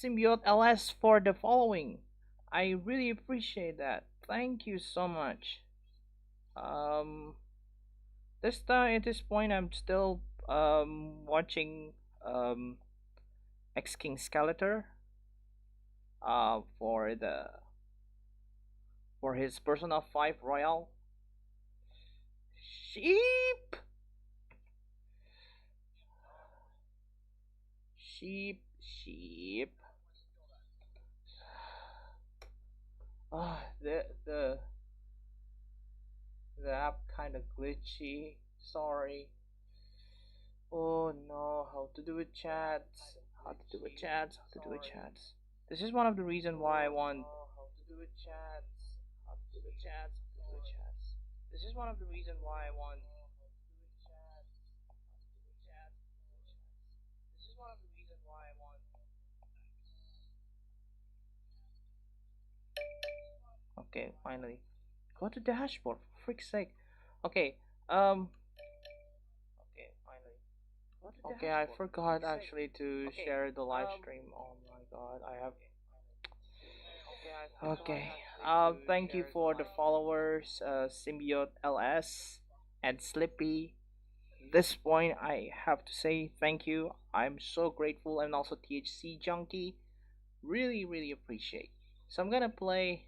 Symbiote LS for the following. I really appreciate that. Thank you so much. Um, this time at this point, I'm still watching um X King Skeletor for the for his Persona 5 Royal. Sheep, sheep. Ah, the app kind of glitchy. Sorry. Oh no, how to do with chats? How to do with chats? How to do with chats? This is one of the reasons why I want. How to do with chats? How to do with chats? How to do with chats? This is one of the reasons why I want. This is one of the reasons why I want. Okay, finally. Go to dashboard, for freak's sake. Okay, um, okay, finally. Okay, I forgot actually to share the live stream. Oh my god, I have. Okay, thank you for the followers, Symbiote LS and Slippy. This point, I have to say thank you. I'm so grateful, and also THC Junkie. Really, really appreciate. So I'm gonna play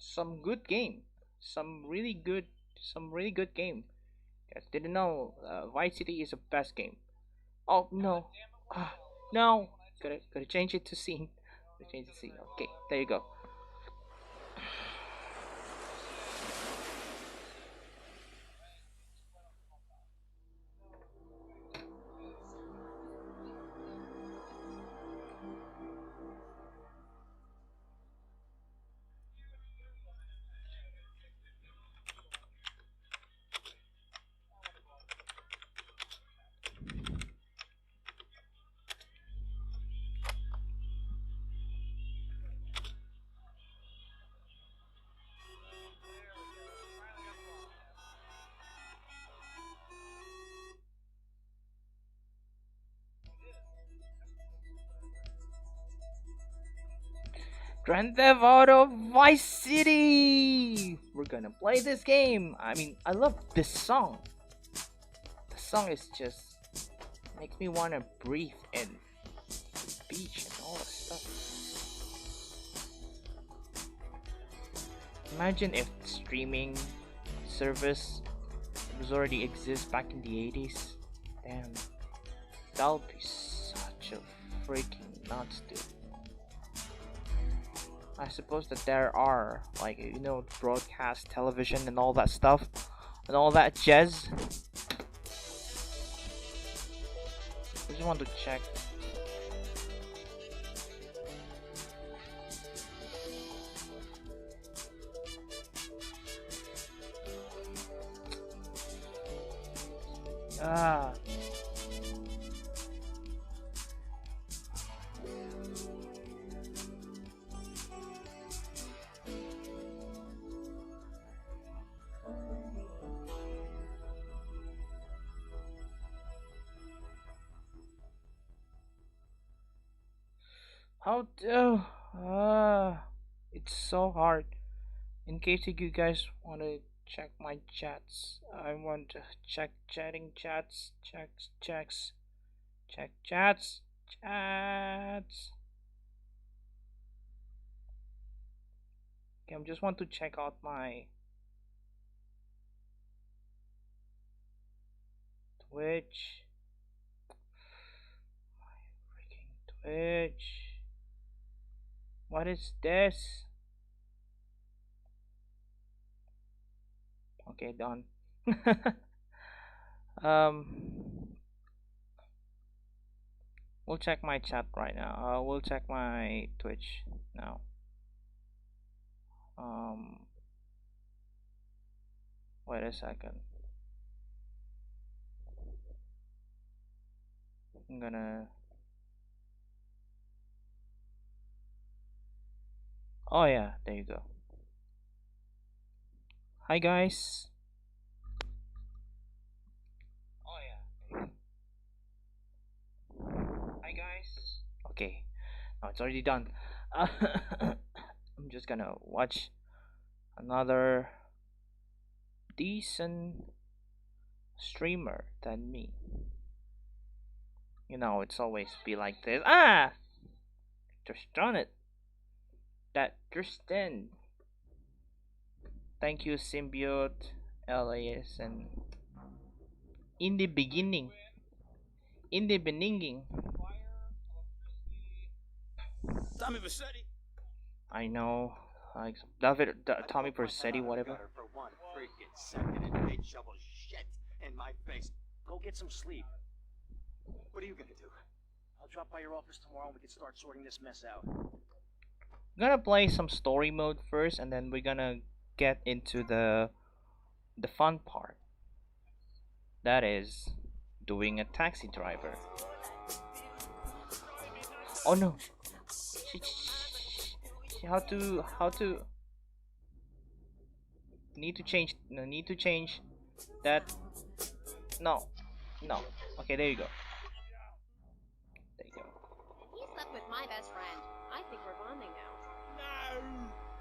some good game, some really good game. Guys didn't know Vice City is the best game. Oh no, ah, no, gotta change it to scene. Gotta change the scene. Okay, there you go. Grand Theft Auto Vice City. We're gonna play this game. I mean, I love this song. The song is just makes me wanna breathe in the beach and all that stuff. Imagine if streaming service was already exist back in the 80s. Damn, that would be such a freaking nuts, dude. I suppose that there are, like, broadcast television and all that stuff and all that jazz. I just want to check. Ah. How do? It's so hard. In case you guys want to check my chats, I want to check chatting chats, check chats. Okay, I just want to check out my Twitch. My freaking Twitch. What is this? Okay, done. um, we'll check my chat right now. We'll check my Twitch now. Um, wait a second. I'm gonna. Oh yeah, there you go. Hi guys. Oh yeah. Hi guys. Okay. Oh, it's already done. I'm just gonna watch another decent streamer than me. You know, it's always be like this. Ah! Just done it. That Tristan. Thank you, Symbiote, LAS, and in the beginning, in the beginning, Tommy Vassetti. I know, like David, Tommy Persetti, whatever. For one freaking second, and they shovel shit in my face. Go get some sleep. What are you gonna do? I'll drop by your office tomorrow and we can start sorting this mess out. We're gonna play some story mode first, and then we're gonna get into the fun part. That is doing a taxi driver. Oh no! How to need to change? No, need to change that. No, no. Okay, there you go. There you go. He slept with my best friend. I think we're bonding now. No,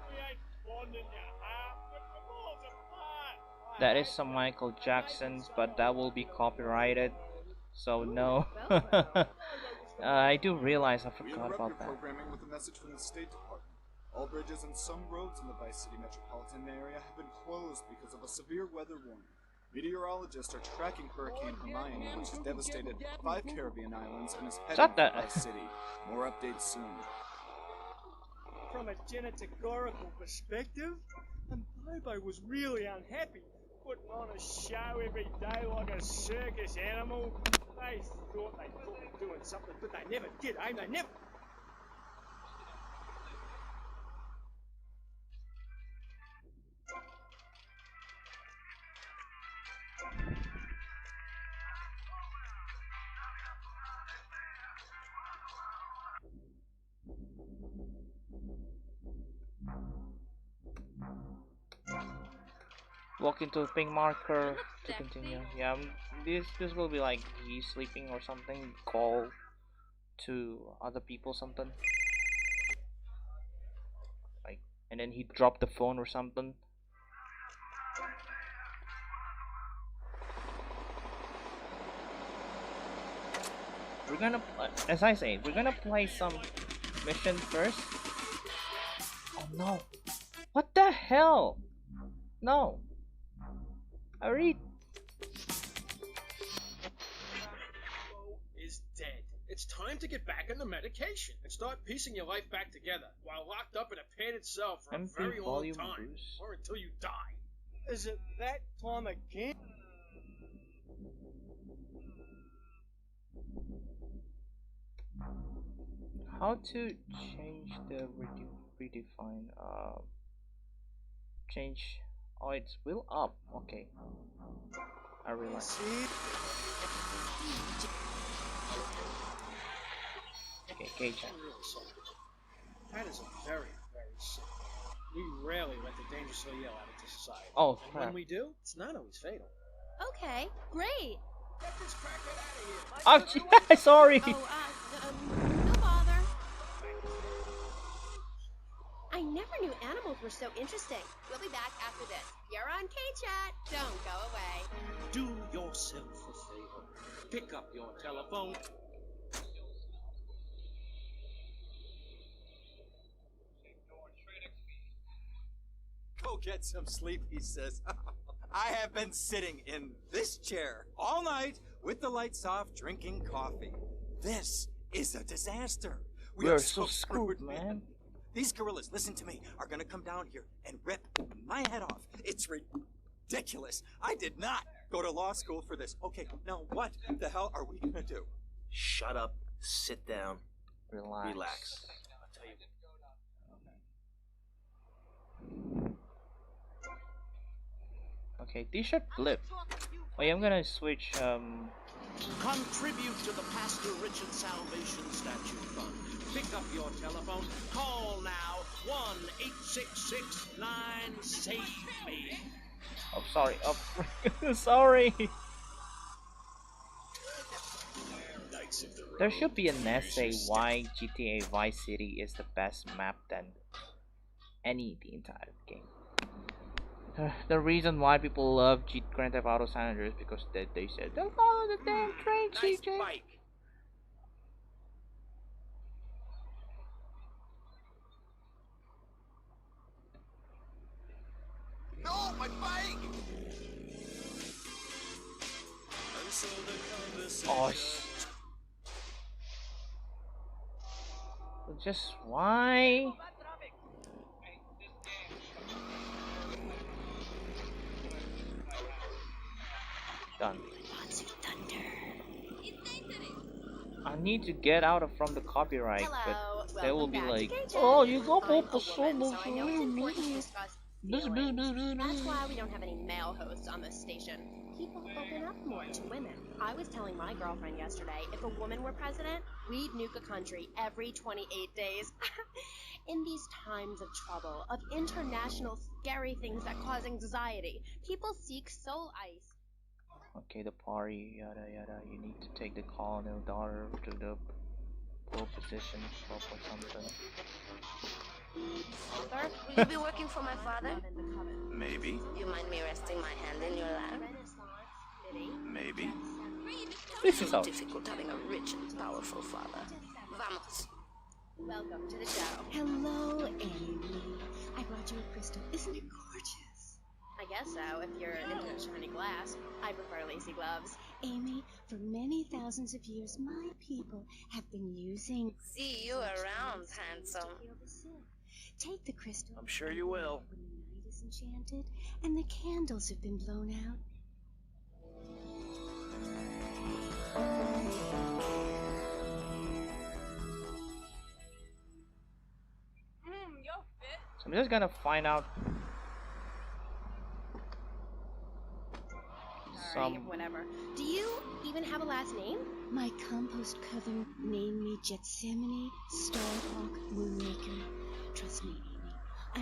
we ain't bonding, you half. We're miles apart. That is some Michael Jackson's, but that will be copyrighted. So no. I do realize I We forgot interrupt about your that. programming with a message from the State Department. All bridges and some roads in the Vice City metropolitan area have been closed because of a severe weather warning. Meteorologists are tracking Hurricane Hermione, which has devastated 5 Caribbean islands and is heading Shut for that- Vice City. More updates soon. From a genetical perspective, and Bobo was really unhappy, putting on a show every day like a circus animal. They thought they could be doing something, but they never did, eh? They never. Walk into a pink marker to continue. Yeah, this will be like he sleeping or something. Call to other people something. Like, and then he dropped the phone or something. We're gonna, as I say, we're gonna play some mission first. Oh no! What the hell? No. I read. Is dead. It's time to get back on the medication and start piecing your life back together while locked up in a padded cell for a MP very long volume time, boost. or until you die. Is it that time again? How to change the redefine? Change. Oh, it's will up. Okay. I realize. See? Okay, gauge. I'm really sorry. Paddeds are very, very sick. We rarely let the dangerously ill out into society. Oh, and crap. when we do, it's not always fatal. Okay, great. Get this crackhead out of here. Oh, sorry. Oh, no bother. I never knew animals were so interesting. We'll be back after this. You're on K-Chat. Don't go away. Do yourself a favor. Pick up your telephone. Go get some sleep, he says. I have been sitting in this chair all night with the lights off, drinking coffee. This is a disaster. We are so screwed, man. These gorillas, listen to me, are gonna come down here and rip my head off. It's ridiculous. I did not go to law school for this. Okay, now what the hell are we gonna do? Shut up, sit down, Relax. relax. I'll tell you. Okay, t-shirt blip. Oh yeah, I'm gonna switch. Contribute to the Pastor Richard Salvation Statue Fund. Pick up your telephone. Call now. 1-866-9-SAVE-ME. Oh, sorry. Oh, sorry. Knights of the There should be an essay why GTA Vice City is the best map than the entire game. The reason why people love Grand Theft Auto San Andreas is because they said, don't follow the damn train, Nice CJ. bike. No, my bike! Oh, just why? Done. I need to get out of from the copyright, Hello, but they will be welcome back like, to K-Chat. oh, you go I'm a for woman, so I know it's important to discuss feelings. That's why we don't have any male hosts on this station. People open up more to women. I was telling my girlfriend yesterday, if a woman were president, we'd nuke a country every 28 days. In these times of trouble, of international scary things that cause anxiety, people seek soul ice. Okay, the party, yada yada. You need to take the colonel daughter to the pole position or something. Sir, will you be working for my father? Maybe. Do you mind me resting my hand in your lap? Maybe. This is all. Difficult having a rich and powerful father. Vamos. Welcome to the show. Hello, Amy. I brought you a crystal. Isn't it gorgeous? I guess so, if you're into shiny glass. I prefer lacy gloves. Amy, for many thousands of years, my people have been using... See you around, handsome. Take the crystal. I'm sure you will. When the night is enchanted and the candles have been blown out. So I'm just gonna find out Sorry, whatever. Do you even have a last name? My compost coven named me Jetsimini Starhawk Moonmaker. Trust me, Amy.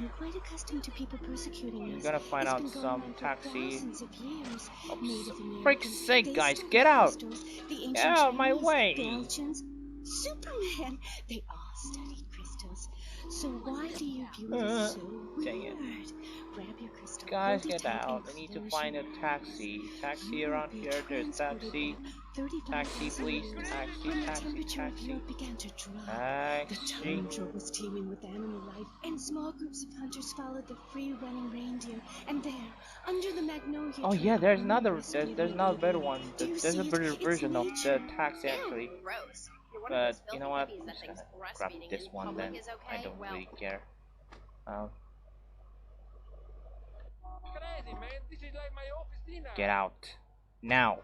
I'm quite accustomed to people persecuting us. I'm gonna find It's out been going some on for taxi. thousands of years. Oh, Native for Americans, frick's sake, they guys, studied get out! crystals. The ancient Get out of my Chinese, way! Belgians, Superman, they all studied crystals. So why do you view it so Dang it. weird? Grab your crystal. Guys, hold it get tight, out. and I need to close find your a eyes. taxi. Taxi You around will be here. There's transported taxi. back 35,000 Taxi, please. years. Taxi, When the taxi, temperature of taxi. Europe began to drop, the Taxi. tundra was teeming with animal life, and small groups of hunters followed the free-running reindeer. And there, under the magnolia Oh tree, yeah, there's one another. was There's feeding another baby. better one. Do you There's a see it? better It's version of nature. the taxi actually. Ew, gross. You're one But of those you filthy know what? hippies I'm that just thinks gonna grab breastfeeding this in one public then. is okay. I don't Well, really care. Get out now.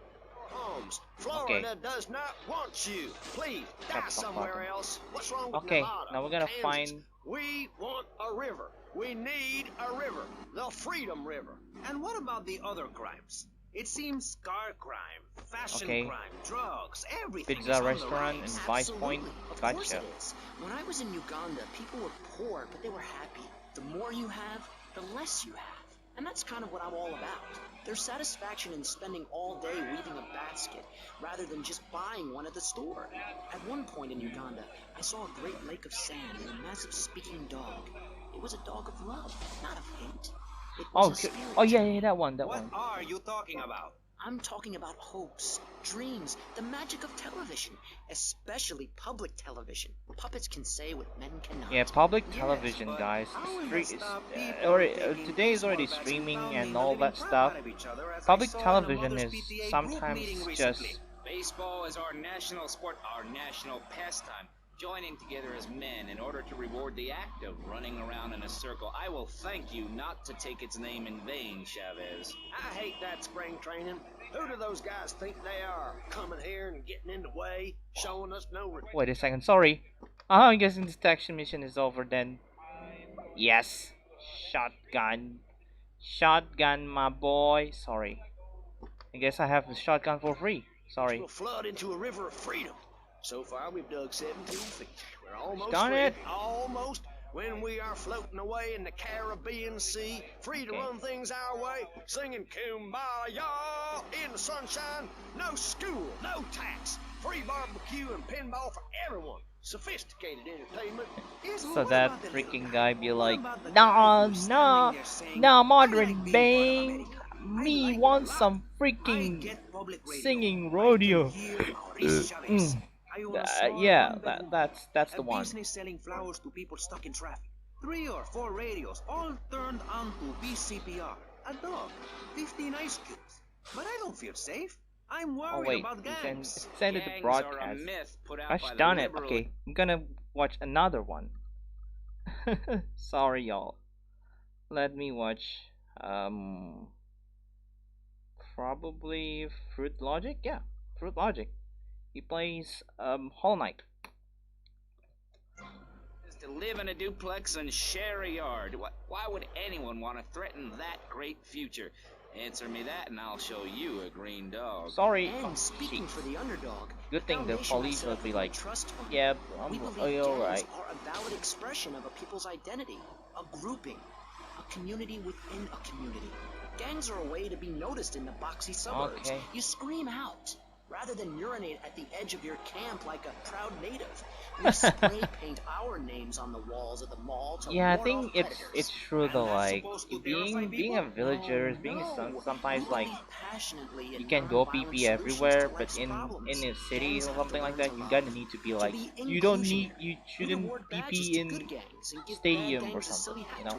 Holmes, Okay. Florida does not want you. Please, die Shut the fuck somewhere up. else. What's wrong with Okay, Nevada? now we're gonna Kansas? find. We want a river. We need a river. The Freedom River. And what about the other crimes? It seems car crime, fashion Okay. crime, drugs, everything Pizza is on the restaurant rise. and Vice Point. Absolutely. Of course Gotcha. it is. When I was in Uganda, people were poor, but they were happy. The more you have, the less you have. And that's kind of what I'm all about. There's satisfaction in spending all day weaving a basket, rather than just buying one at the store. At one point in Uganda, I saw a great lake of sand and a massive speaking dog. It was a dog of love, not of hate. It was Oh, a spirit. oh yeah, that one, that What one. are you talking about? I'm talking about hopes, dreams, the magic of television, especially public television. Puppets can say what men cannot. Yeah, public Yes, television, but guys. how will Street that is stop people taking today is already baseball bats streaming pounding and the all living that crap stuff. out of each other, as I Public saw in a television Mothers is PTA group sometimes meeting just. recently. Baseball is our national sport, our national pastime. Joining together as men in order to reward the act of running around in a circle. I will thank you not to take its name in vain, Chavez. I hate that spring training. Who do those guys think they are? Coming here and getting in the way, showing us no respect. Wait a second, sorry. I'm guessing this detection mission is over then. Yes. Shotgun. Shotgun, my boy. Sorry. I guess I have the shotgun for free. Sorry. We'll flood into a river of freedom. So far, we've dug 17 feet. We're almost Darn free. it. Almost. When we are floating away in the Caribbean Sea, free to run things our way, singing Kumbaya in the sunshine. No school, no tax, free barbecue and pinball for everyone. Sophisticated entertainment. So that freaking guy be like, nah, nah, nah, modern bang. Me want some freaking singing rodeo. Yeah, that's the one. Business selling flowers to people stuck in traffic. 3 or 4 radios, all turned onto BCPR. A dog, 15 ice cubes. But I don't feel safe. I'm Oh worried wait, about gangs. it's ended the Gangs broadcast. are a myth put out Gosh by the darn it. liberal. Okay, I'm gonna watch another one. Sorry, y'all. Let me watch. Probably Fruit Logic. Yeah, Fruit Logic. He plays Hollow Knight. Is to live in a duplex and share a yard. Why would anyone want to threaten that great future? Answer me that, and I'll show you a green dog. Sorry. And speaking for the underdog, Good thing the foundation I police set would up be with my like, trust fund. yeah, We I'm believe alright. gangs are a valid expression of a people's identity, a grouping, a community within a community. Gangs are a way to be noticed in the boxy suburbs. Okay. You scream out, rather than urinate at the edge of your camp like a proud native. We spray paint our names on the walls of the mall to Yeah, I ward think off it's predators. true though. And that's Like supposed to terrify being a people? villager, being a son, sometimes like Passionately you can go PP everywhere, but in a city or something like that, you gotta need to be like you shouldn't PP in stadium or something, you know.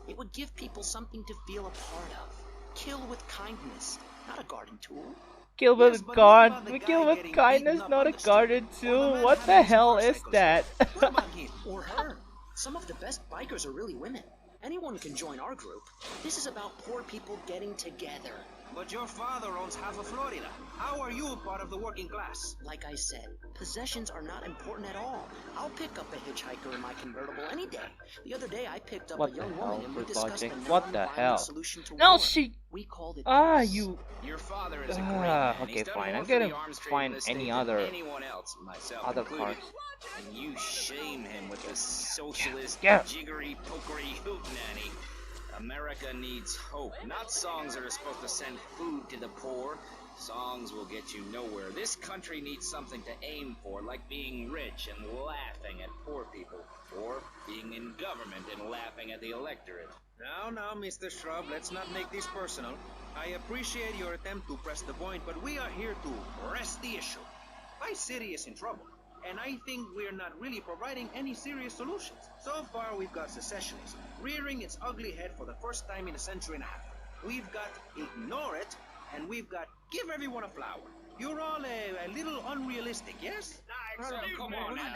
It would give people something to feel a part of. Kill with kindness, not a garden tool. Kill Yes, with but what God, about the we guy kill with getting kindness, beaten up not on a the street? garden Or the tool. man What having the his hell is motorcycle that? What about him? Or her. Some of the best bikers are really women. Anyone can join our group. This is about poor people getting together. But your father owns half of Florida. How are you part of the working class? Like I said, possessions are not important at all. I'll pick up a hitchhiker in my convertible any day. The other day I picked up What a the young hell, woman and we Fruit discussed Logic? the What the non-violent hell? solution to No, war. she. We called it peace. You. Your father is a great man. He's Okay, done fine. more I'm for the gonna arms trade find in the state any than other anyone else, myself included. cards. And you shame him with this socialist, Yeah. jiggery pokery hootenanny. America needs hope, not songs that are supposed to send food to the poor. Songs will get you nowhere. This country needs something to aim for, like being rich and laughing at poor people, or being in government and laughing at the electorate. Now, Mr. Shrub, let's not make this personal. I appreciate your attempt to press the point, but we are here to press the issue. My city is in trouble, and I think we're not really providing any serious solutions. So far, we've got secessionism, rearing its ugly head for the first time in a century and a half. We've got ignore it, and we've got give everyone a flower. You're all a little unrealistic, yes? Come on now.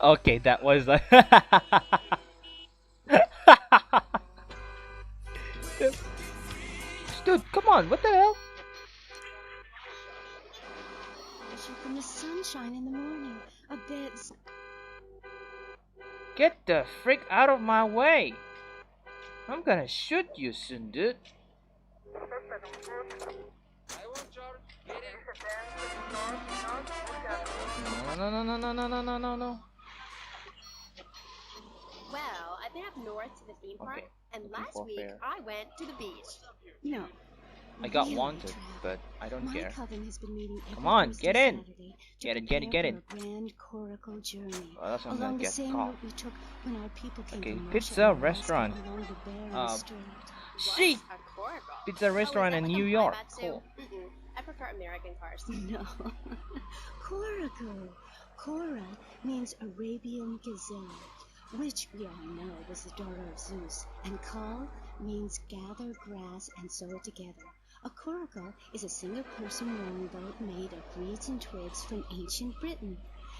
Okay, that was like. Dude, come on, what the hell? Wishing from the sunshine in the morning. A bed. Get the frick out of my way! I'm gonna shoot you soon, dude. No. Well, I've been up north to the theme park, Okay, and looking last for week fair. I went to the beach. No. I got Really, wanted, Trav. but I don't My care. coven has been meeting every Come on, Thursday, get in. Saturday to Get it. prepare for a grand coracle journey Or else I'm gonna along the get same caught. route we took when our people came Okay, from Russia pizza and Alaska restaurant. along the Bering Strait. Sheet! A coracle. Pizza restaurant Oh, in is that New like a York. Waibatsu? Cool. Mm-mm. I prefer American cars. No. Coracle. Cora means Arabian gazelle, which we all know was the daughter of Zeus, and Kal means gather grass and sew it together. A coracle is a single-person rowing boat made of reeds and twigs from ancient Britain.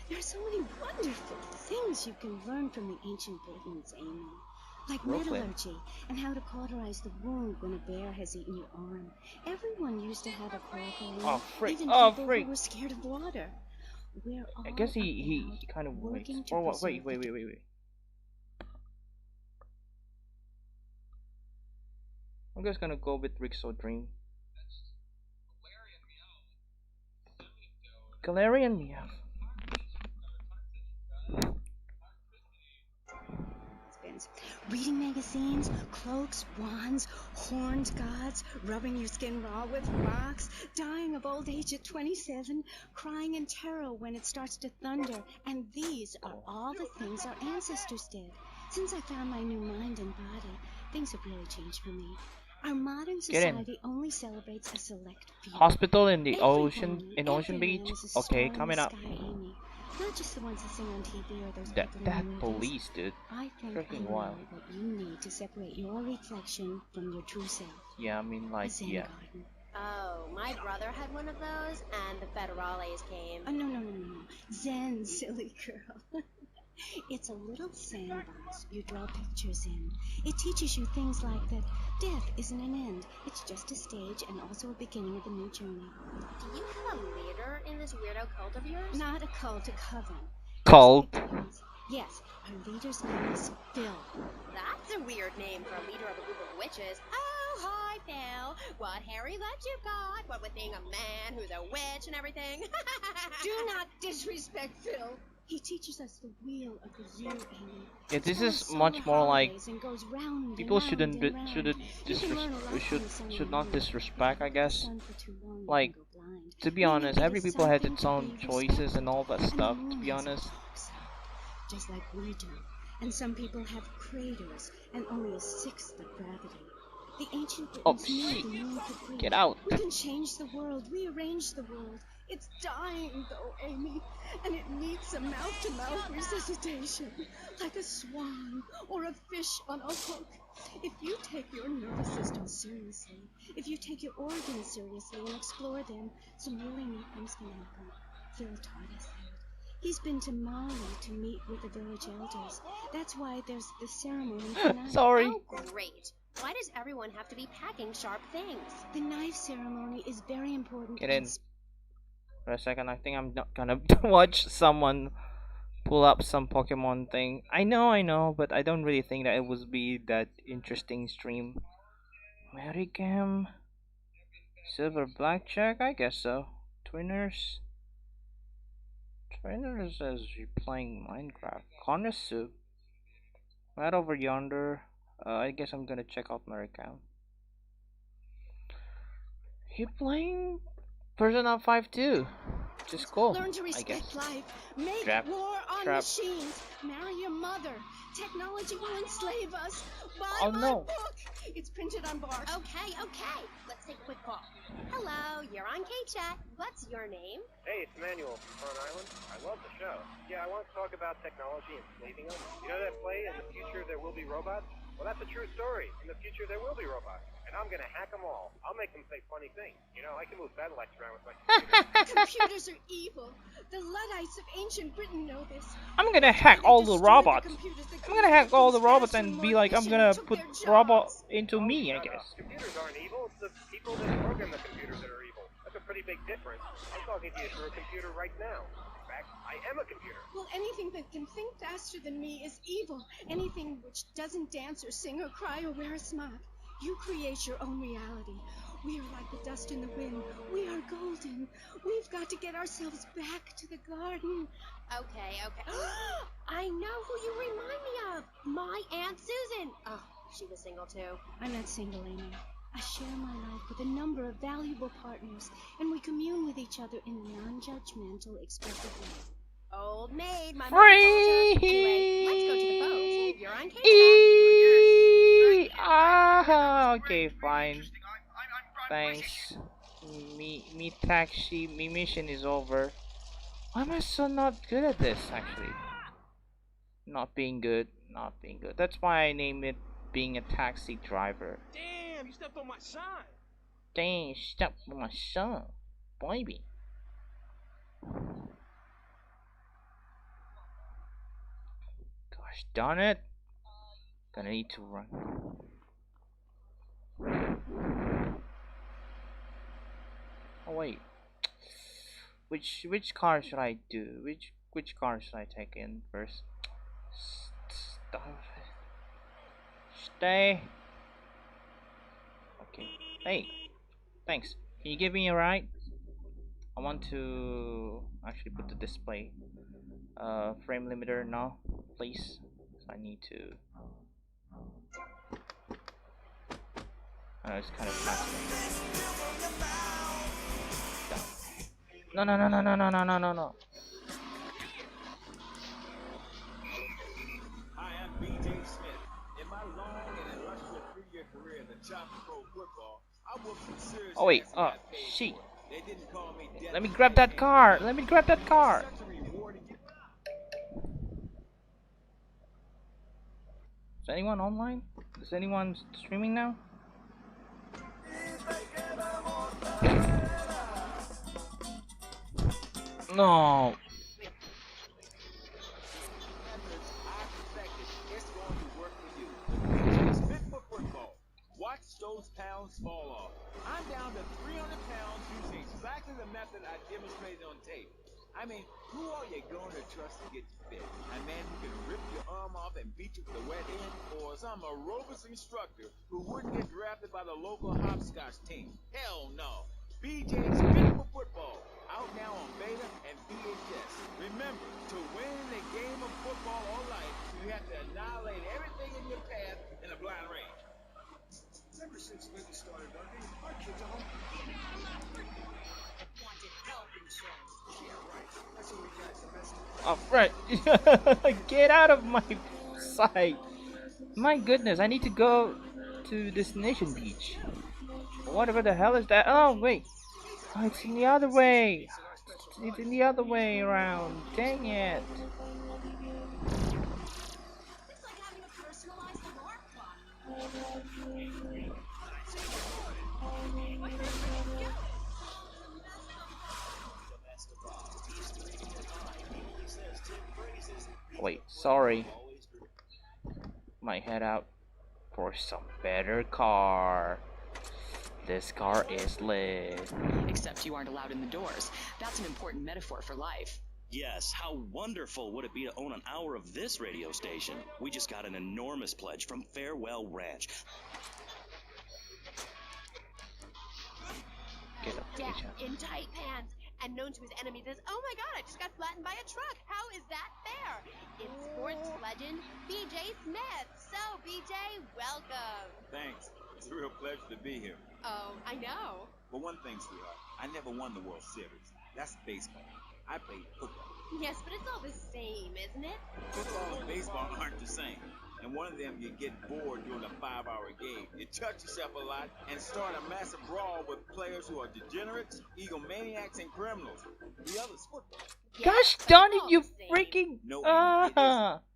There are so many wonderful things you can learn from the ancient Britons, Amy. Like Brooklyn. metallurgy and how to cauterize the wound when a bear has eaten your arm. Everyone used to have a coracle in, Oh, freak. even Oh, people freak. who were scared of water. We're all I guess he about kind of waits. working to Or what? preserve Wait. the I'm just gonna go with Rixo Dream. Galarian Meow. potions. Reading magazines, cloaks, wands, horned gods, rubbing your skin raw with rocks, dying of old age at 27, crying in terror when it starts to thunder. And these are all the things our ancestors did. Since I found my new mind and body, things have really changed for me. Our modern Get in. society only celebrates a select few. Hospital in the Every ocean, woman, in every Ocean man Beach. is a Okay, star in coming the up. sky, Amy. Not just the ones that sing on TV or those That people in the movies. police, dude. I think I Freaking know wild. what you need to separate your reflection from your true self. Yeah, I mean, A like, Zen yeah. garden. Oh, my brother had one of those, and the federales came. Oh, no. Zen, silly girl. It's a little sandbox you draw pictures in. It teaches you things like that death isn't an end. It's just a stage and also a beginning of a new journey. Do you have a leader in this weirdo cult of yours? Not a cult, a coven. Cult. Yes, our leader's name is Phil. That's a weird name for a leader of a group of witches. Oh, hi, Phil. What hairy legs you've got? What with being a man who's a witch and everything? Do not disrespect Phil. He teaches us the wheel of the year, Amy. Yeah, this is much more like people shouldn't should not disrespect, I guess. Like, to be honest, every people has its own choices and all that stuff. To be honest, just like we do. And some people have craters and only a sixth of gravity. The ancient Britons knew the moon could breathe. Get out! We can change the world, rearrange the world. It's dying, though, Amy, and it needs some mouth-to-mouth resuscitation, like a swan or a fish on a hook. If you take your nervous system seriously, if you take your organs seriously and explore them, some really neat things can happen. Phil taught us that. He's been to Mali to meet with the village elders. That's why there's the ceremony tonight. Sorry. Oh, great. Why does everyone have to be packing sharp things? The knife ceremony is very important. Get in. For a second, I think I'm not gonna watch someone pull up some Pokemon thing. I know, but I don't really think that it would be that interesting stream. Americam, Silver Blackjack, I guess so. Twinners says you're playing Minecraft. Konosu, right over yonder. I guess I'm gonna check out Americam. You playing Persona 5 too? Which is cool. Learn to I guess. respect life. Make war on machines. Marry your mother. Technology will enslave us. Buy my book. It's printed on bark. Okay. Let's take a quick call. Hello, you're on K-Chat. What's your name? Hey, it's Manuel from Front Island. I love the show. Yeah, I want to talk about technology enslaving us. You know that play, In the Future There Will Be Robots? Well, that's a true story. In the future, there will be robots. And I'm going to hack them all. I'll make them say funny things. You know, I can move satellites around with my computer. Computers are evil. The Luddites of ancient Britain know this. I'm gonna hack all the robots. I'm gonna hack all the robots and be like, I'm gonna put robot into me, I guess. Computers aren't evil. It's the people that program the computers that are evil. That's a pretty big difference. I'm talking to you through a computer right now. In fact, I am a computer. Well, anything that can think faster than me is evil. Anything which doesn't dance or sing or cry or wear a smock. You create your own reality. We are like the dust in the wind. We are golden. We've got to get ourselves back to the garden. Okay. I know who you remind me of. My Aunt Susan. Oh, she was single too. I'm not single, Amy. I share my life with a number of valuable partners, and we commune with each other in a non-judgmental, expressive way. Old maid, my Free. Anyway, let's go to the phones. You're on Ah, okay, fine. Thanks. Me taxi. Me mission is over. Why am I so not good at this? Actually, not being good. That's why I name it being a taxi driver. Damn, you stepped on my shine. Dang, step on my son, baby. Gosh darn it! Gonna need to run. Oh wait, which car should I do? Which car should I take in first? Stay. Okay. Hey, thanks. Can you give me a ride? I want to actually put the display. Frame limiter, no, please. I need to It's kind of fascinating. No, no, no, no, no, no, no, no, no, no. Hi, I'm B.J. Smith. In my long and illustrious 3-year career in the Chop Pro football, I whooped some serious Oh wait, ass and got paid shit. for it. They didn't call me death. Let me grab that car. Let me grab that car. Such a rewarding. Is anyone online? Is anyone streaming now? No. Watch those pounds fall off. I'm down to 300 pounds using exactly the method I demonstrated on tape. I mean, who are you going to trust to get you fit? A man who can rip your arm off and beat you with a wet end? Or some aerobics instructor who wouldn't get drafted by the local hopscotch team? Hell no. BJ's Fit for Football, out now on beta and VHS. Remember, to win a game of football all life, you have to annihilate everything in your path in a blind range. Ever since Linda started working, our kids are home. Wanted health insurance. Yeah, right. That's what we got the best. Oh, right. Get out of my sight. My goodness, I need to go to Destination Beach. Whatever the hell is that? Oh, wait. Oh, it's in the other way. It's in the other way around. Dang it. Wait, sorry. Might head out for some better car. This car is lit. Except you aren't allowed in the doors. That's an important metaphor for life. Yes, how wonderful would it be to own an hour of this radio station? We just got an enormous pledge from Farewell Ranch. Get up, Death in tight pants and known to his enemies as, oh my god, I just got flattened by a truck. How is that fair? It's sports legend BJ Smith. So, BJ, welcome. Thanks. It's a real pleasure to be here. Oh, I know. But one thing, sweetheart, I never won the World Series. That's baseball. I played football. Yes, but it's all the same, isn't it? Football and baseball aren't the same. And one of them, you get bored during a 5-hour game. You touch yourself a lot and start a massive brawl with players who are degenerates, egomaniacs, and criminals. The other's football. Gosh darn it, you freaking...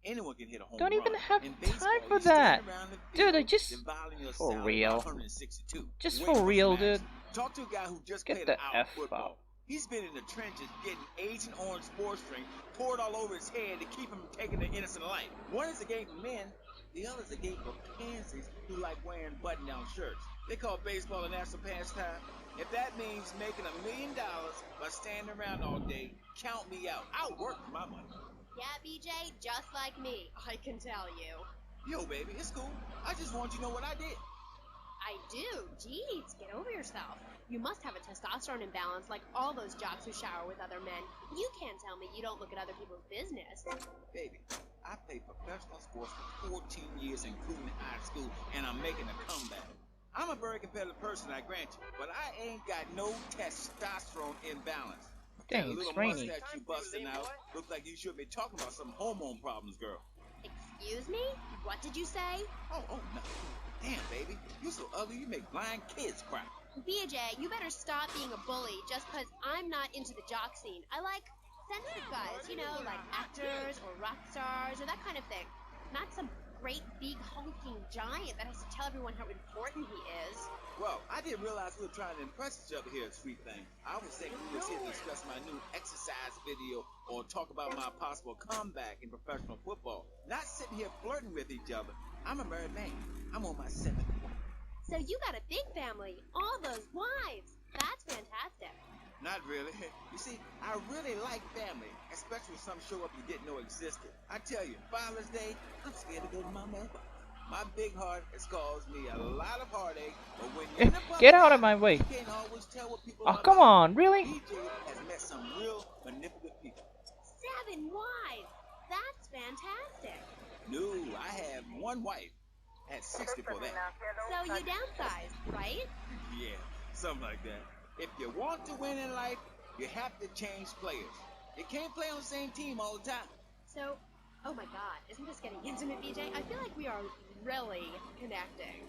Anyone can hit a home don't run. even have Baseball, time for you stand that. around the Dude, field, I just... dividing your For salary real. by 162, Just waiting for some real, action. dude. Talk to a guy who just Get played the an hour F football. out. He's been in the trenches getting Agent Orange sports drink poured all over his head to keep him from taking the innocent life. One is a game for men, the other is a game for pansies who like wearing button-down shirts. They call baseball a national pastime. If that means making $1 million by standing around all day, count me out. I'll work for my money. Yeah, BJ, just like me, I can tell you. Yo, baby, it's cool. I just want you to know what I did. I do. Jeez, get over yourself. You must have a testosterone imbalance like all those jocks who shower with other men. You can't tell me you don't look at other people's business. Baby, I played professional sports for 14 years, including high school, and I'm making a comeback. I'm a very competitive person, I grant you, but I ain't got no testosterone imbalance. Dang, that it's little raining. mustache you busting out looks like you should be talking about some hormone problems, girl. Excuse me? What did you say? Oh, no. Damn, baby, you're so ugly you make blind kids cry. BJ, you better stop being a bully just because I'm not into the jock scene. I like sensitive guys, you know, like actors or rock stars or that kind of thing. Not some great big hulking giant that has to tell everyone how important he is. Well, I didn't realize we were trying to impress each other here at Sweet Thing. I was thinking we were here to discuss my new exercise video or talk about my possible comeback in professional football. Not sitting here flirting with each other. I'm a married man. I'm on my 7th. So you got a big family, all those wives. That's fantastic. Not really. You see, I really like family, especially when some show up you didn't know existed. I tell you, Father's Day, I'm scared to go to my mailbox. My big heart has caused me a lot of heartache, but when you're in the public, Get out of my way. you can't always tell what people Oh, are come about. on, really? BJ has met some real manipulative people. 7 wives. That's fantastic. No, I have one wife. I had 60 for that. So you downsized, right? Yeah, something like that. If you want to win in life, you have to change players. You can't play on the same team all the time. So, oh my god, isn't this getting intimate, BJ? I feel like we are really connecting.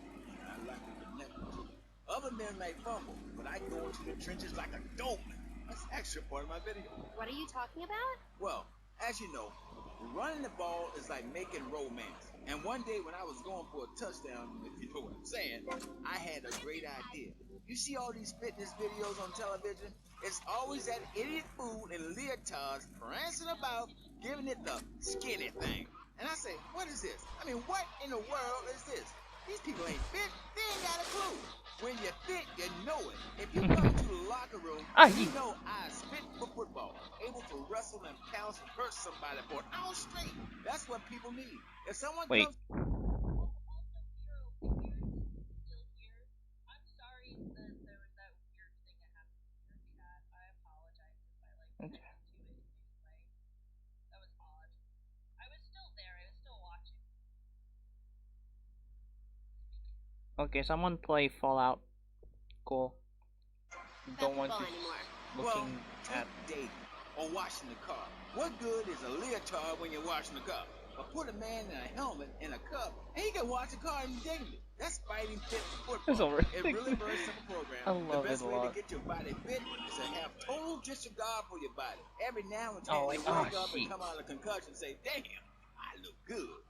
I like to connect with you. Other men may fumble, but I go into the trenches like a dope. That's actually part of my video. What are you talking about? Well, as you know, running the ball is like making romance. And one day when I was going for a touchdown, if you know what I'm saying, I had a great idea. You see all these fitness videos on television? It's always that idiot fool in leotards prancing about, giving it the skinny thing. And I say, what is this? I mean, what in the world is this? These people ain't fit. They ain't got a clue. When you fit, you know it. If you come to the locker room, you know I was fit for football, able to wrestle and pounce and hurt somebody for an hour straight. That's what people need. If someone Wait. comes... Okay. Okay, someone play Fallout. Cool. Don't want to looking at dating or washing the car. What good is a leotard when you're washing the car? But put a man in a helmet and a cup, and he can wash the car indignantly. That's fighting fit for football. It's really very simple program. I love the best it a way lot. to get your body fit is to have total disregard for your body. Every now and then Oh, you like, wake up shit. and come out of concussion and say, damn, I look good.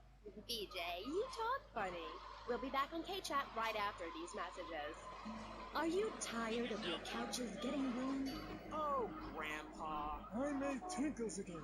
BJ, you talk funny. We'll be back on K-Chat right after these messages. Are you tired of your couches getting ruined? Oh, Grandpa, I made tinkles again.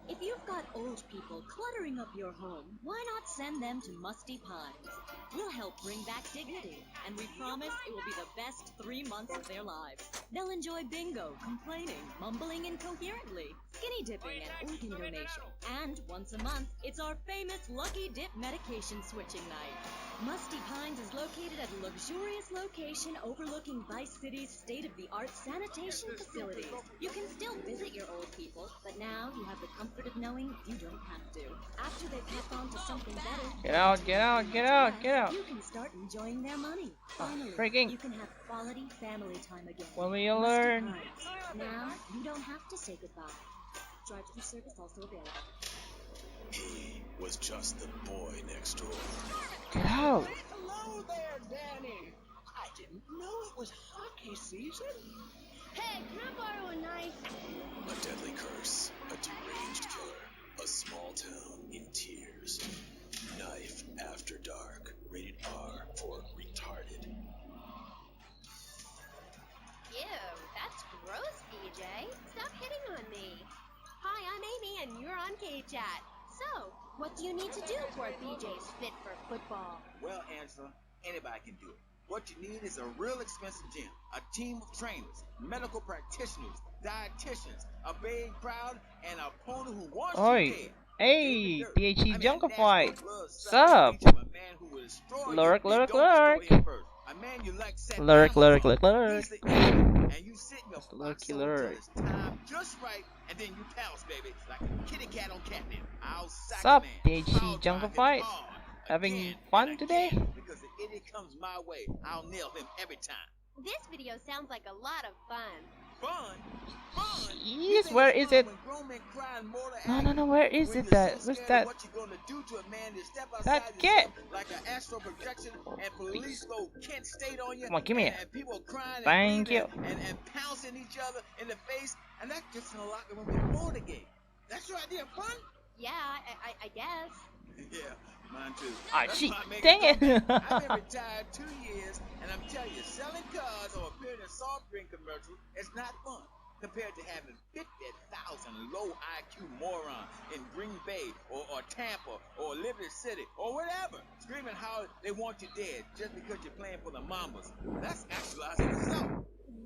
If you've got old people cluttering up your home, why not send them to Musty Pines? We'll help bring back dignity, and we promise it will be the best 3 months of their lives. They'll enjoy bingo, complaining, mumbling incoherently, skinny dipping, and organ donation. And once a month, it's our famous Lucky Dip medication switching night. Musty Pines is located at a luxurious location overlooking Vice City's state-of-the-art sanitation facilities. You can still visit your old people, but now you have the comfort of knowing you don't have to. After they've passed on to something better, Get out, get out, get out, get out. you can start enjoying their money. Finally, freaking. you can have quality family time again. When will you Musty learn? Pines. Now, you don't have to say goodbye. Drive-through service also available. He was just the boy next door. Get out. Hello there, Danny. I didn't know it was hockey season. Hey, can I borrow a knife? A deadly curse, a deranged killer, a small town in tears. Knife After Dark, rated R for retarded. Ew, that's gross, BJ. Stop hitting on me. Hi, I'm Amy, and you're on K-Chat. So, what do you need to do for BJ's fit for football? Well, Angela, anybody can do it. What you need is a real expensive gym, a team of trainers, medical practitioners, dietitians, a big crowd, and an opponent who wants Oi. you dead. Hey, PhD Junkified. Sup? Sup? Lurk, lurk, lurk. A man you like set Lurk, down lurk, on. lurk, lurk. He's the enemy, and you sit in your That's lurky foxhole lurk. till it's time just right, and then you pounce, baby, like a kitty cat on catnip. I'll sack Sup, a man. PhD I'll drive him Junkified? hard, Having again fun and today? again, because the idiot comes my way, I'll nail him every time. This video sounds like a lot of fun. Fun? Fun? Jeez, where is it? No, where is it that? Where's that? What you gonna do to a man to step That outside kid? yourself like an astral projection and police go Kent State on you? Come on, give me and, it. and people crying Thank and, you. and pouncing each other in the face, and that's just in the locker room before the game. That's your idea of fun? Yeah, I guess. Yeah, mine too. Ah, That's shit, why I make dang it. I've been retired 2 years, and I'm telling you, selling cars or appearing in soft drink commercials is not fun compared to having 50,000 low IQ morons in Green Bay or Tampa or Liberty City or whatever, screaming how they want you dead just because you're playing for the Mambas. That's actualizing yourself.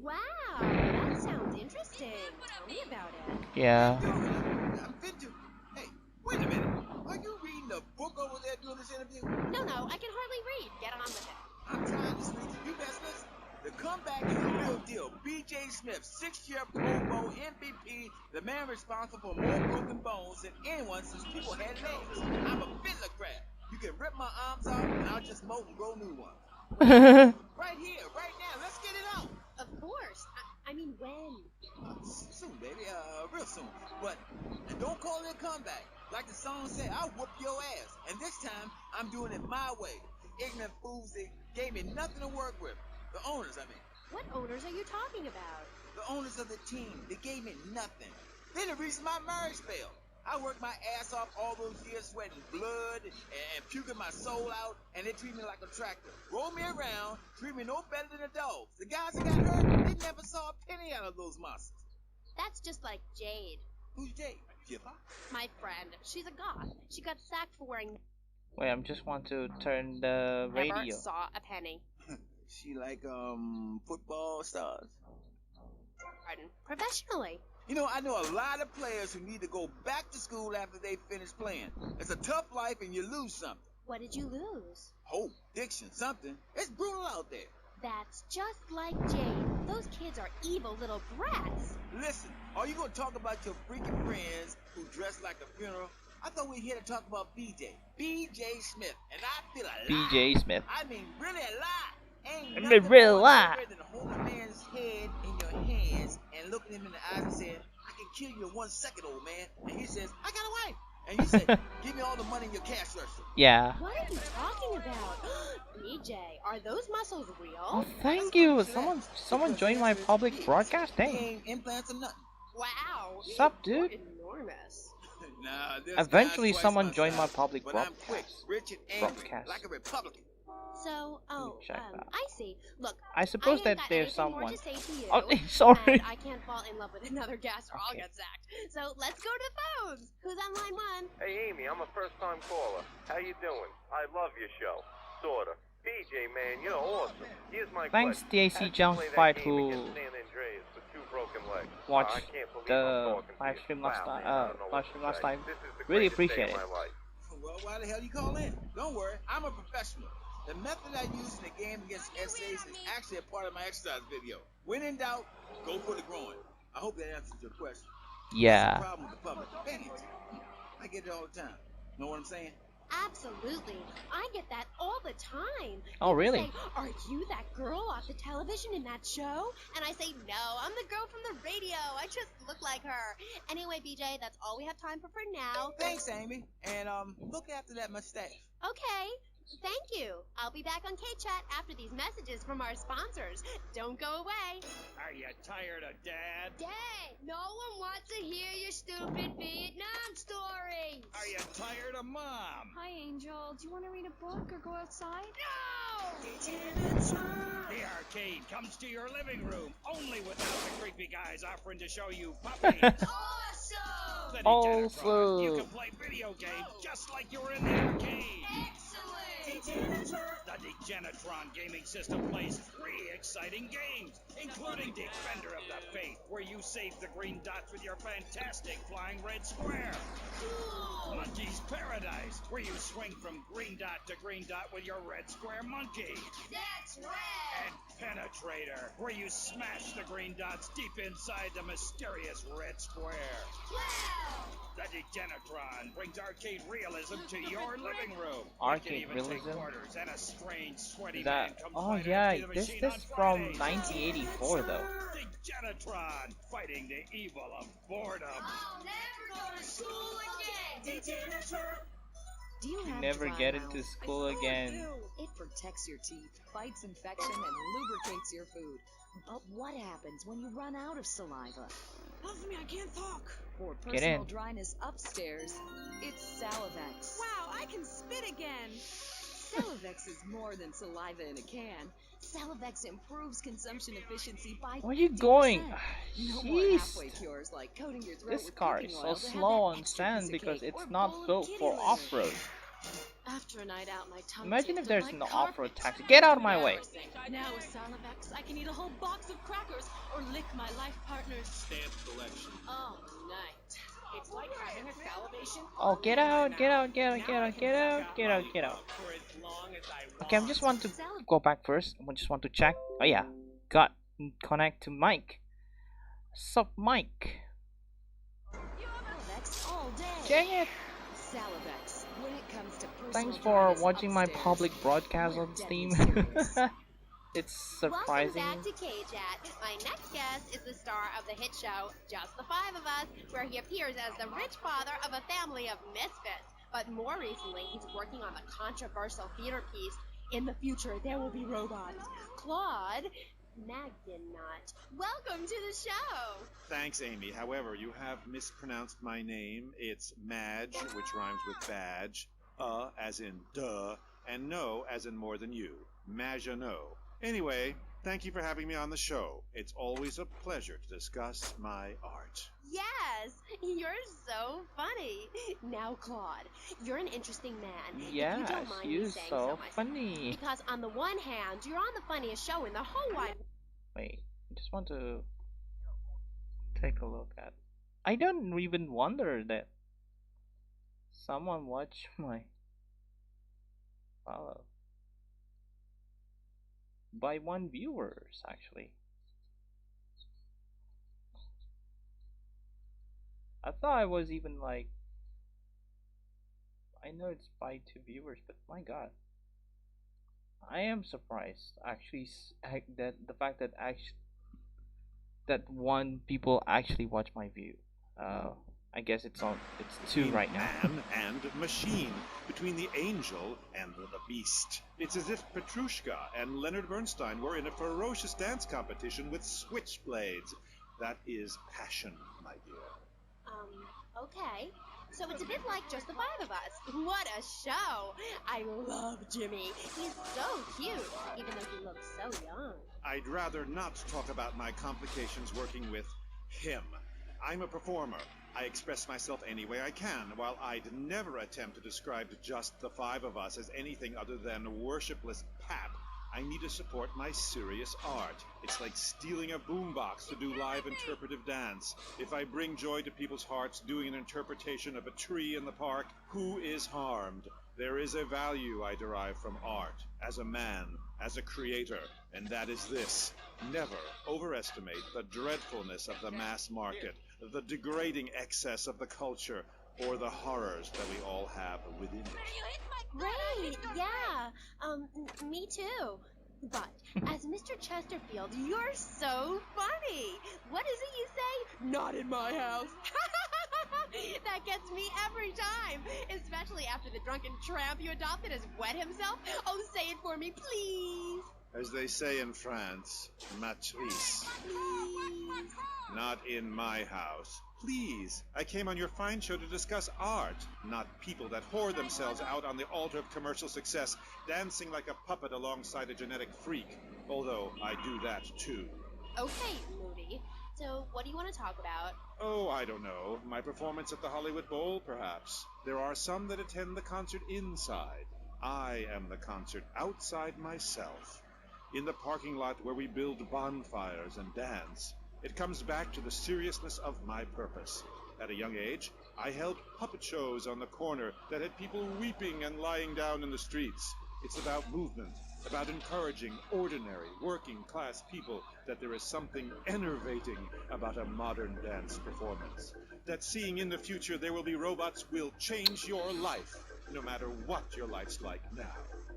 Wow, that sounds interesting. Tell me about it. Yeah. I'm fit to. Hey, wait a minute. Are you reading the book over there doing this interview? No, I can hardly read. Get on with it. I'm trying to sleep. You best listen. The comeback is a real deal. B.J. Smith, 6-year Pro Bowl MVP, the man responsible for more broken bones than anyone since people had legs. I'm a fiddler crab. You can rip my arms off, and I'll just mold and grow new ones. Right here, right now. Let's get it out. Of course. I mean, when? Soon, baby. Real soon. But and don't call it a comeback. Like the song said, I'll whoop your ass. And this time, I'm doing it my way. Ignorant fools, they gave me nothing to work with. The owners, I mean. What owners are you talking about? The owners of the team. They gave me nothing. They're the reason my marriage failed. I worked my ass off all those years, sweating blood and puking my soul out, and they treat me like a tractor. Roll me around, treat me no better than the dogs. The guys that got hurt, they never saw a penny out of those monsters. That's just like Jade. Who's Jade? Jipper? My friend. She's a goth. She got sacked for wearing... Wait, I just want to turn the radio. Never saw a penny. She like, football stars? Pardon? Professionally. You know, I know a lot of players who need to go back to school after they finish playing. It's a tough life and you lose something. What did you lose? Hope, diction, something. It's brutal out there. That's just like Jade. Those kids are evil little brats. Listen, are you going to talk about your freaking friends who dress like a funeral? I thought we were here to talk about BJ. BJ Smith. And I feel alive. BJ Smith. I mean, really alive. Ain't I'm nothing real more alive. scary than holding a man's head in your hands and looking him in the eyes and saying, I can kill you in 1 second, old man. And he says, I got a wife. And you say, give me all the money in your cash register. Yeah. What are you talking about? BJ, are those muscles real? Oh, thank you. Someone joined my public broadcast. He Dang. ain't implants or nothing. Wow. Sup, dude? Enormous. Nah, this Eventually, guy's twice someone my joined my size, public but I'm quick, broadcast. rich and angry, Broadcast. like a Republican. So, check that. I see. Look, I suppose ain't that got there's anything more someone. to say to you, Oh, sorry. And I can't fall in love with another guest or I'll Okay. get sacked. So let's go to the phones. Who's on line 1? Hey, Amy, I'm a first-time caller. How you doing? I love your show. Sorta. BJ, man, you're awesome. Here's my Thanks, question. DAC How'd you Jump play that Fight, game who against San Andreas with 2 broken legs? watched I can't believe I'm the talking to live you. stream last Wow, time. man, I don't know what Live to stream last say. time. This is the Really greatest day appreciate of it. my life. Well, why the hell you call in? Don't worry, I'm a professional. The method I use in the game against essays is actually a part of my exercise video. When in doubt, go for the groin. I hope that answers your question. Yeah. That's the problem with the public. Idiots. I get it all the time. Know what I'm saying? Absolutely. I get that all the time. Oh, People really? say, are you that girl off the television in that show? And I say, no, I'm the girl from the radio. I just look like her. Anyway, BJ, that's all we have time for now. Thanks, Amy. And look after that mustache. Okay. Thank you. I'll be back on K-Chat after these messages from our sponsors. Don't go away. Are you tired of Dad? Dad, no one wants to hear your stupid Vietnam stories. Are you tired of Mom? Hi, Angel. Do you want to read a book or go outside? No! The arcade comes to your living room, only without the creepy guys offering to show you puppies. Awesome! The Also. Degenitron, you can play video games just like you were in the arcade. Excellent! The Degenitron gaming system plays 3 exciting games, including Defender of the Faith, where you save the green dots with your fantastic flying red square. Cool! Monkey's Paradise, where you swing from green dot to green dot with your red square monkey. That's red! And Penetrator, where you smash the green dots deep inside the mysterious red square. Wow! The Degenitron brings arcade realism to your living room. Arcade You can even take realism? quarters and a strange, sweaty That. man comes Oh right yeah. after the This machine on from Fridays. 1984 though. Degenitron, fighting the evil of boredom. I'll never go to school again! Do you You have never dry get mouth? into school again. It protects your teeth, fights infection, and lubricates your food. But what happens when you run out of saliva? Help me, I can't talk. For Get personal in. dryness upstairs, it's Salivex. Wow, I can spit again. Salivex is more than saliva in a can. Salivex improves consumption efficiency by Where are you 50%. going? No more Jeez. halfway cures like coating your throat This with car cooking is oil so to have slow that on extra sand piece of because cake it's or not bowl of built kitty for litter. off-road. After a night out, my tongue Imagine if tasted there's like no carpet. off-road taxi. Get out of my way. Now with Salivex, I can eat a whole box of crackers or lick my life partner's Stamp collection. all night. It's like having a salivation. Oh, get out, get out, get out, get out, get out, get out, get out. For as long as I want. Okay, I just want to go back first. I just want to check. Oh yeah, got connect to Mike. Sup, Mike? Salivex all day. Dang it! Salivex, when it comes to thanks personal for drive is watching my upstairs. public broadcast We're on deadly Steam. serious. It's Welcome surprising. back to K-Chat. My next guest is the star of the hit show Just the Five of Us, where he appears as the rich father of a family of misfits. But more recently, he's working on the controversial theater piece, In the Future There Will Be Robots. Claude Magdenot. Welcome to the show. Thanks, Amy. However, you have mispronounced my name. It's Madge, which rhymes with badge, as in duh, and no as in more than you. Maginot. Anyway, thank you for having me on the show. It's always a pleasure to discuss my art. Yes, you're so funny. Now, Claude, you're an interesting man. If you Yes, don't mind you're me saying so myself. funny. Because on the one hand, you're on the funniest show in the whole wide. Wait, I just want to take a look at. I don't even wonder that someone watched my follow by one viewers actually. I thought I was even like. I know it's by two viewers, but my God, I am surprised actually that the fact that actually that one people actually watch my view. I guess it's two Between right now. man and machine, between the angel and the beast. It's as if Petrushka and Leonard Bernstein were in a ferocious dance competition with switchblades. That is passion, my dear. Okay. So it's a bit like Just the Five of Us. What a show! I love Jimmy. He's so cute, even though he looks so young. I'd rather not talk about my complications working with him. I'm a performer. I express myself any way I can, while I'd never attempt to describe Just the Five of Us as anything other than worshipless pap. I need to support my serious art. It's like stealing a boombox to do live interpretive dance. If I bring joy to people's hearts doing an interpretation of a tree in the park, who is harmed? There is a value I derive from art, as a man, as a creator, and that is this. Never overestimate the dreadfulness of the mass market, the degrading excess of the culture, or the horrors that we all have within it. Great, yeah. Me too. But as Mr. Chesterfield, you're so funny. What is it you say? Not in my house. That gets me every time, especially after the drunken tramp you adopted has wet himself. Oh, say it for me, please. As they say in France, matrice. Please. Not in my house. Please, I came on your fine show to discuss art, not people that whore themselves out on the altar of commercial success, dancing like a puppet alongside a genetic freak, although I do that too. Okay, Moody. So, what do you want to talk about? Oh, I don't know. My performance at the Hollywood Bowl, perhaps. There are some that attend the concert inside. I am the concert outside myself. In the parking lot where we build bonfires and dance. It comes back to the seriousness of my purpose. At a young age, I held puppet shows on the corner that had people weeping and lying down in the streets. It's about movement, about encouraging ordinary, working-class people that there is something enervating about a modern dance performance. That seeing in the future there will be robots will change your life, no matter what your life's like now.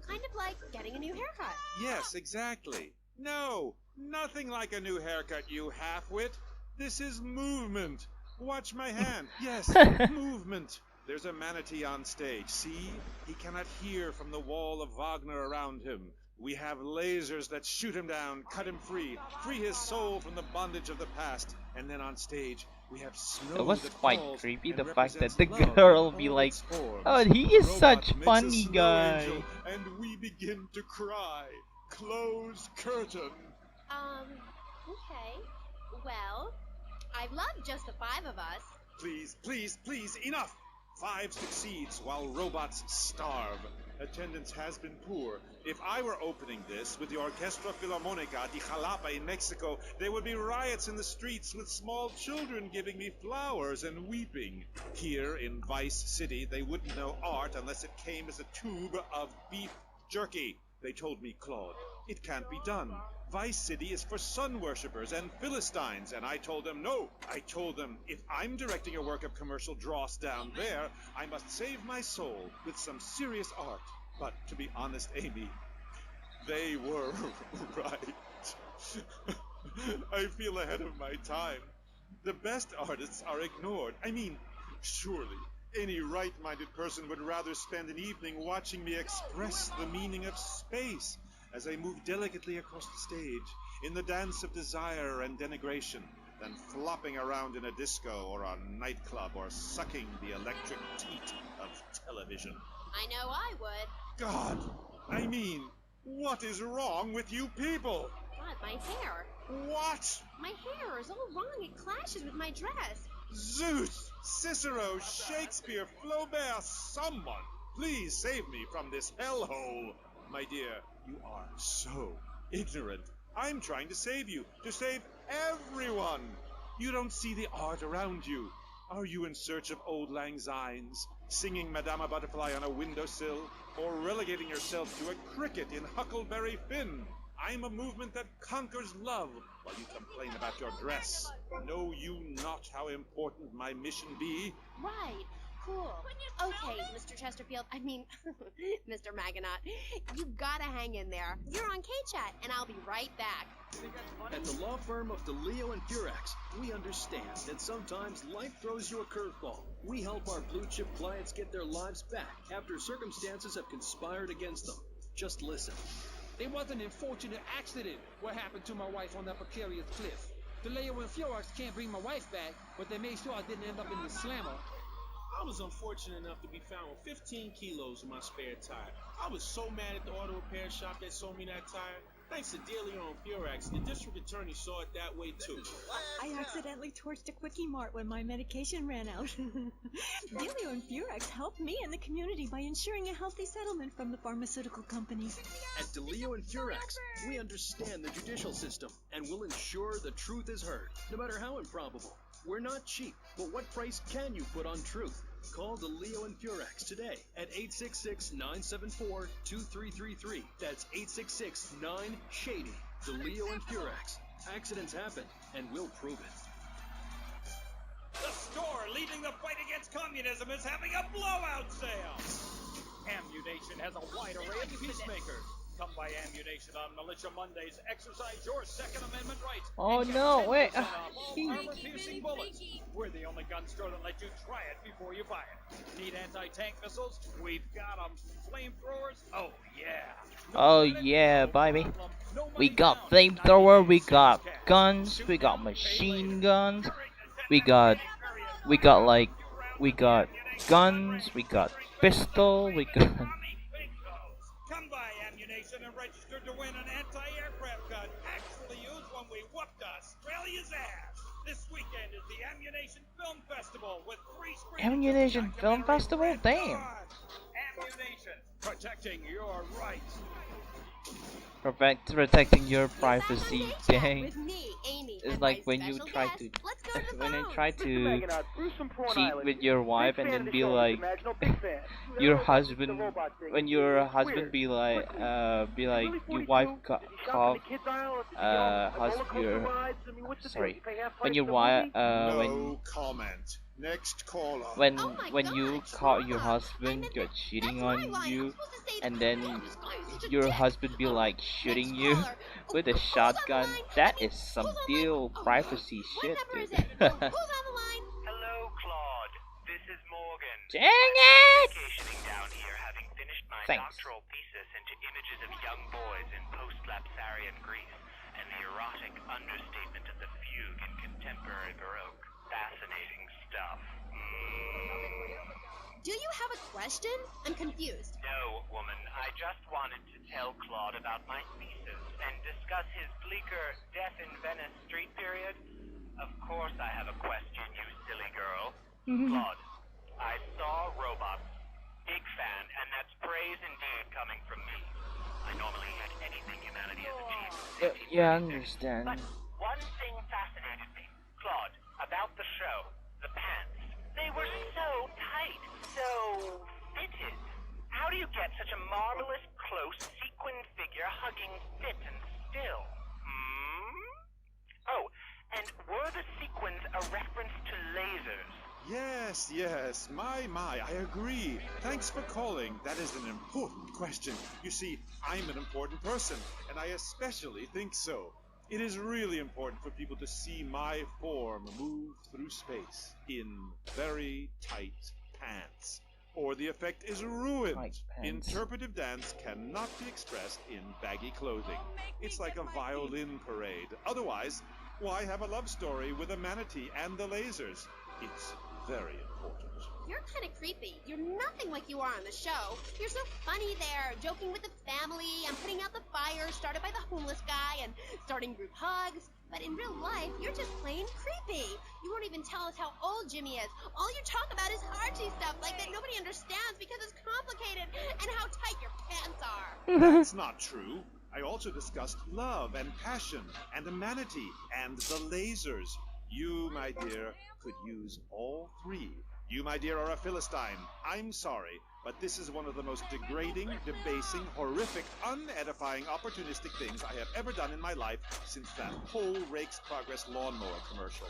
Kind of like getting a new haircut. Yes, exactly. No, nothing like a new haircut, you half-wit. This is movement. Watch my hand. Yes, movement. There's a manatee on stage. See? He cannot hear from the wall of Wagner around him. We have lasers that shoot him down, cut him free his soul from the bondage of the past. And then on stage, we have snow. It was that quite falls creepy, and the fact that represents the love girl in be all like, its forms. oh, he The is robot such makes a funny snow guy. angel, and we begin to cry. Close curtain. Okay. Well, I love Just the Five of Us. Please, please, please, enough! 5 succeeds while robots starve. Attendance has been poor. If I were opening this with the Orquestra Filarmonica de Jalapa in Mexico, there would be riots in the streets with small children giving me flowers and weeping. Here in Vice City, they wouldn't know art unless it came as a tube of beef jerky. They told me, Claude, it can't be done. Vice City is for sun worshippers and Philistines, and I told them no. I told them if I'm directing a work of commercial dross down there, I must save my soul with some serious art. But to be honest, Amy, they were right. I feel ahead of my time. The best artists are ignored. I mean, surely any right-minded person would rather spend an evening watching me express the meaning of space as I move delicately across the stage in the dance of desire and denigration than flopping around in a disco or a nightclub or sucking the electric teat of television. I know I would. God, I mean, what is wrong with you people? What, my hair? What? My hair is all wrong. It clashes with my dress. Zeus, Cicero, Shakespeare, Flaubert, someone, please save me from this hellhole. My dear, you are so ignorant. I'm trying to save you, to save everyone. You don't see the art around you. Are you in search of old lang synes, singing Madama Butterfly on a windowsill, or relegating yourself to a cricket in Huckleberry Finn? I'm a movement that conquers love while you complain about your dress. Know you not how important my mission be? Right. Cool. Okay, Mr. Chesterfield. I mean, Mr. Magonaut. You gotta hang in there. You're on K-Chat, and I'll be right back. At the law firm of DeLeo and Furax, we understand that sometimes life throws you a curveball. We help our blue-chip clients get their lives back after circumstances have conspired against them. Just listen. There was an unfortunate accident. What happened to my wife on that precarious cliff? DeLeo and Furax can't bring my wife back, but they made sure I didn't end up in the slammer. I was unfortunate enough to be found with 15 kilos in my spare tire. I was so mad at the auto repair shop that sold me that tire. Thanks to Delio and Furax, the district attorney saw it that way too. I accidentally torched a Quickie Mart when my medication ran out. Delio and Furax helped me and the community by ensuring a healthy settlement from the pharmaceutical companies. At DeLeo and Furax, we understand the judicial system and will ensure the truth is heard, no matter how improbable. We're not cheap, but what price can you put on truth? Call DeLeo and Furax today at 866-974-2333. That's 866-9-SHADY. DeLeo and Furax. Accidents happen, and we'll prove it. The store leading the fight against communism is having a blowout sale. Ammunition has a wide array of peacemakers. Come by Ammunition on Militia Mondays. Exercise your Second Amendment rights. Oh no, wait. Armor-piercing bullets. We're the only gun store that lets you try it before you buy it. Need anti-tank missiles? We've got them. Flamethrowers? Oh yeah. Oh yeah, buy me. We got flamethrower, we got guns, we got machine guns, we got guns, we got pistol, we got. Come by Ammunition and register to win an anti-aircraft gun. Actually used when we whooped Australia's ass. This weekend is the Ammunition Film Festival with 3 screens. Ammunition Film Festival? Damn. Ammunition, protecting your rights. Protecting your privacy, dang. With me, Amy, It's and like my when you special try guest. to Let's go to the when you phone. try to Magonaut, Bruce from Prawn cheat Island. with your wife Big and fan then of the be show, like Mr. Maginot, big fan. your The husband robot thing. when your It's husband weird. be like Really your wife 42? Did you shop cough in the kids aisle? Did you get all the roller coaster your rides? I mean, what's the deal? sorry You pay half when price your for the wife movie? No comment. Next caller. when you caught your husband got cheating on you and then your husband be like shooting you with a shotgun, that is some deal privacy shit, dude. Hello, Claude. This is Morgan. Dang it! Vacationing down here, having finished my Thanks. doctoral thesis into images of young boys in post-Lapsarian Greece and the erotic understatement of the fugue in contemporary Baroque. Fascinating stuff. Do you have a question? I'm confused. No, woman. I just wanted to tell Claude about my thesis and discuss his bleaker Death in Venice street period. Of course I have a question, you silly girl. Claude, I saw robots. Big fan, and that's praise indeed coming from me. I normally hate anything humanity has achieved. Yeah, I understand. But one thing fascinated me. Claude, about the show, the pants. They were so tight, so fitted. How do you get such a marvelous, close, sequin figure hugging fit and still? Hmm? Oh, and were the sequins a reference to lasers? Yes, yes. My, I agree. Thanks for calling. That is an important question. You see, I'm an important person, and I especially think so. It is really important for people to see my form move through space in very tight pants, or the effect is ruined. Interpretive dance cannot be expressed in baggy clothing. It's like a violin parade. Otherwise, why have a love story with a manatee and the lasers? It's very important. You're kind of creepy. You're nothing like you are on the show. You're so funny there, joking with the family and putting out the fire started by the homeless guy and starting group hugs. But in real life, you're just plain creepy. You won't even tell us how old Jimmy is. All you talk about is Archie stuff, like that nobody understands because it's complicated, and how tight your pants are. That's not true. I also discussed love and passion and a manatee and the lasers. You, my dear, could use all three. You, my dear, are a Philistine. I'm sorry, but this is one of the most degrading, debasing, horrific, unedifying, opportunistic things I have ever done in my life since that whole Rake's Progress lawnmower commercial.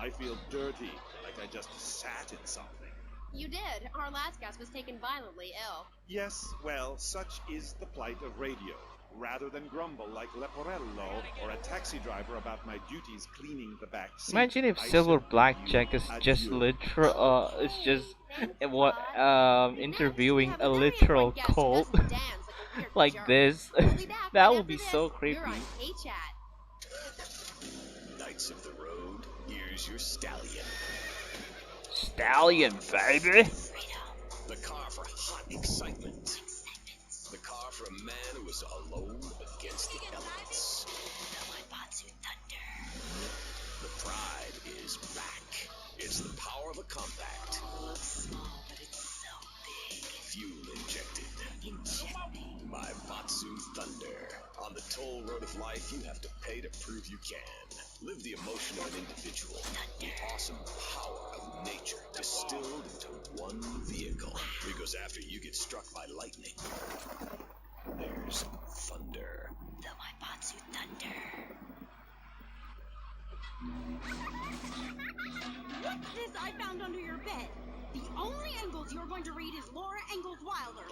I feel dirty, like I just sat in something. You did. Our last guest was taken violently ill. Yes, well, such is the plight of radio. Rather than grumble like Leporello or a taxi driver about my duties cleaning the back seat. Imagine if Silver Blackjack is just literal, it's just what interviewing a literal cult like this. That would be so creepy. Knights of the road, here's your stallion. Stallion, baby. The car for hot excitement. The car for a man who is alone against the elements. The pride is back. It's the power of a compact. Looks small, but it's so big. Fuel injected. My Batsu Thunder. On the toll road of life, you have to pay to prove you can. Live the emotion of an individual. The awesome power of nature distilled into one vehicle. Because after you get struck by lightning, there's thunder. The Waibatsu Thunder. What's this I found under your bed? The only Engels you're going to read is Laura Ingalls Wilder.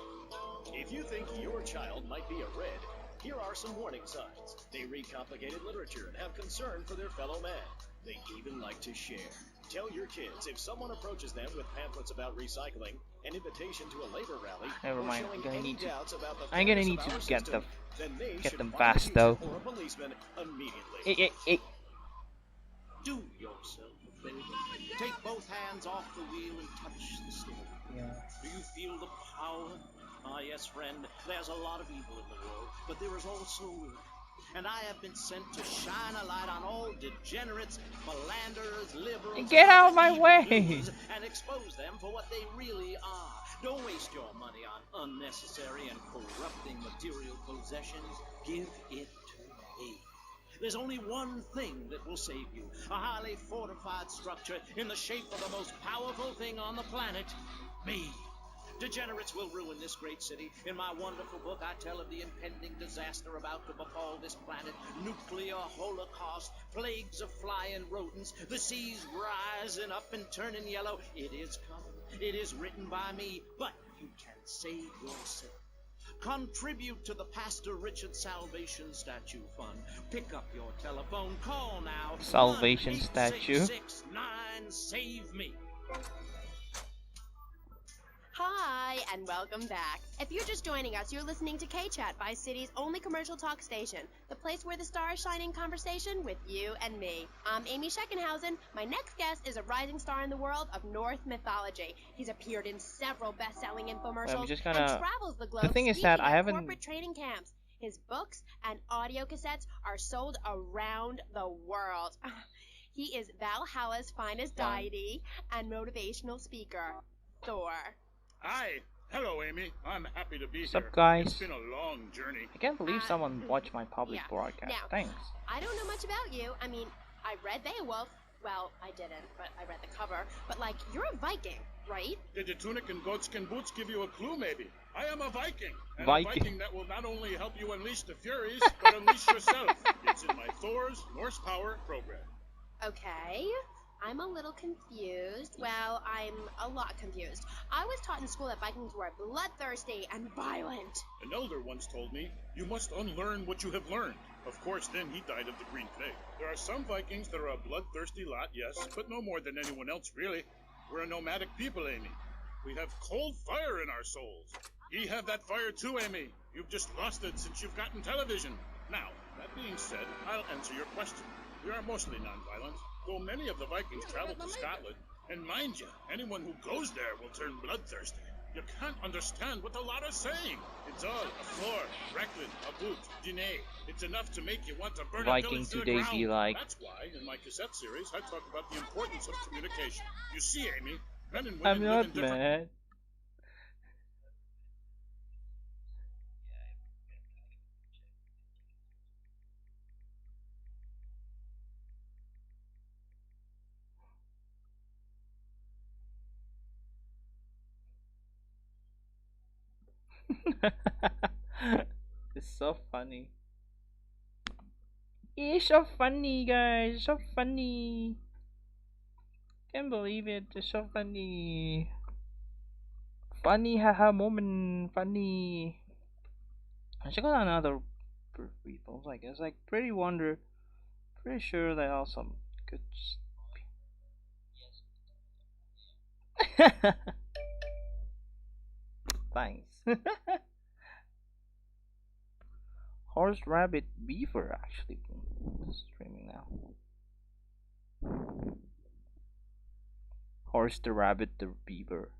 If you think your child might be a red, here are some warning signs. They read complicated literature and have concern for their fellow man. They even like to share. Tell your kids if someone approaches them with pamphlets about recycling, an invitation to a labor rally, Never mind. or I'm showing gonna any need to. doubts about the I'm gonna fairness need of to our get system, them. then they Get should them find a fast teacher though. or a policeman immediately. Do yourself a favor. Take both hands off the wheel and touch the steering. Yeah. Do you feel the power? Ah, yes, friend, there's a lot of evil in the world, but there is also good. And I have been sent to shine a light on all degenerates, philanderers, liberals, Get out of my way! And expose them for what they really are. Don't waste your money on unnecessary and corrupting material possessions. Give it to me. There's only one thing that will save you. A highly fortified structure in the shape of the most powerful thing on the planet. Me. Degenerates will ruin this great city. In my wonderful book, I tell of the impending disaster about to befall this planet. Nuclear holocaust, plagues of flying rodents, the seas rising up and turning yellow. It is coming. It is written by me, but you can save yourself. Contribute to the Pastor Richard Salvation Statue Fund. Pick up your telephone. Call now. Salvation Statue. 1-866-9 Save Me. Hi, and welcome back. If you're just joining us, you're listening to K-Chat, Vice City's only commercial talk station, the place where the stars shine in conversation with you and me. I'm Amy Scheckenhausen. My next guest is a rising star in the world of Norse mythology. He's appeared in several best-selling infomercials and travels the globe The thing is that I haven't. corporate training camps. His books and audio cassettes are sold around the world. He is Valhalla's finest deity and motivational speaker, Thor. Hi. Hello, Amy. I'm happy to be Sup, here. guys? It's been a long journey. I can't believe someone watched my public broadcast. Now, Thanks. I don't know much about you. I mean, I read Beowulf, Well, I didn't, but I read the cover. But, like, you're a Viking, right? Did the tunic and goatskin boots give you a clue, maybe? I am a Viking. And Viking. a Viking that will not only help you unleash the Furies, but unleash yourself. It's in my Thor's Norse Power program. Okay. I'm a little confused. Well, I'm a lot confused. I was taught in school that Vikings were bloodthirsty and violent. An elder once told me, you must unlearn what you have learned. Of course, then he died of the green plague. There are some Vikings that are a bloodthirsty lot, yes, but no more than anyone else, really. We're a nomadic people, Amy. We have cold fire in our souls. Ye have that fire too, Amy. You've just lost it since you've gotten television. Now, that being said, I'll answer your question. We are mostly non-violent, though many of the Vikings traveled to Scotland. And mind you, anyone who goes there will turn bloodthirsty. You can't understand what the lot are saying. It's all a floor, Recklin, a boot, dîner. It's enough to make you want to burn Viking a village to the today ground. be like. That's why, in my cassette series, I talk about the importance of communication. You see, Amy, men and women I'm live in not different... mad. It's so funny. It's so funny, guys. So funny. Can't believe it. It's so funny. Funny, haha moment. Funny. I check out another people. Like it's like Pretty Wonder. Pretty sure they have some good. Thanks. Horse, rabbit, beaver. Actually, it's streaming now. Horse, the rabbit, the beaver.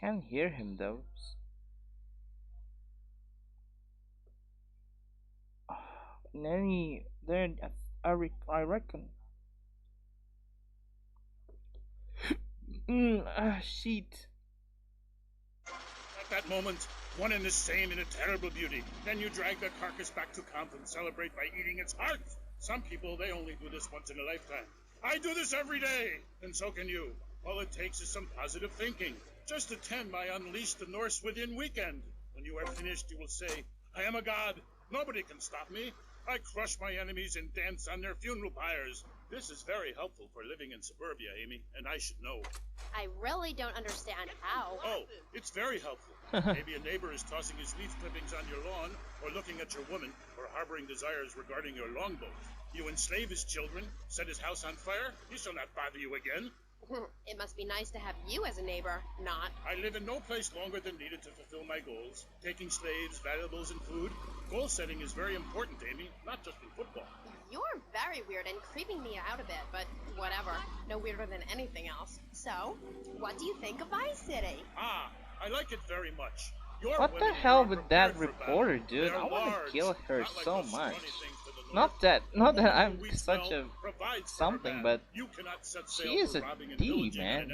Can't hear him though. Nanny, there, I reckon. Sheet. At that moment, one and the same in a terrible beauty. Then you drag the carcass back to camp and celebrate by eating its heart. Some people, they only do this once in a lifetime. I do this every day, and so can you. All it takes is some positive thinking. Just attend my Unleash the Norse Within weekend. When you are finished, you will say, I am a god. Nobody can stop me. I crush my enemies and dance on their funeral pyres. This is very helpful for living in suburbia, Amy, and I should know. I really don't understand how. Oh, it's very helpful. Maybe a neighbor is tossing his leaf clippings on your lawn, or looking at your woman, or harboring desires regarding your longboat. You enslave his children, set his house on fire, he shall not bother you again. It must be nice to have you as a neighbor, not. I live in no place longer than needed to fulfill my goals. Taking slaves, valuables, and food. Goal setting is very important, Amy, not just in football. You're very weird and creeping me out a bit, but whatever. No weirder than anything else. So, what do you think of Vice City? Ah, I like it very much. What the hell with that reporter, dude? I want to kill her so much. Not that I'm such a something, but she is a D, man.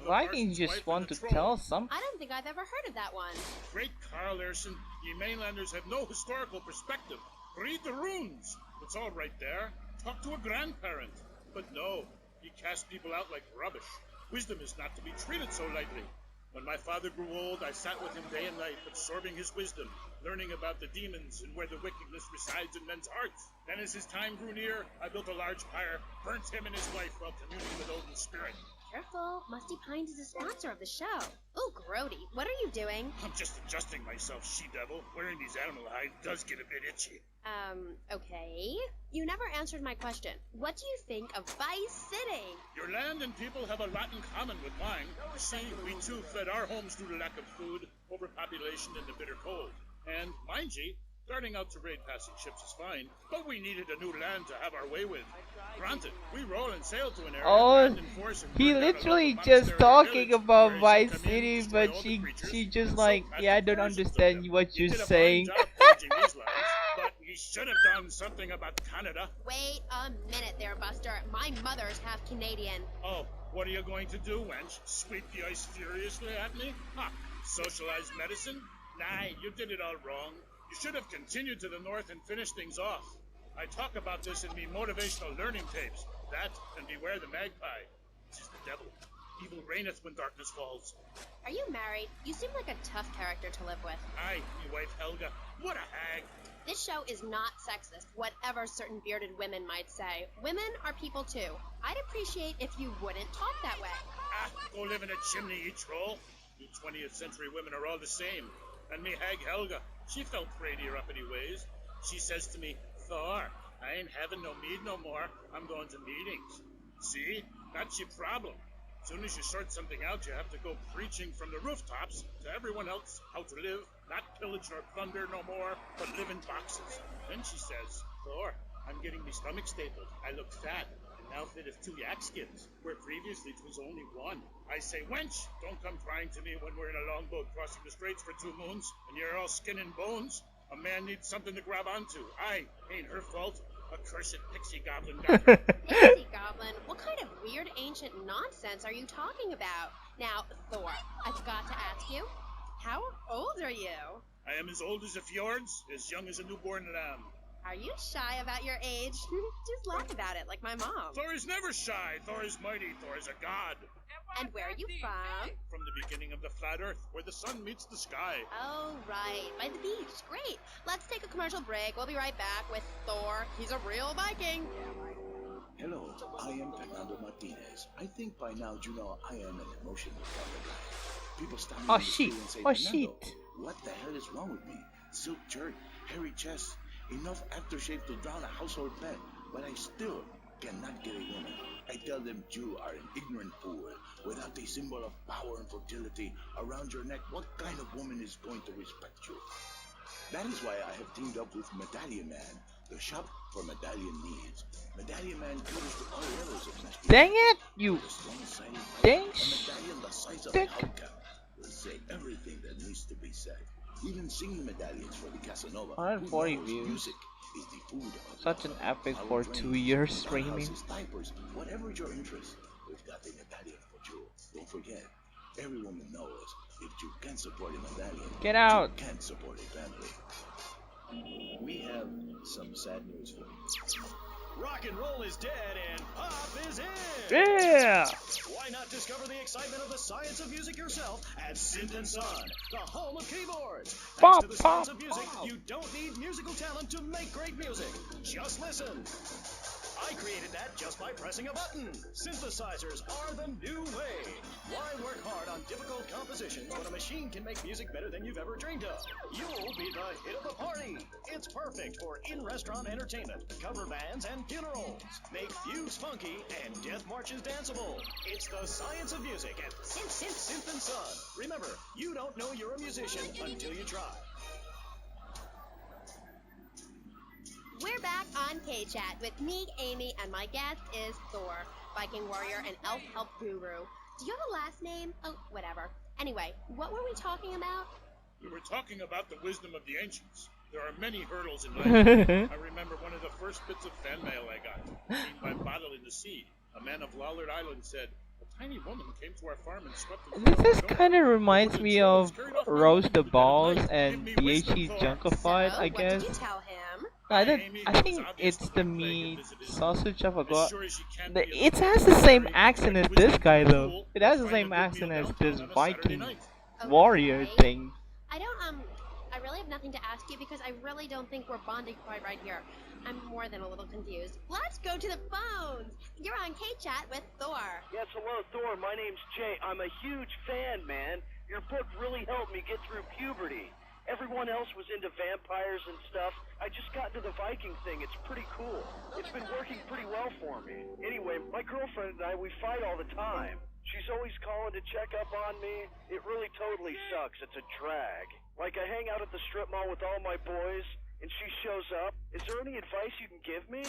Vikings just want to tell something. I don't think I've ever heard of that one. Great Carl Erson, ye mainlanders have no historical perspective. Read the runes. It's all right there. Talk to a grandparent. But no, ye cast people out like rubbish. Wisdom is not to be treated so lightly. When my father grew old, I sat with him day and night, absorbing his wisdom, learning about the demons and where the wickedness resides in men's hearts. Then as his time grew near, I built a large pyre, burnt him and his wife while communing with Odin's spirit. Careful, Musty Pines is a sponsor of the show. Oh, Grody, what are you doing? I'm just adjusting myself, she-devil. Wearing these animal hides does get a bit itchy. Okay. You never answered my question. What do you think of Vice City? Your land and people have a lot in common with mine. See, we too fled our homes due to lack of food, overpopulation, and the bitter cold. And, mind ye, Starting out to raid passing ships is fine, but we needed a new land to have our way with. Granted, we roll and sail to an area, land and force and he burn down a literally local just monastery talking village, about where Vice he'll come in, City, destroy but all the creatures, she just and like, soak yeah, I massive don't portions of understand them. what He you're did a saying. fine job pillaging these lands, but he should have done something about Canada. Wait a minute there, Buster. My mother's half Canadian. Oh, what are you going to do, wench? Sweep the ice furiously at me? Ha! Socialized medicine? Nah, you did it all wrong. You should have continued to the north and finished things off. I talk about this in me motivational learning tapes. That and beware the magpie. This is the devil. Evil reigneth when darkness falls. Are you married? You seem like a tough character to live with. Aye, me wife Helga. What a hag. This show is not sexist, whatever certain bearded women might say. Women are people too. I'd appreciate if you wouldn't talk that way. Ah, go live in a chimney, you troll. You 20th century women are all the same. And me hag Helga, she felt prettier uppity ways. She says to me, Thor, I ain't having no mead no more. I'm going to meetings. See? That's your problem. Soon as you sort something out, you have to go preaching from the rooftops to everyone else how to live, not pillage nor plunder no more, but live in boxes. Then she says, Thor, I'm getting me stomach stapled. I look fat, and now fit as 2 yak skins, where previously 'twas only 1. I say, wench, don't come crying to me when we're in a longboat crossing the straits for 2 moons, and you're all skin and bones. A man needs something to grab onto. Aye, ain't her fault. Accursed pixie goblin got her. Pixie goblin? What kind of weird ancient nonsense are you talking about? Now, Thor, I've got to ask you, how old are you? I am as old as the fjords, as young as a newborn lamb. Are you shy about your age? Just laugh about it like my mom. Thor is never shy. Thor is mighty. Thor is a god. And where are you from? From the beginning of the flat earth, where the sun meets the sky. Oh, right. By the beach. Great. Let's take a commercial break. We'll be right back with Thor. He's a real Viking. Hello, I am Fernando Martinez. I think by now you know I am an emotional guy. People stop me in the street and say, Fernando, what the hell is wrong with me? Silk shirt, hairy chest, enough aftershave to drown a household pet, but I still cannot get a woman. I tell them you are an ignorant fool. Without a symbol of power and fertility around your neck, what kind of woman is going to respect you? That is why I have teamed up with Medallion Man, the shop for medallion needs. Medallion Man caters to all levels of masculinity. Dang it, you dang a medallion the size of a hubcap will say everything that needs to be said. Even singing medallions for the Casanova. 140 views. Music is the food of Such an epic for 2 years streaming. Diapers, whatever your interest, we've got a medallion for you. Don't forget, every woman knows if you can't support a medallion, get out. You can't support a family. We have some sad news for you. Rock and roll is dead and pop is in! Yeah! Why not discover the excitement of the science of music yourself at Synth & Son, the home of keyboards? Thanks to the science of music, you don't need musical talent to make great music. Just listen. I created that just by pressing a button. Synthesizers are the new way. Why work hard on difficult compositions when a machine can make music better than you've ever dreamed of? You'll be the hit of the party. It's perfect for in-restaurant entertainment, cover bands, and funerals. Make fugues funky and death marches danceable. It's the science of music at Synth & Son. Remember, you don't know you're a musician until you try. We're back on K-Chat with me, Amy, and my guest is Thor, Viking warrior and elf help guru. Do you have a last name? Oh, whatever. Anyway, what were we talking about? We were talking about the wisdom of the ancients. There are many hurdles in life. I remember one of the first bits of fan mail I got, seen by Bottle in the Sea. A man of Lollard Island said, a tiny woman came to our farm and swept the This kind of reminds me of Roast the Balls and DHE Junkified, I guess. What did you tell him? I think it's the meat sausage of a god. It has the same accent as this guy though. It has the same accent as this Viking warrior thing. I really have nothing to ask you because I really don't think we're bonding quite right here. I'm more than a little confused. Let's go to the phones. You're on K-Chat with Thor. Yes, hello, Thor. My name's Jay. I'm a huge fan, man. Your book really helped me get through puberty. Everyone else was into vampires and stuff. I just got into the Viking thing. It's pretty cool. It's been working pretty well for me. Anyway, my girlfriend and I, we fight all the time. She's always calling to check up on me. It really totally sucks. It's a drag. Like, I hang out at the strip mall with all my boys. and she shows up, is there any advice you can give me?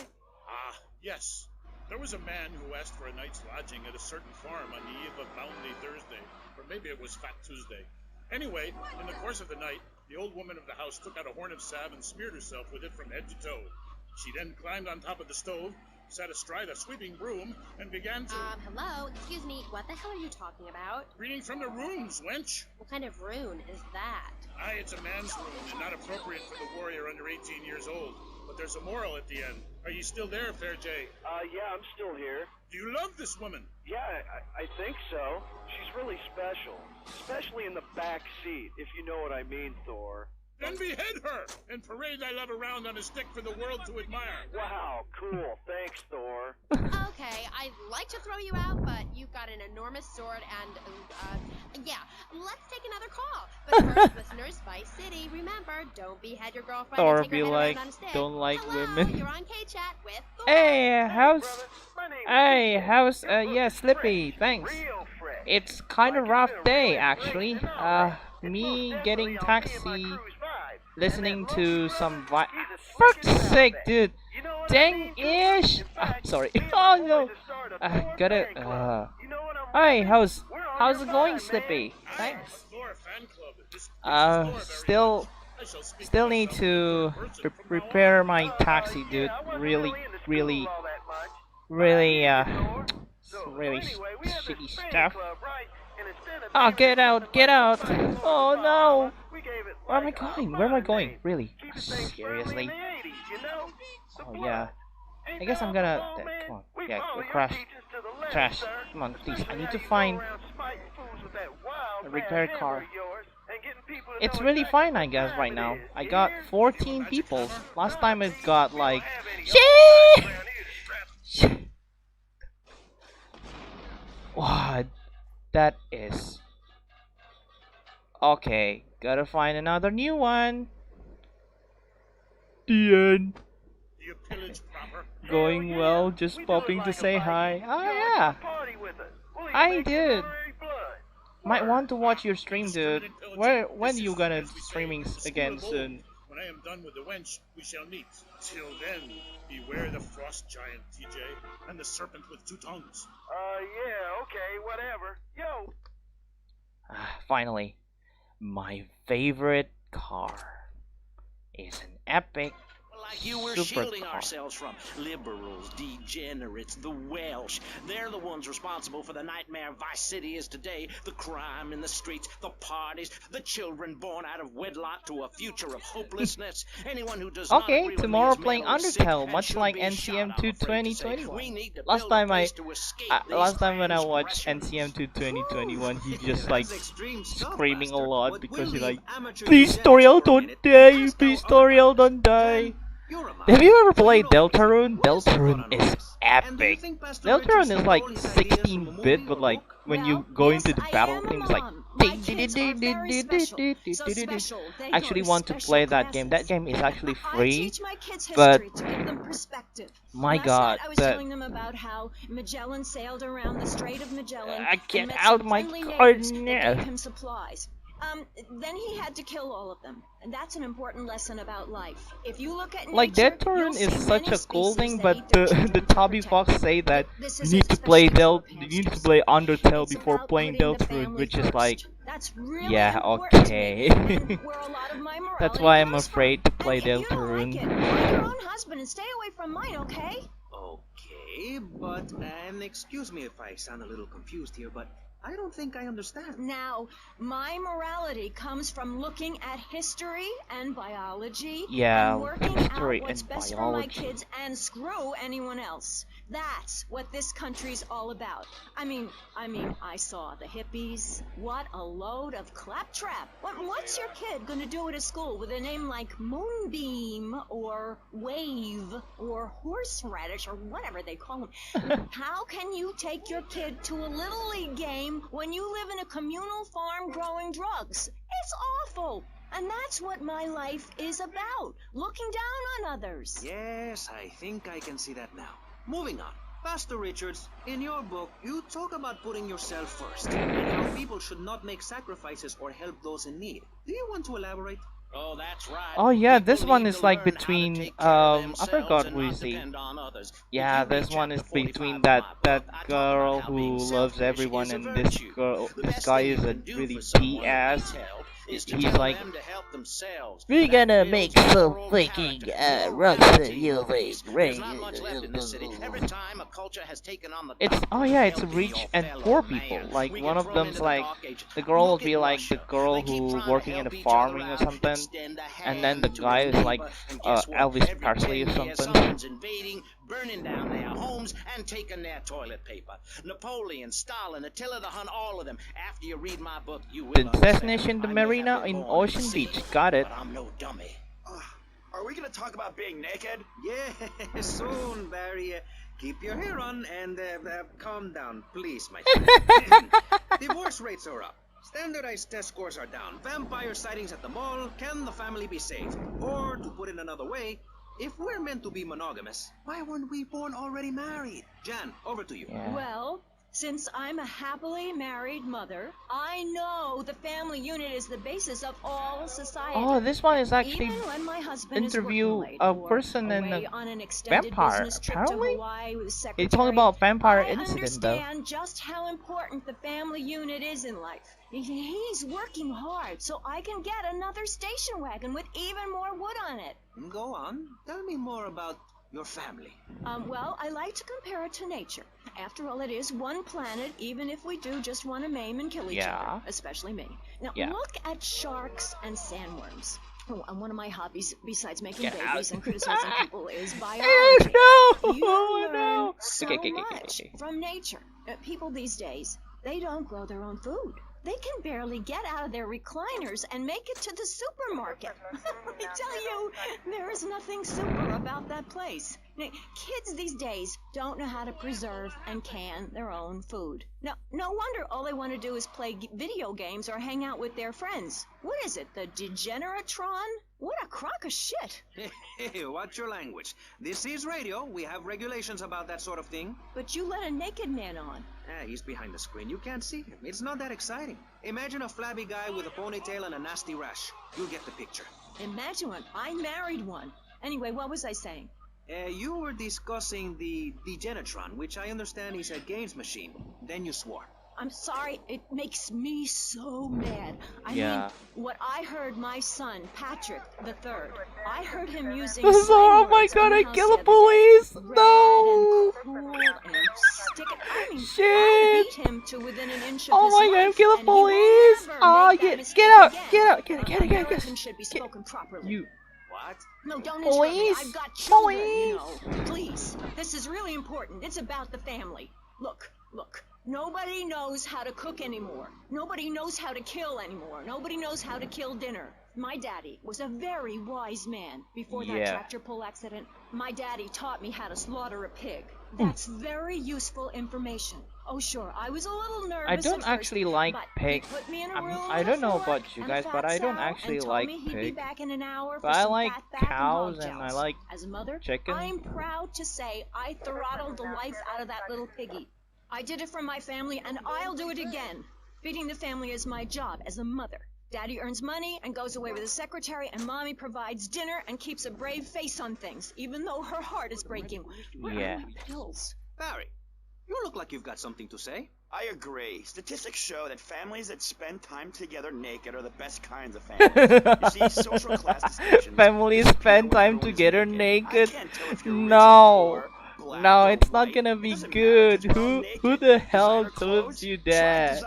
Ah, yes. There was a man who asked for a night's lodging at a certain farm on the eve of Maundy Thursday, or maybe it was Fat Tuesday. Anyway, in the course of the night, the old woman of the house took out a horn of salve and smeared herself with it from head to toe. She then climbed on top of the stove, sat astride a sweeping broom, and began to... Hello? Excuse me, what the hell are you talking about? Reading from the runes, wench. What kind of rune is that? Aye, it's a man's rune, and not appropriate for the warrior under 18 years old. But there's a moral at the end. Are you still there, Fair Jay? Yeah, I'm still here. Do you love this woman? Yeah, I think so. She's really special. Especially in the back seat, if you know what I mean, Thor. Then behead her, and parade thy love around on a stick for the world to admire. Wow, cool. Thanks, Thor. Okay, I'd like to throw you out, but you've got an enormous sword and, yeah, let's take another call. But first, listeners, Vice City, remember, don't behead your girlfriend Or and take be her head like, around on a stick. don't like Hello, women. You're on K-Chat with Thor. Yeah, Slippy, thanks. It's kind of rough day, actually. Me getting taxi, listening to some fuck's sake, dude. Dang-ish. Sorry. Oh no. Hey, how's it going, Slippy? Thanks. Still need to prepare my taxi, dude. Really shitty stuff. Oh, get out! Oh no! Where am I going? Really? Seriously? Oh yeah. I guess I'm gonna... come on. Yeah, crash. Trash. Come on, please. I need to find a repair car. It's really fine, I guess, right now. I got 14 people. Last time it got like... Wow, that is... Okay, gotta find another new one. The end. Going well, just popping to say hi. Oh yeah, I did. Might want to watch your stream, dude. When you gonna streaming again soon? When I am done with the wench, we shall meet. Till then, beware the frost giant, TJ, and the serpent with two tongues. Yeah, okay, whatever. Yo! Finally, my favorite car is an epic Like you, we're shielding ourselves from liberals, degenerates, the Welsh. They're the ones responsible for the nightmare Vice City is today. The crime in the streets, the parties, the children born out of wedlock to a future of hopelessness. Anyone who does not agree with me tomorrow is playing mentally sick Undertale, and much should like be NCM shot, I'm 2 afraid to say. 2021. We need to Last build time a I place to escape when I these watched NCM 2 2021, he just like screaming a lot because he's like, please Toriel don't die, please Toriel don't die. Have you ever played Deltarune? Deltarune is epic. Deltarune is like 16-bit, but like when you go into the battle things like I actually want to play that game. That game is actually free, but my god, I was telling them about how Magellan sailed around the Strait of Magellan. Get out of my car now. Gave him supplies. Then he had to kill all of them, and that's an important lesson about life. If you look at like nature, Deltarune you'll is see such many a cool species thing, that but eat their children the to Toby protect Fox them. say that This you is need to especially play Undertale before about playing putting the Deltarune, family which is like, That's really yeah, important to me, okay. and where a lot of my morality That's why I'm comes afraid to play from. And if you don't like Deltarune. it, find your own husband and stay away from mine, okay? Okay, but, and excuse me if I sound a little confused here, but I don't think I understand. Now, my morality comes from looking at history and biology Yeah, and working history out what's and best for my biology. kids and screw anyone else. That's what this country's all about. I mean, I saw the hippies. What a load of claptrap. What's your kid gonna do at a school with a name like Moonbeam or Wave or Horseradish or whatever they call them? How can you take your kid to a Little League game when you live in a communal farm growing drugs? It's awful. And that's what my life is about. Looking down on others. Yes, I think I can see that now. Moving on. Pastor Richards, in your book, you talk about putting yourself first, and how people should not make sacrifices or help those in need. Do you want to elaborate? Oh, that's right. Oh yeah, People this one need is to like learn how to between take care of I themselves forgot and who not is he. depend on others. If Yeah, you read this one chapter is 45 between of that my book, that I talk about girl how being who loves selfish everyone is a and this virtue. girl, The this best guy thing is you a can do really for someone that BS. needs help is to He's tell like, them to help themselves. We're That gonna builds make some moral freaking character, rock morality, music. peace. There's not much left in this city. Every time a culture has taken on the it's doctrine oh of yeah, it's helping rich your and fellow poor man, people. Like we one get of thrown them's into the like dark ages. the girl will Look be at like the Russia. girl They keep who trying to working in help a each other farming or out, something, extend a and then the hand to guy its is like neighbor, and guess what? Elvis Every Presley 10 or years, something. someone's invading, burning down their homes, and taking their toilet paper. Napoleon, Stalin, Attila the Hun, all of them. After you read my book, you will The understand. destination, the I may have marina been in born Ocean the Beach. sea, Got it. but I'm no dummy. Are we gonna talk about being naked? Yeah, soon, Barry. Keep your hair on and calm down, please, my friend. Divorce rates are up. Standardized test scores are down. Vampire sightings at the mall. Can the family be saved? Or, to put it another way, if we're meant to be monogamous, why weren't we born already married? Jan, over to you. Yeah. Well, since I'm a happily married mother, I know the family unit is the basis of all society. Oh, this one is actually Even when my husband interview is working late a or person in away a on an extended vampire. business trip Apparently, to Hawaii with his secretary, it's talking about vampire I incident though. understand just how important the family unit is in life. He's working hard so I can get another station wagon with even more wood on it. Go on. Tell me more about your family. Well, I like to compare it to nature. After all, it is one planet, even if we do just want to maim and kill each other, especially me. Now, look at sharks and sandworms. Oh, and one of my hobbies, besides making babies and criticizing people, is biology. You learn so much from nature. People these days, they don't grow their own food. They can barely get out of their recliners and make it to the supermarket. I tell you, there is nothing super about that place. Kids these days don't know how to preserve and can their own food. No wonder all they want to do is play video games or hang out with their friends. What is it, the Degeneratron? What a crock of shit. Hey, watch your language. This is radio. We have regulations about that sort of thing. But you let a naked man on. He's behind the screen. You can't see him. It's not that exciting. Imagine a flabby guy with a ponytail and a nasty rash. You'll get the picture. Imagine one. I married one. Anyway, what was I saying? You were discussing the Degenatron, which I understand is a games machine. Then you swore. I'm sorry, it makes me so mad. I mean, what I heard my son, Patrick the Third, I heard him using oh my god, I kill the police! No! Shit! I beat him to within an inch of oh his my god, I kill the police! Oh, get out! Get out! Should be spoken properly. You. What? No, don't interrupt me. I've got children, you know. Please. This is really important. It's about the family. Look. Nobody knows how to cook anymore. Nobody knows how to kill anymore. Nobody knows how to kill dinner. My daddy was a very wise man. Before that tractor pull accident, my daddy taught me how to slaughter a pig. That's very useful information. Oh, sure, I was a little nervous. I don't actually like pig. I don't know about you guys, but I don't actually like pig. But I like cows and I like as a mother, chicken. I'm proud to say I throttled the life out of that little piggy. I did it for my family, and I'll do it again. Feeding the family is my job as a mother. Daddy earns money and goes away with his secretary, and Mommy provides dinner and keeps a brave face on things, even though her heart is breaking. Where are my pills? Barry, you look like you've got something to say. I agree. Statistics show that families that spend time together naked are the best kinds of families. You see, social class distinctions... Families spend time together naked? No. No, it's not gonna be good. Who the hell told you that?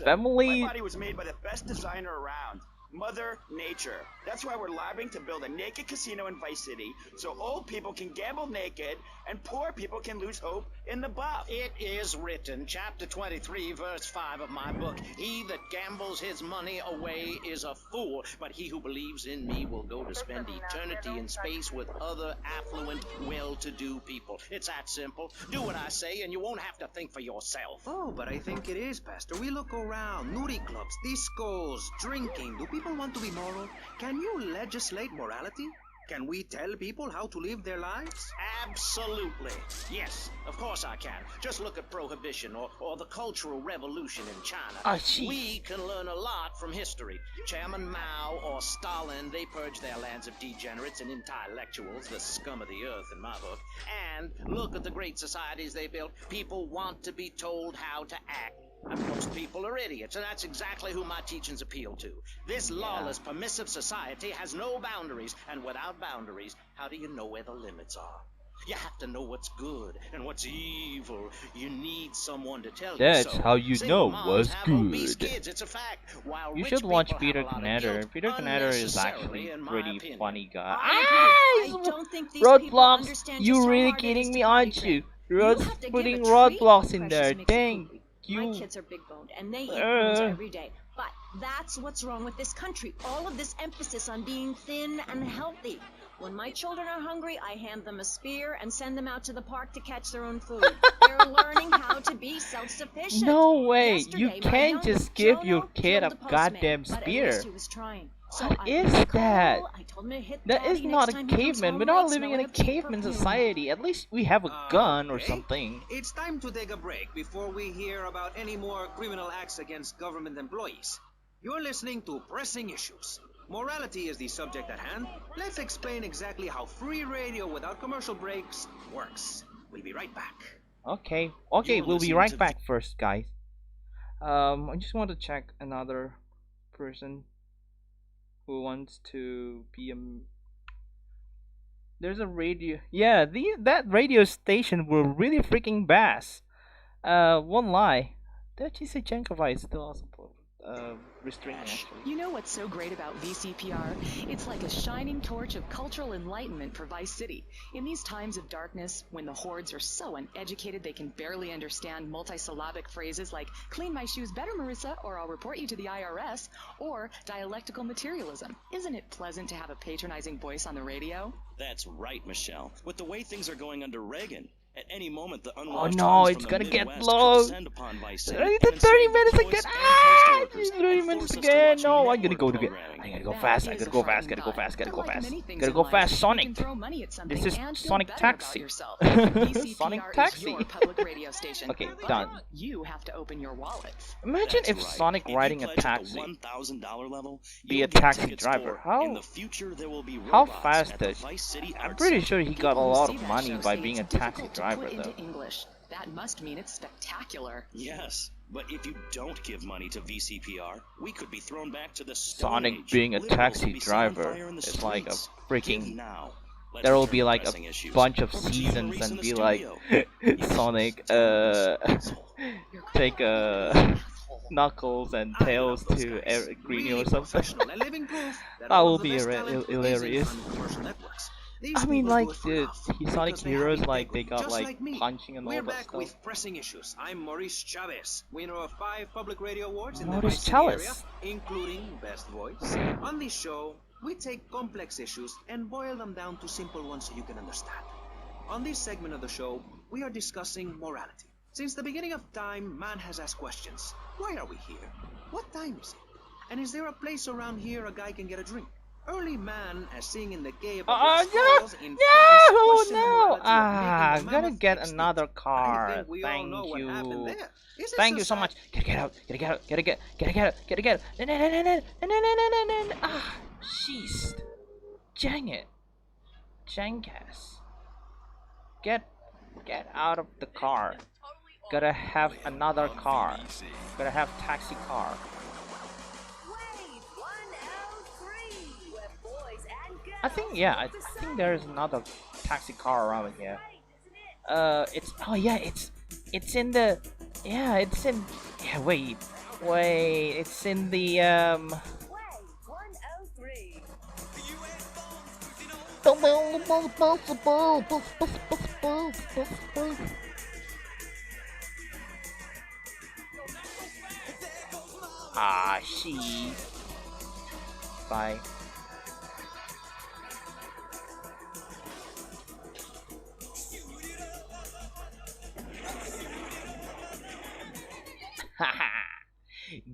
Family. My body was made by the best designer around. Mother Nature. That's why we're lobbying to build a naked casino in Vice City, so old people can gamble naked and poor people can lose hope in the buff. It is written, chapter 23, verse 5 of my book, he that gambles his money away is a fool, but he who believes in me will go to spend eternity in space with other affluent, well-to-do people. It's that simple. Do what I say and you won't have to think for yourself. Oh, but I think it is, Pastor. We look around. Nudie clubs, discos, drinking. Do people want to be moral? Can you legislate morality? Can we tell people how to live their lives? Absolutely. Yes, of course I can. Just look at Prohibition or the Cultural Revolution in China. Oh, jeez. We can learn a lot from history. Chairman Mao or Stalin, they purged their lands of degenerates and intellectuals, the scum of the earth in my book. And look at the great societies they built. People want to be told how to act. And most people are idiots, and that's exactly who my teachings appeal to. This lawless, permissive society has no boundaries, and without boundaries, how do you know where the limits are? You have to know what's good and what's evil. You need someone to tell you so. That's how you Single know moms what's have obese good. kids, it's a fact. While You rich should watch people Peter have a lot of Knatter. guilt, Peter Knatter is actually unnecessarily, in my pretty opinion. funny guy. I don't think these people Roadblocks! understand You just how really hard it is kidding to me, potty aren't train. you? You're You have to give putting a treat roadblocks for in precious there. mixed Dang. poopy. You. My kids are big boned and they eat prunes every day. But that's what's wrong with this country. All of this emphasis on being thin and healthy. When my children are hungry, I hand them a spear and send them out to the park to catch their own food. They're learning how to be self-sufficient. No way. You Yesterday, my can't youngest, just give Jono, your kid killed a the postman, goddamn but at spear. least he was trying. So What I is put him in that? coal, I told him to hit That is Daddy not next a time he comes caveman. home We're not late, living in a smelling cheap caveman perfume. society. At least we have a gun or something. It's time to take a break before we hear about any more criminal acts against government employees. You're listening to Pressing Issues. Morality is the subject at hand. Let's explain exactly how free radio without commercial breaks works. We'll be right back. Okay, You're we'll be listening right to back first, guys. I just want to check another person who wants to be a. There's a radio. Yeah, that radio station were really freaking bass. One lie. That Jankovic is still also restraining actually. You know what's so great about VCPR? It's like a shining torch of cultural enlightenment for Vice City. In these times of darkness, when the hordes are so uneducated they can barely understand multisyllabic phrases like, clean my shoes better, Marissa, or I'll report you to the IRS, or dialectical materialism. Isn't it pleasant to have a patronizing voice on the radio? That's right, Michelle. With the way things are going under Reagan, at any moment the Oh unwashed no, tongues it's from gonna the get Midwest low. could descend upon Vice City It's and 30 enslave the minutes poets again. and postal workers, 30 and minutes force us to again. watch No, I gotta network go to programming. I gotta go That fast. I is gotta a go fast. frightening Gotta go thought. fast. Gotta But go like fast. many things Gotta in go life, fast. you Sonic. can throw money at something This is and feel Sonic better Taxi. about yourself. Sonic VCPR Taxi. is your public radio station. Okay, but done. You have to open your wallet. Imagine That's if right. Sonic If riding you a pledge at taxi. the $1,000 level, Be you'll a get taxi tickets driver. for In the future, there will be How robots fast at the that? Vice City I'm Arts pretty Center. sure he got a People who lot see of that money show by say being a it's taxi difficult to driver, put though. into English. That must mean it's spectacular. Yes, but if you don't give money to VCPR, we could be thrown back to the Stone Sonic Age. being a Liberals taxi will be set on driver fire in the is like a streets. freaking. Give now. Let's There will return be to like a pressing issues. bunch of Over to you, seasons Maurice, in and the be like studio. Sonic take Knuckles and Tails to Greeny or something. That will be hilarious. I mean, like the Sonic heroes, like they got like punching and all We're that back stuff. with Pressing Issues. I'm Maurice Chavez, winner of 5 public radio awards in the Maurice Vice City Chavez. area, including Best Voice. On this show, we take complex issues and boil them down to simple ones so you can understand. On this segment of the show, we are discussing morality. Since the beginning of time, man has asked questions. Why are we here? What time is it? And is there a place around here a guy can get a drink? Early man, as seen in the gay No, in France, no, questioned the morality of I'm making the gonna mammoth get extinct. another I car. think we all know what happened there. Is it Thank you so society- much. Gotta get out. Gotta get out. Gotta get out. Ah, jeez. Dang it. Jankass. Get out of the car. Gotta have another car. Gotta have taxi car. I think I think there's another taxi car around here. It's in the it's in the she. Bye.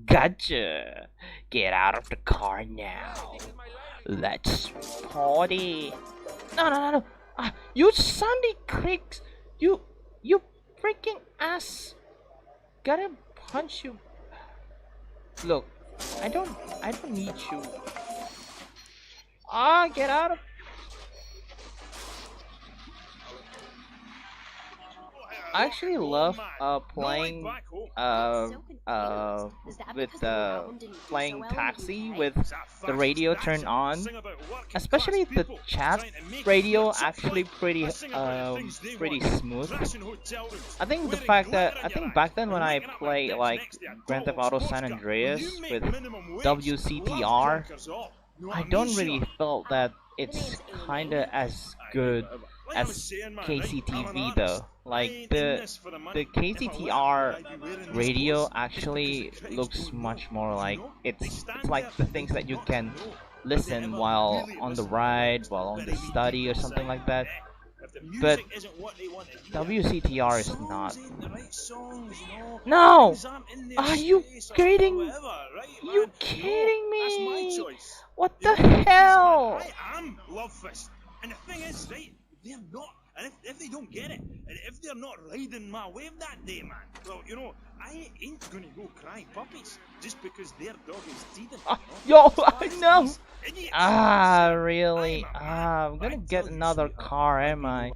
Gotcha. Get out of the car now. Let's party. No, no, no, no. You Sandy Creeks. You freaking ass. Gotta punch you. Look, I don't need you. Get out of. I actually love playing with playing taxi with the radio turned on, especially the chat radio actually pretty smooth. I think back then when I play like Grand Theft Auto San Andreas with WCTR, I don't really feel that it's kinda as good as KCTV though. Like the KCTR radio actually looks much more like it's like the things that you can listen while on the ride, while on the study or something like that. But WCTR is not. No! Are you kidding? You kidding me? What the hell? I am Lovefist. And the thing is, right, they're not. And if they don't get it, and if they're not riding my wave that day, man, well, you know, I ain't gonna go cry puppies just because their dog is teething. Yo, I know. Really? I'm gonna get another car, am I?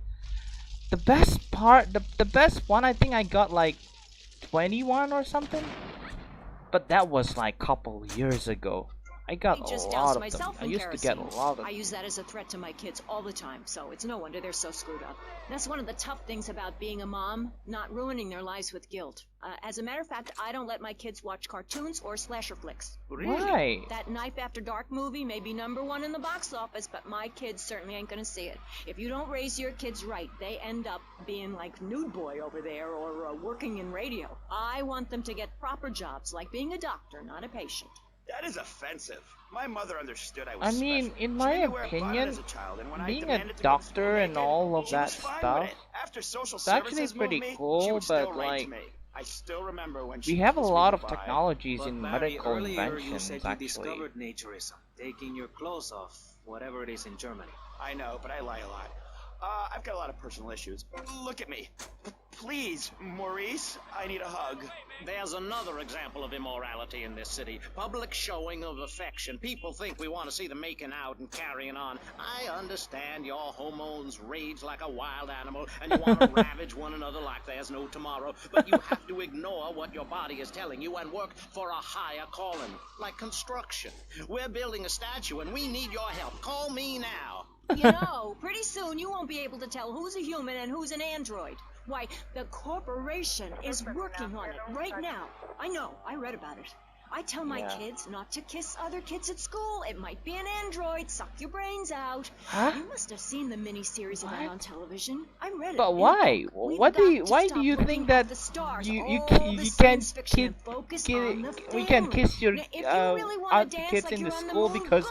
The best part, the best one, I think I got like 21 or something. But that was like couple years ago. I got a lot of them. I used to get a lot of them. I use that as a threat to my kids all the time, so it's no wonder they're so screwed up. That's one of the tough things about being a mom, not ruining their lives with guilt. As a matter of fact, I don't let my kids watch cartoons or slasher flicks. Why? That Knife After Dark movie may be #1 in the box office, but my kids certainly ain't gonna see it. If you don't raise your kids right, they end up being like Nude Boy over there or working in radio. I want them to get proper jobs, like being a doctor, not a patient. That is offensive. My mother understood I was I mean, special. in my opinion, being a doctor and all of that stuff, it's actually pretty cool, but like, I still remember when we have a lot of technologies in Barry, medical earlier you inventions, said you actually. discovered naturism, taking your clothes off, whatever it is in Germany. I know, but I lie a lot. I've got a lot of personal issues. Look at me. Please, Maurice, I need a hug. There's another example of immorality in this city. Public showing of affection. People think we want to see them making out and carrying on. I understand your hormones rage like a wild animal and you want to ravage one another like there's no tomorrow. But you have to ignore what your body is telling you and work for a higher calling, like construction. We're building a statue and we need your help. Call me now. You know, pretty soon you won't be able to tell who's a human and who's an android. Why, the corporation is working on it right now. I know, I read about it. I tell my kids not to kiss other kids at school. It might be an android, suck your brains out. Huh? You must have seen the miniseries of that on television. I read it. But why? Why do you think that you can't we can kiss your kids in the school because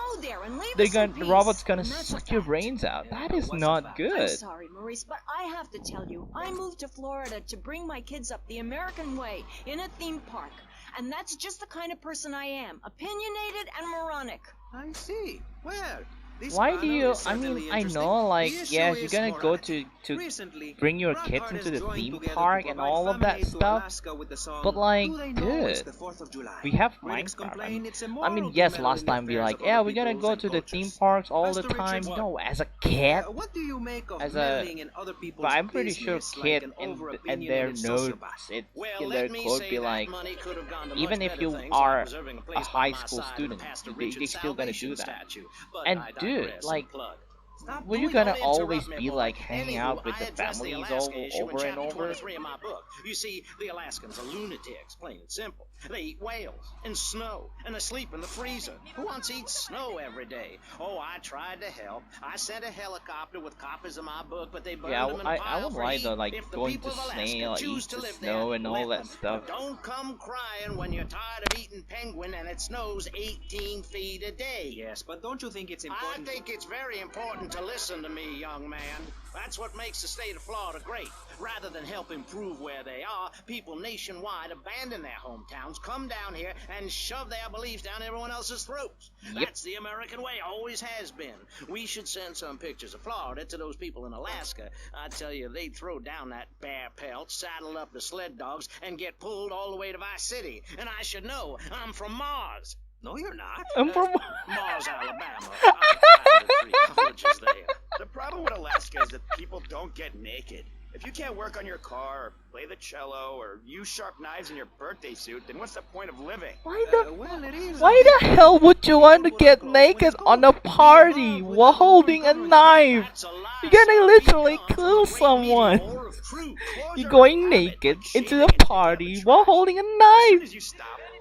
the robot's gonna suck your brains out? That is not good. I'm sorry, Maurice, but I have to tell you, I moved to Florida to bring my kids up the American way in a theme park. And that's just the kind of person I am. Opinionated and moronic. I see. Well, why do you, I mean, I know, like, yes, you're gonna go to bring your kids into the theme park and all of that stuff, but like, dude, we have Minecraft. I mean, yes, last time we like, yeah, we're gonna go to the theme parks all the time. No, as a kid, but I'm pretty sure kid in their notes, in their code be like, even if you are a high school student, they still gonna do that. And dude, like, were you gonna always be like hanging out with the families over and over? You see, the Alaskans are lunatics, plain and simple. They eat whales and snow, and they sleep in the freezer. Who wants to eat snow every day? Oh, I tried to help. I sent a helicopter with copies of my book, but they burned them in a pile I would for like heat. though, like If the going people to of Alaska snail, choose eat to the live snow there, and all let that them. stuff. But don't come crying when you're tired of eating penguin and it snows 18 feet a day. Yes, but don't you think it's important? I think it's very important to listen to me, young man. That's what makes the state of Florida great. Rather than help improve where they are, people nationwide abandon their hometowns, come down here, and shove their beliefs down everyone else's throats. That's the American way, always has been. We should send some pictures of Florida to those people in Alaska. I tell you, they'd throw down that bear pelt, saddle up the sled dogs, and get pulled all the way to Vice City. And I should know, I'm from Mars. No, you're not. I'm from Mars, Alabama. I attended 3 colleges there. The problem with Alaska is that people don't get naked. If you can't work on your car, or play the cello, or use sharp knives in your birthday suit, then what's the point of living? Why the hell would you want to get naked on a party while holding a knife? You're gonna literally kill someone. You're going naked into the party while holding a knife.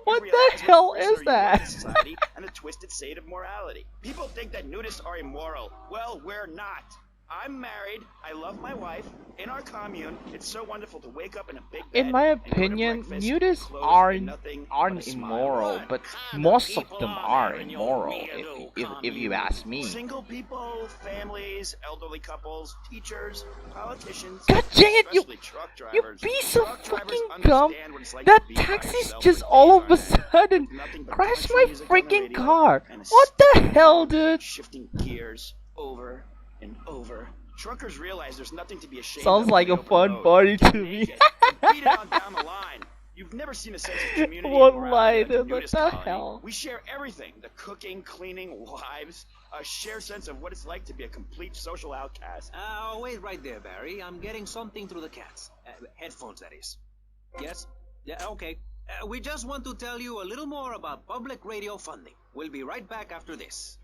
What the hell is that? Society and a twisted state of morality. People think that nudists are immoral. Well, we're not. I'm married. I love my wife. In our commune, it's so wonderful to wake up in a big bed. In my opinion, nudists aren't immoral, but most of them are immoral. If you ask me. Single people, families, elderly couples, teachers, politicians. God dang it, you piece of fucking gum! That taxi's just all of a sudden crashed my freaking car. What the hell, dude? Shifting gears over and over. Truckers realize there's nothing to be ashamed Sounds of like a fun party to me. Beat it on down the line. You've never seen a sense of community. What and line? morality like What nudist the colony. hell? We share everything: the cooking, cleaning, wives, a shared sense of what it's like to be a complete social outcast. Wait right there, Barry. I'm getting something through the cats. Headphones, that is. Yes? Yeah, okay. We just want to tell you a little more about public radio funding. We'll be right back after this.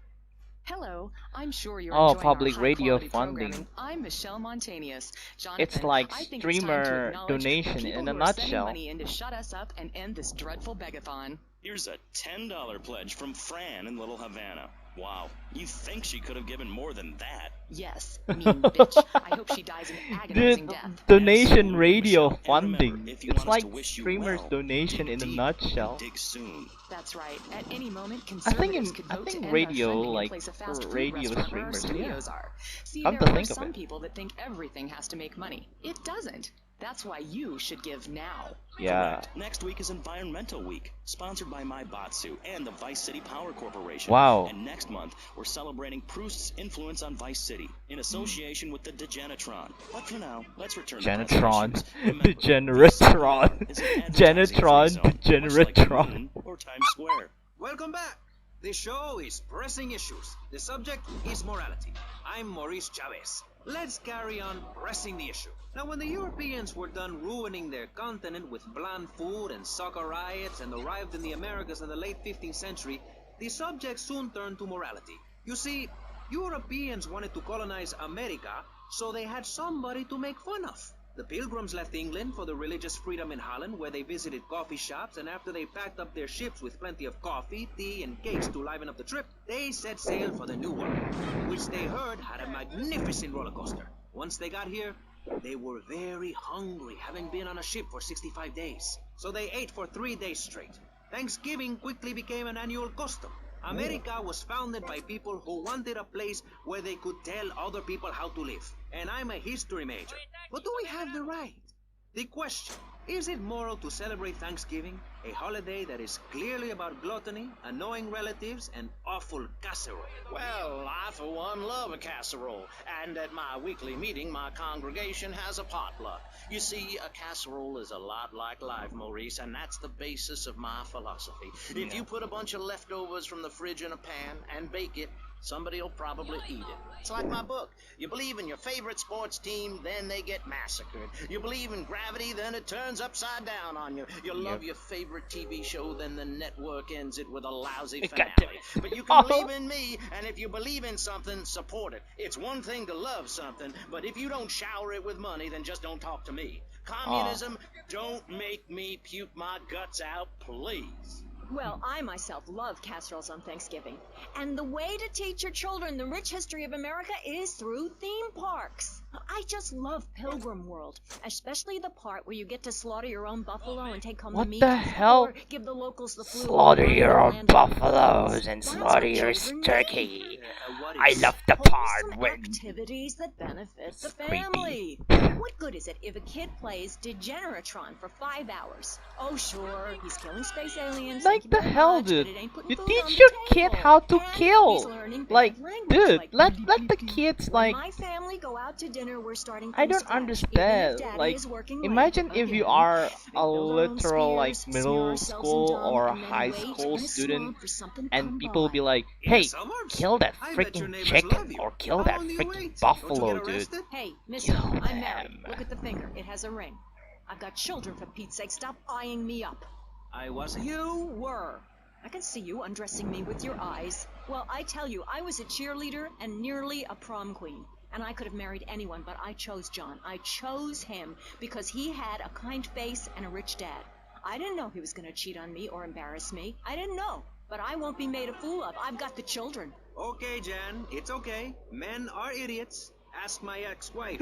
Hello, I'm sure you're Oh, enjoying public our radio high-quality funding. programming. I'm Michelle Montanius. Jonathan, It's like I think it's time to streamer acknowledge the donation people in a who are sending nutshell. money in to shut us up and end this dreadful begathon. Here's a $10 pledge from Fran in Little Havana. Wow, you think she could have given more than that? Yes, mean bitch. I hope she dies an agonizing Dude, death. donation radio funding. if you It's want us like to wish you streamers well, donation in a nutshell. Dig soon. That's right. At any moment, I think conservatives could vote to end radio, our funding like and place a fast food radio restaurant where our streamers, yeah. studios are. See, Come there to are think of some it. people that think everything has to make money. It doesn't. That's why you should give now. Yeah. Correct. Next week is Environmental Week, sponsored by My Batsu and the Vice City Power Corporation. Wow. And next month, we're celebrating Proust's influence on Vice City in association with the Degenitron. But for now, let's return to Genetron. Remember, Degeneratron. is an advertising-free Genetron. zone, much like the Degeneratron. moon or Times Square. Welcome back. The show is Pressing Issues. The subject is morality. I'm Maurice Chavez. Let's carry on pressing the issue. Now, when the Europeans were done ruining their continent with bland food and soccer riots and arrived in the Americas in the late 15th century, the subject soon turned to morality. You see, Europeans wanted to colonize America, so they had somebody to make fun of. The Pilgrims left England for the religious freedom in Holland, where they visited coffee shops, and after they packed up their ships with plenty of coffee, tea, and cakes to liven up the trip, they set sail for the New World, which they heard had a magnificent roller coaster. Once they got here, they were very hungry, having been on a ship for 65 days. So they ate for 3 days straight. Thanksgiving quickly became an annual custom. America was founded by people who wanted a place where they could tell other people how to live. And I'm a history major. But do we have the right? The question, is it moral to celebrate Thanksgiving, a holiday that is clearly about gluttony, annoying relatives, and awful casserole? Well, I for one love a casserole, and at my weekly meeting, my congregation has a potluck. You see, a casserole is a lot like life, Maurice, and that's the basis of my philosophy. If you put a bunch of leftovers from the fridge in a pan and bake it, somebody will probably eat it. It's like my book. You believe in your favorite sports team, then they get massacred. You believe in gravity, then it turns upside down on you. You love your favorite TV show, then the network ends it with a lousy finale. But you can believe in me, and if you believe in something, support it. It's one thing to love something, but if you don't shower it with money, then just don't talk to me. Communism, don't make me puke my guts out, please. Well, I myself love casseroles on Thanksgiving. And the way to teach your children the rich history of America is through theme parks. I just love Pilgrim World, especially the part where you get to slaughter your own buffalo and take home What the meat, the hell? or give the locals the flu. Slaughter or your run own the land of buffaloes and That's slaughter what your children turkey. need. I love the part Wholesome when activities that benefit the creepy. family. What good is it if a kid plays Degeneratron for 5 hours? Oh sure, he's killing space aliens. Like thank you the very hell, much, dude? but it ain't putting You food on teach the your kid table. how to And kill. he's learning bad Like, language, dude, like let the kids when like. my family go out to dinner, we're starting from I don't scratch, understand. even if Daddy Like, is working imagine late. if you Again, are we a build our own literal like spears, smear middle ourselves in school dung, or and then high wait school in a student, swamp for something to and come people will by. be like, Yeah, "Hey, Summers. kill that I bet your freaking neighbors chicken love you. or kill How that long do you freaking wait? buffalo, Don't you get dude." arrested? Hey, mister, Kill I'm married. them. Look at the finger. It has a ring. I've got children, for Pete's sake. Stop eyeing me up. I wasn't. You were. I can see you undressing me with your eyes. Well, I tell you, I was a cheerleader and nearly a prom queen. And I could have married anyone, but I chose John. I chose him because he had a kind face and a rich dad. I didn't know he was going to cheat on me or embarrass me. I didn't know. But I won't be made a fool of. I've got the children. Okay, Jan, it's okay. Men are idiots. Ask my ex-wife.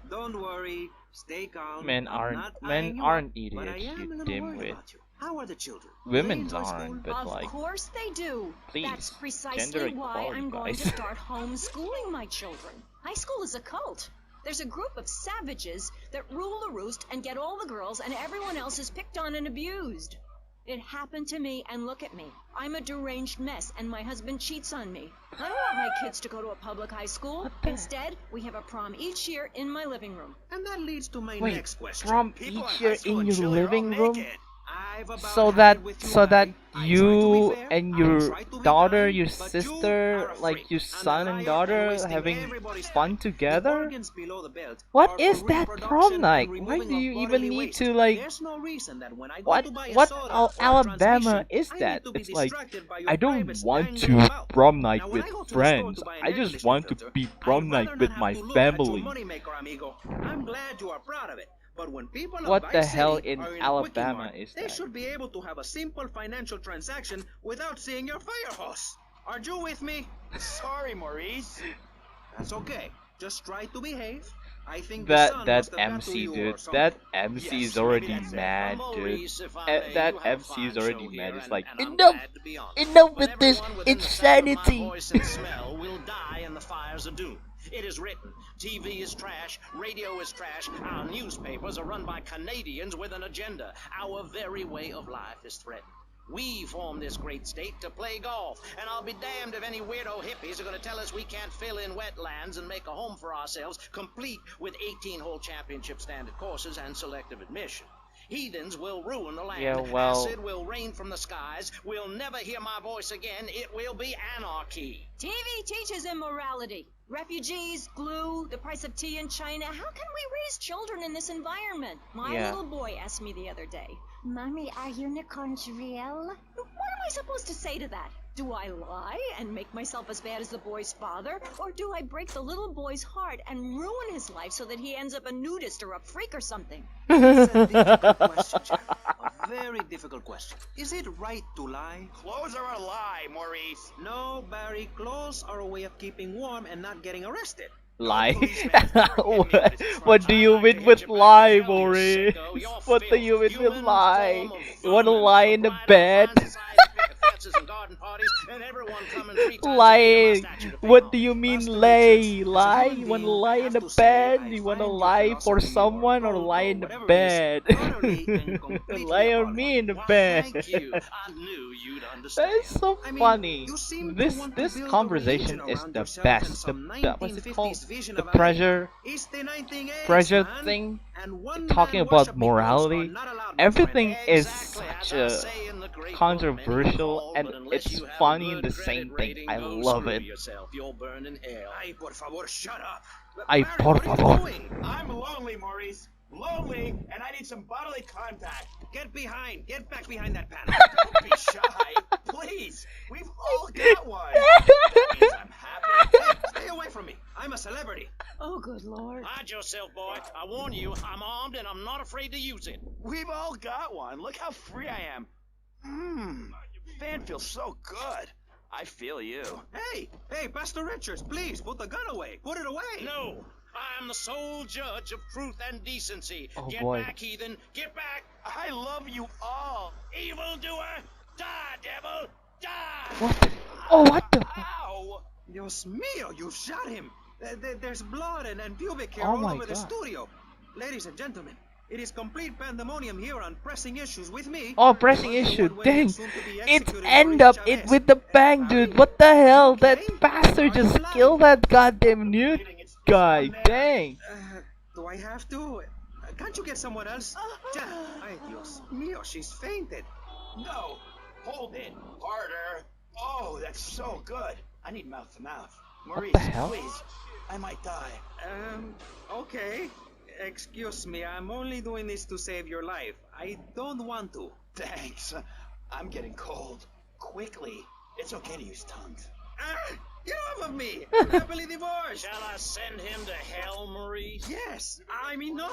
Don't worry. Stay calm. Men I'm not eyeing men you aren't up, idiots, but I am you a little worried dimwit. about you. How are the children? Women's Do they enjoy aren't, school? but Of like, course they do. please, That's gender precisely why equality, I'm going guys. to start homeschooling my children. High school is a cult. There's a group of savages that rule the roost and get all the girls, and everyone else is picked on and abused. It happened to me, and look at me. I'm a deranged mess, and my husband cheats on me. I don't want my kids to go to a public high school. Instead, we have a prom each year in my living room. And that leads to my Wait, next question. from People each in year high school in in your Chile are all living room, naked. I've about so had that it with you, so that Barry. I try to you be fair, and I your try to be daughter, kind, your but you sister, are a like freak, your and a son liar and and daughter, wasting having everybody's fun time. The together. organs below the belt What are is for that prom reproduction like? and Why removing do of you even bodily need waste. to like? There's no reason that when I go What to buy a what soda Al- or a Alabama transmission, is I need that? to be It's like distracted by your I don't private want spangling to mouth. prom night Now, when with I go to the store friends. to buy an I air just conditioning want to filter, be I'd prom night rather with not have my to look at your family. moneymaker, amigo. I'm glad you are proud of it. But when people of What the Vice hell City in are in Alabama Quickie Mart, is they that? should be able to have a simple financial transaction without seeing your fire hose. Are you with me? Sorry, Maurice. That's okay. Just try to behave. I think the sun That must have got to MC, you or dude. something. That MC Yes, is already maybe that's it. mad, dude. Maurice, if I may, That you have a MC is fine already show mad. here, It's like and I'm enough, glad to be on. enough But with this everyone within the sound of my insanity. voice and smell will die in the fires of doom. It is written, TV is trash, radio is trash, our newspapers are run by Canadians with an agenda. Our very way of life is threatened. We formed this great state to play golf, and I'll be damned if any weirdo hippies are going to tell us we can't fill in wetlands and make a home for ourselves, complete with 18-hole championship standard courses and selective admission. Heathens will ruin the land. Yeah, well, Acid will rain from the skies. We'll never hear my voice again. It will be anarchy. TV teaches immorality. Refugees, glue, the price of tea in China. How can we raise children in this environment? My Yeah. little boy asked me the other day, Mommy, are unicorns real? What am I supposed to say to that? Do I lie and make myself as bad as the boy's father? Or do I break the little boy's heart and ruin his life so that he ends up a nudist or a freak or something? It's a difficult question, Jack. A very difficult question. Is it right to lie? Clothes are a lie, Maurice. No, Barry. Clothes are a way of keeping warm and not getting arrested. Lie. What do you mean with lie, Maurice? What do you mean with lie? You wanna lie in the bed? Lie. What do you mean lay? Lie? You wanna lie in the bed? You wanna lie for someone or lie in the bed? Lie on me in the bed. That is so funny. This conversation is the best. The what's it called? The pressure thing. Talking about morality. Everything is such a controversial and it's funny in the same thing. I love it. Ay, por favor, shut up. Ay, Barry, por what are you favor. doing? I'm lonely, Maurice. Lonely, and I need some bodily contact. Get behind. Get back behind that panel. Don't be shy. Please. We've all got one. That means I'm happy. Hey, stay away from me. I'm a celebrity. Oh, good Lord. Hide yourself, boy. I warn you, I'm armed and I'm not afraid to use it. We've all got one. Look how free I am. Mmm. Fan feels so good. I feel you. Hey, Pastor Richards, please put the gun away. Put it away. No, I'm the sole judge of truth and decency. Oh Get boy. back, heathen. Get back. I love you all. Evildoer, die, devil, die. What? Oh, what the? Ow! Dios mío, you shot him. There's blood and pubic hair Oh all my over the God. studio. Ladies and gentlemen, it is complete pandemonium here on Pressing Issues with me. Oh, pressing Judge issue. Award-winning Dang. and soon-to-be It's executed end Maurice up it Chavez. with the bang, dude. What the hell? That bastard just killed that goddamn nude guy. Dang. Do I have to? Can't you get someone else? Ay, Dios mío, she's fainted. No, hold it. Harder. Oh, that's so good. I need mouth to mouth. Maurice, the hell? please. I might die. Okay. Excuse me, I'm only doing this to save your life. I don't want to. Thanks. I'm getting cold. Quickly. It's okay to use tongues. Get off of me! I'm happily divorced! Shall I send him to hell, Maurice? Yes! I mean, no!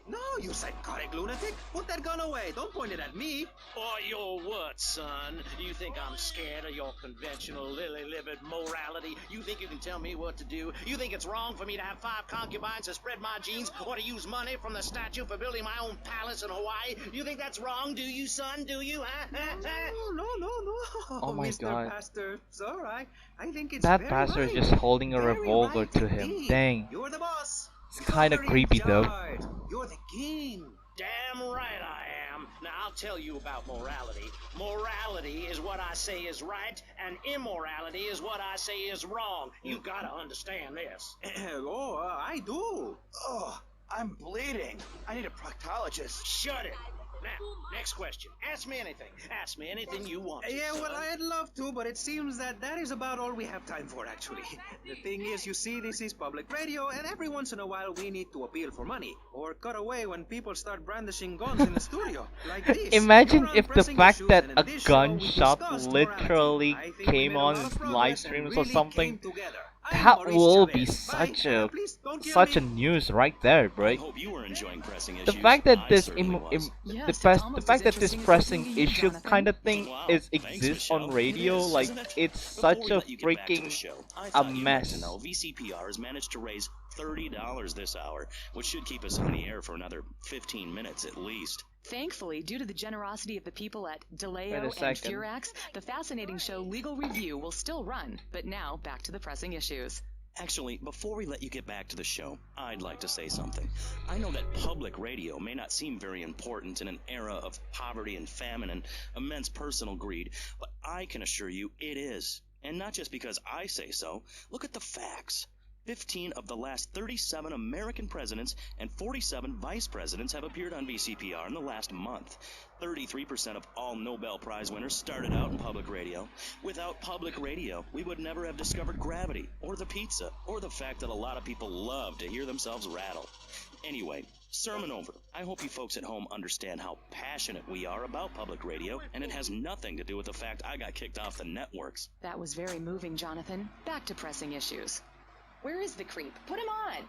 No, you psychotic lunatic! Put that gun away! Don't point it at me! Or your what, son? You think I'm scared of your conventional lily-livered morality? You think you can tell me what to do? You think it's wrong for me to have 5 concubines to spread my genes or to use money from the statue for building my own palace in Hawaii? You think that's wrong, do you, son? Do you, huh? No. Oh my Mr. God. Pastor, it's alright. I think it's That very pastor is right. just holding a Very revolver right to him. indeed. Dang. You're the boss. It's kind of You're in creepy though. charge. You're the king. Damn right I am. Now I'll tell you about morality. Morality is what I say is right, and immorality is what I say is wrong. You gotta understand this. I do. Oh, I'm bleeding. I need a proctologist. Shut it. Now, next question. Ask me anything. Ask me anything you want to, Yeah, well, son. I'd love to, but it seems that is about all we have time for, actually. The thing is, you see, this is public radio, and every once in a while we need to appeal for money, or cut away when people start brandishing guns in the studio, like this. Imagine You're on if the Pressing fact Issues, that and in a this show, we gunshot discussed literally morality. I think we came made a on lot of live progress and streams or really something, came together. that Maurice will be Chavez. such Bye. a Please don't kill such a me. news right there, bro. I hope you were enjoying pressing The issues. fact that I this certainly was. the fact that this pressing issue kind of thing Wow, is thanks, exists Michelle. on radio, It is, like isn't it? it's Before such we a let you get back to the freaking show, I a thought you'd like mess. to know VCPR has managed to raise $30 this hour, which should keep us on the air for another 15 minutes at least. Thankfully, due to the generosity of the people at Wait DeLeo a and second. Furax, the fascinating show Legal Review will still run. But now, back to the pressing issues. Actually, before we let you get back to the show, I'd like to say something. I know that public radio may not seem very important in an era of poverty and famine and immense personal greed, but I can assure you it is. And not just because I say so. Look at the facts. 15 of the last 37 American presidents and 47 vice presidents have appeared on VCPR in the last month. 33% of all Nobel Prize winners started out in public radio. Without public radio, we would never have discovered gravity, or the pizza, or the fact that a lot of people love to hear themselves rattle. Anyway, sermon over. I hope you folks at home understand how passionate we are about public radio, and it has nothing to do with the fact I got kicked off the networks. That was very moving, Jonathan. Back to pressing issues. Where is the creep? Put him on!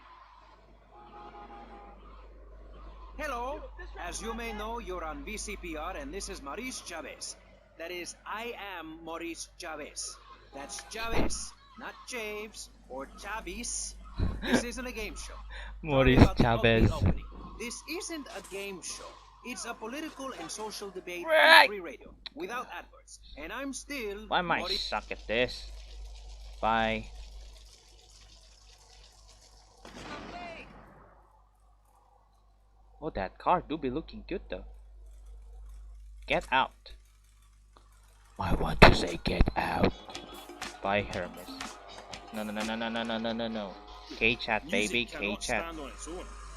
Hello. As you may know, you're on VCPR, and this is Maurice Chavez. That is, I am Maurice Chavez. That's Chavez, not Chaves or Chavis. This isn't a game show. Maurice Sorry about the Chavez. ugly opening. This isn't a game show. It's a political and social debate Right. on free radio, without adverts. And I'm still Why am I Maurice. suck at this? Bye. Oh, that car do be looking good though. Get out. I want to say get out. Bye, Hermes. No. K-chat, baby, K-chat.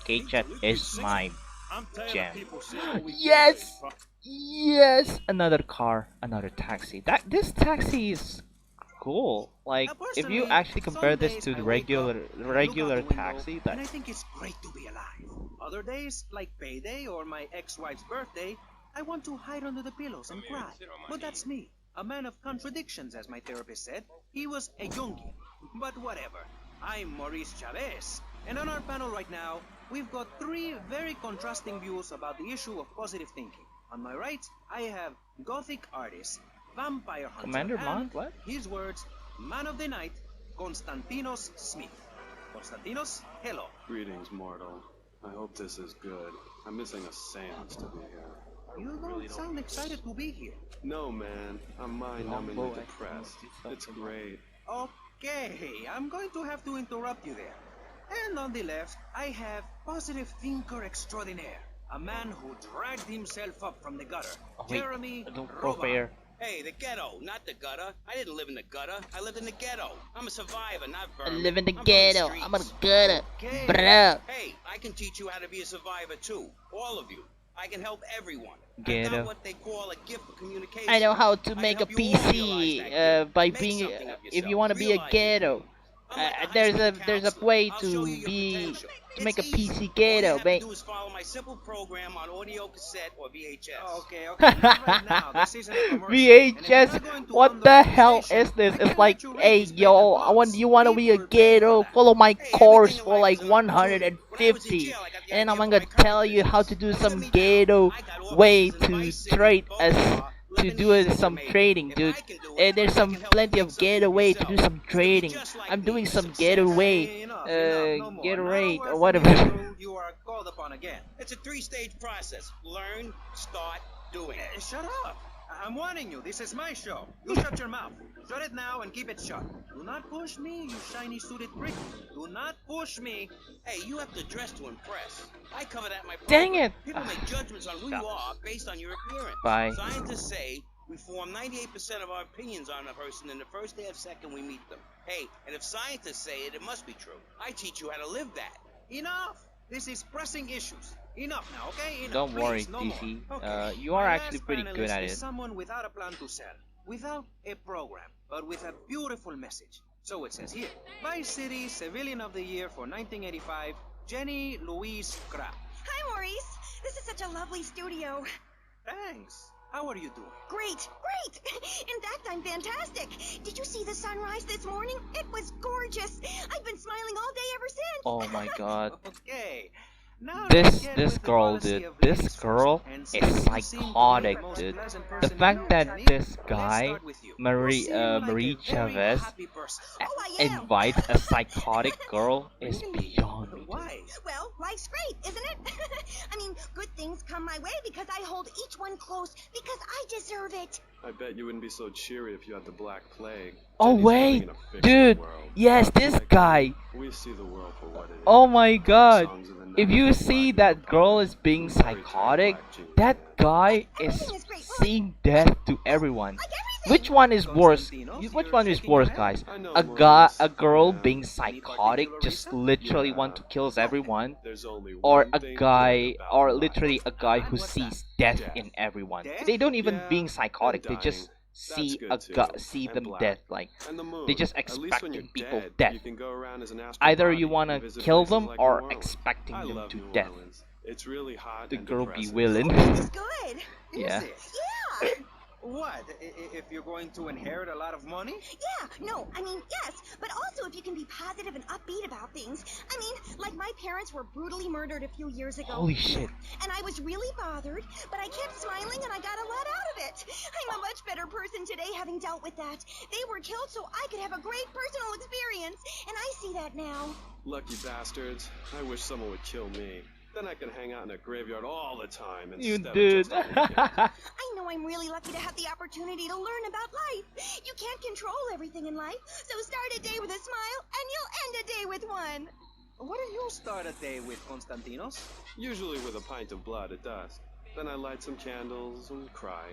K-chat is my jam. Yes! Yes! Another car, another taxi. This taxi is cool. Like, if you actually compare this to the regular taxi, And I think it's great to be alive. Other days, like payday or my ex-wife's birthday, I want to hide under the pillows and cry. But that's me. A man of contradictions, as my therapist said. He was a Jungian. But whatever. I'm Maurice Chavez. And on our panel right now, we've got 3 very contrasting views about the issue of positive thinking. On my right, I have Gothic artist vampire hunter, Commander and Mount? What? his words, man of the night, Konstantinos Smith. Konstantinos, hello. Greetings, mortal. I hope this is good. I'm missing a seance to be here. You don't sound excited to be here. No, man. I'm mind-numbingly depressed. It's great. Okay, I'm going to have to interrupt you there. And on the left, I have positive thinker extraordinaire. A man who dragged himself up from the gutter. Jeremy Roba. Hey, the ghetto, not the gutter. I didn't live in the gutter. I lived in the ghetto. I'm a survivor, not I vermin. live in the I'm ghetto. from the I'm a streets. gutter. Okay. Bruh. Hey, I can teach you how to be a survivor too. All of you. I can help everyone. I've Ghetto. got what they call a gift for communication. I know how to I can make a help you all realize PC that by Make being something of if yourself. you want to be a Realize it. ghetto. There's a way to be to make a PC ghetto, All you have to mate. do is follow my simple program on audio cassette or VHS. Okay, not right now. This isn't a commercial. And if you're VHS, not going to what under the the hell station, is this? I It's can like, let you read hey these yo, patent books. you wanna be a People pay for ghetto? that. Follow my Hey, course everything in for life like is an opportunity. 150, I got the and I'm idea gonna for my tell you how to do business. some ghetto way to trade us to living do easy some for me. trading, If dude. I can do And there's some help plenty you of make something ghetto of way to yourself. do some You can be trading. just like I'm me, doing a some success. ghetto way, Enough, no more. ghetto Not a rate word or from whatever. you, Drew. You are called upon again. It's a 3-stage process. Learn, start, doing. Shut up. I'm warning you. This is my show. You shut your mouth. Shut it now and keep it shut. Do not push me, you shiny suited prick. Do not push me. Hey, you have to dress to impress. I cover that in my Dang program. it. People make judgments on who you are based on your appearance. Bye. Scientists say we form 98% of our opinions on a person in the first day of second we meet them. Hey, and if scientists say it, it must be true. I teach you how to live that. Enough. This is pressing issues. Enough now, okay? Enough. Don't worry, Please, no DC. more. Okay. You are My actually last pretty good panelist at is it. someone without a plan to sell, without a program, but with a beautiful message. So it says here, Vice City Civilian of the Year for 1985, Jenny Louise Kraft. Hi, Maurice. This is such a lovely studio. Thanks. How are you doing? Great, great. In fact, I'm fantastic. Did you see the sunrise this morning? It was gorgeous. I've been smiling all day ever since. Oh my god. Okay. Now let's This get this with the girl, policy dude. of This ladies girl first. And is since you seem to be psychotic, the most dude. pleasant The person fact in that Johnny, this let's guy, start with you. Marie You seem like Marie a very Chavez, happy person. invites a psychotic girl is beyond me. Why? Well, life's great, isn't it? I mean, good things come my way because I hold each one close because I deserve it. I bet you wouldn't be so cheery if you had the Black Plague. Oh Jenny's wait, living in a fictional dude. world. Yes, this Like guy. me, we see the world for what it is. Oh my god. Songs of the If night, you see that girl is being psychotic, that guy is seeing death to everyone. Which one is worse? Which one is worse, guys? A girl being psychotic, just literally want to kills everyone, There's only or one a thing guy, good about or life. literally a guy who sees death in everyone. They don't even being psychotic. They just see see them death, like And the moon. they just At least when expecting you're people dead, death. You can go around as an Either astronaut you wanna and visit kill places them like or New Orleans. expecting I them love to New death. Orleans. It's really hot The and girl be depressing. willing. It's good. Yeah. Is it? Yeah. What? If you're going to inherit a lot of money? Yeah, no, I mean, yes, but also if you can be positive and upbeat about things. I mean, like my parents were brutally murdered a few years ago. Holy shit. And I was really bothered, but I kept smiling and I got a lot out of it. I'm a much better person today having dealt with that. They were killed so I could have a great personal experience, and I see that now. Lucky bastards. I wish someone would kill me. Then I can hang out in a graveyard all the time You instead of dude. just on weekends. I know I'm really lucky to have the opportunity to learn about life. You can't control everything in life, so start a day with a smile, and you'll end a day with one. What do you start a day with, Konstantinos? Usually with a pint of blood at dusk. Then I light some candles and cry.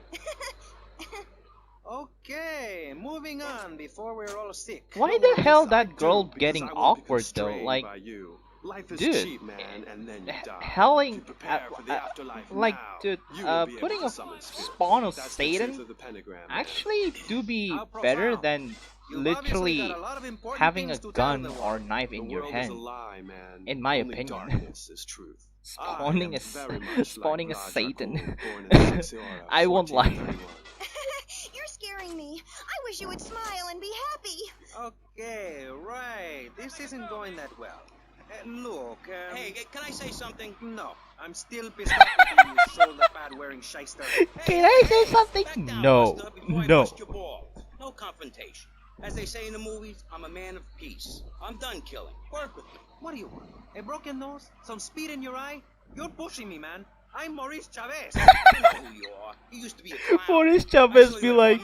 Okay, moving on before we're all sick. Why the hell that girl Because getting I won't be awkward though? constrained Like, by you. Life is dude, cheap, man, and then you die. helling, You prepare for the afterlife like, now. dude, You will be able putting to a summon spirits. spawn of That's the truth Satan of the pentagram, man. actually do be How better profound. than You've literally obviously got a lot of important having a things to tell gun the world. or knife The in your world is hand. a lie, man. In my Only opinion. darkness is truth. Spawning I am a very much spawning like a Raja Satan. Ghul, born in the 6th era, I won't lie. 1431. You're scaring me. I wish you would smile and be happy. Okay, right. This isn't going that well. Look, Hey, can I say something? No, I'm still pissed off with you shoulder pad wearing shyster. Can I say something? No. No. No confrontation. As they say in the movies, I'm a man of peace. I'm done killing. Work with me. What do you want? A broken nose? Some speed in your eye? You're pushing me, man. I'm Maurice Chavez. I know who you are. You used to be a clown. Maurice Chavez be like,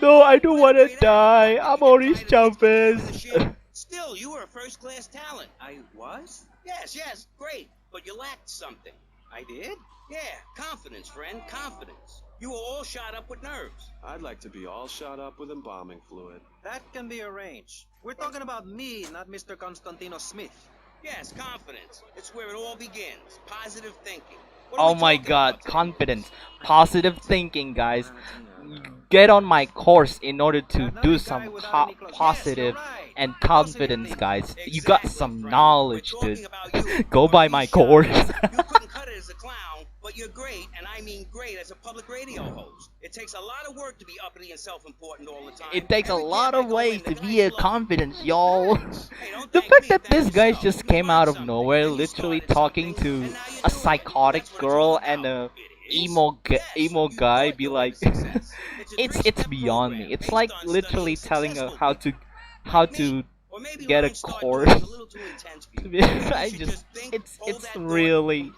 no, I don't want to die. I'm Maurice Chavez. Still, you were a first-class talent. I was? Yes, great. But you lacked something. I did? Yeah, confidence, friend, confidence. You were all shot up with nerves. I'd like to be all shot up with embalming fluid. That can be arranged. We're talking about me, not Mr. Constantino Smith. Yes, confidence. It's where it all begins. Positive thinking. Oh my god, confidence. Positive thinking, guys. Get on my course in order to do some positive and confidence, guys. You got some knowledge, dude. Go by my course. You couldn't cut it as a clown, but you're great, and I mean great, as a public radio host. It takes a lot of work to be uppity and self-important all the time. It takes a lot of ways to be a confidence, y'all. The fact that this guy just came out of nowhere, literally talking to a psychotic girl and a emo guy, be like, it's beyond me. It's like literally telling her how to get a course. It's really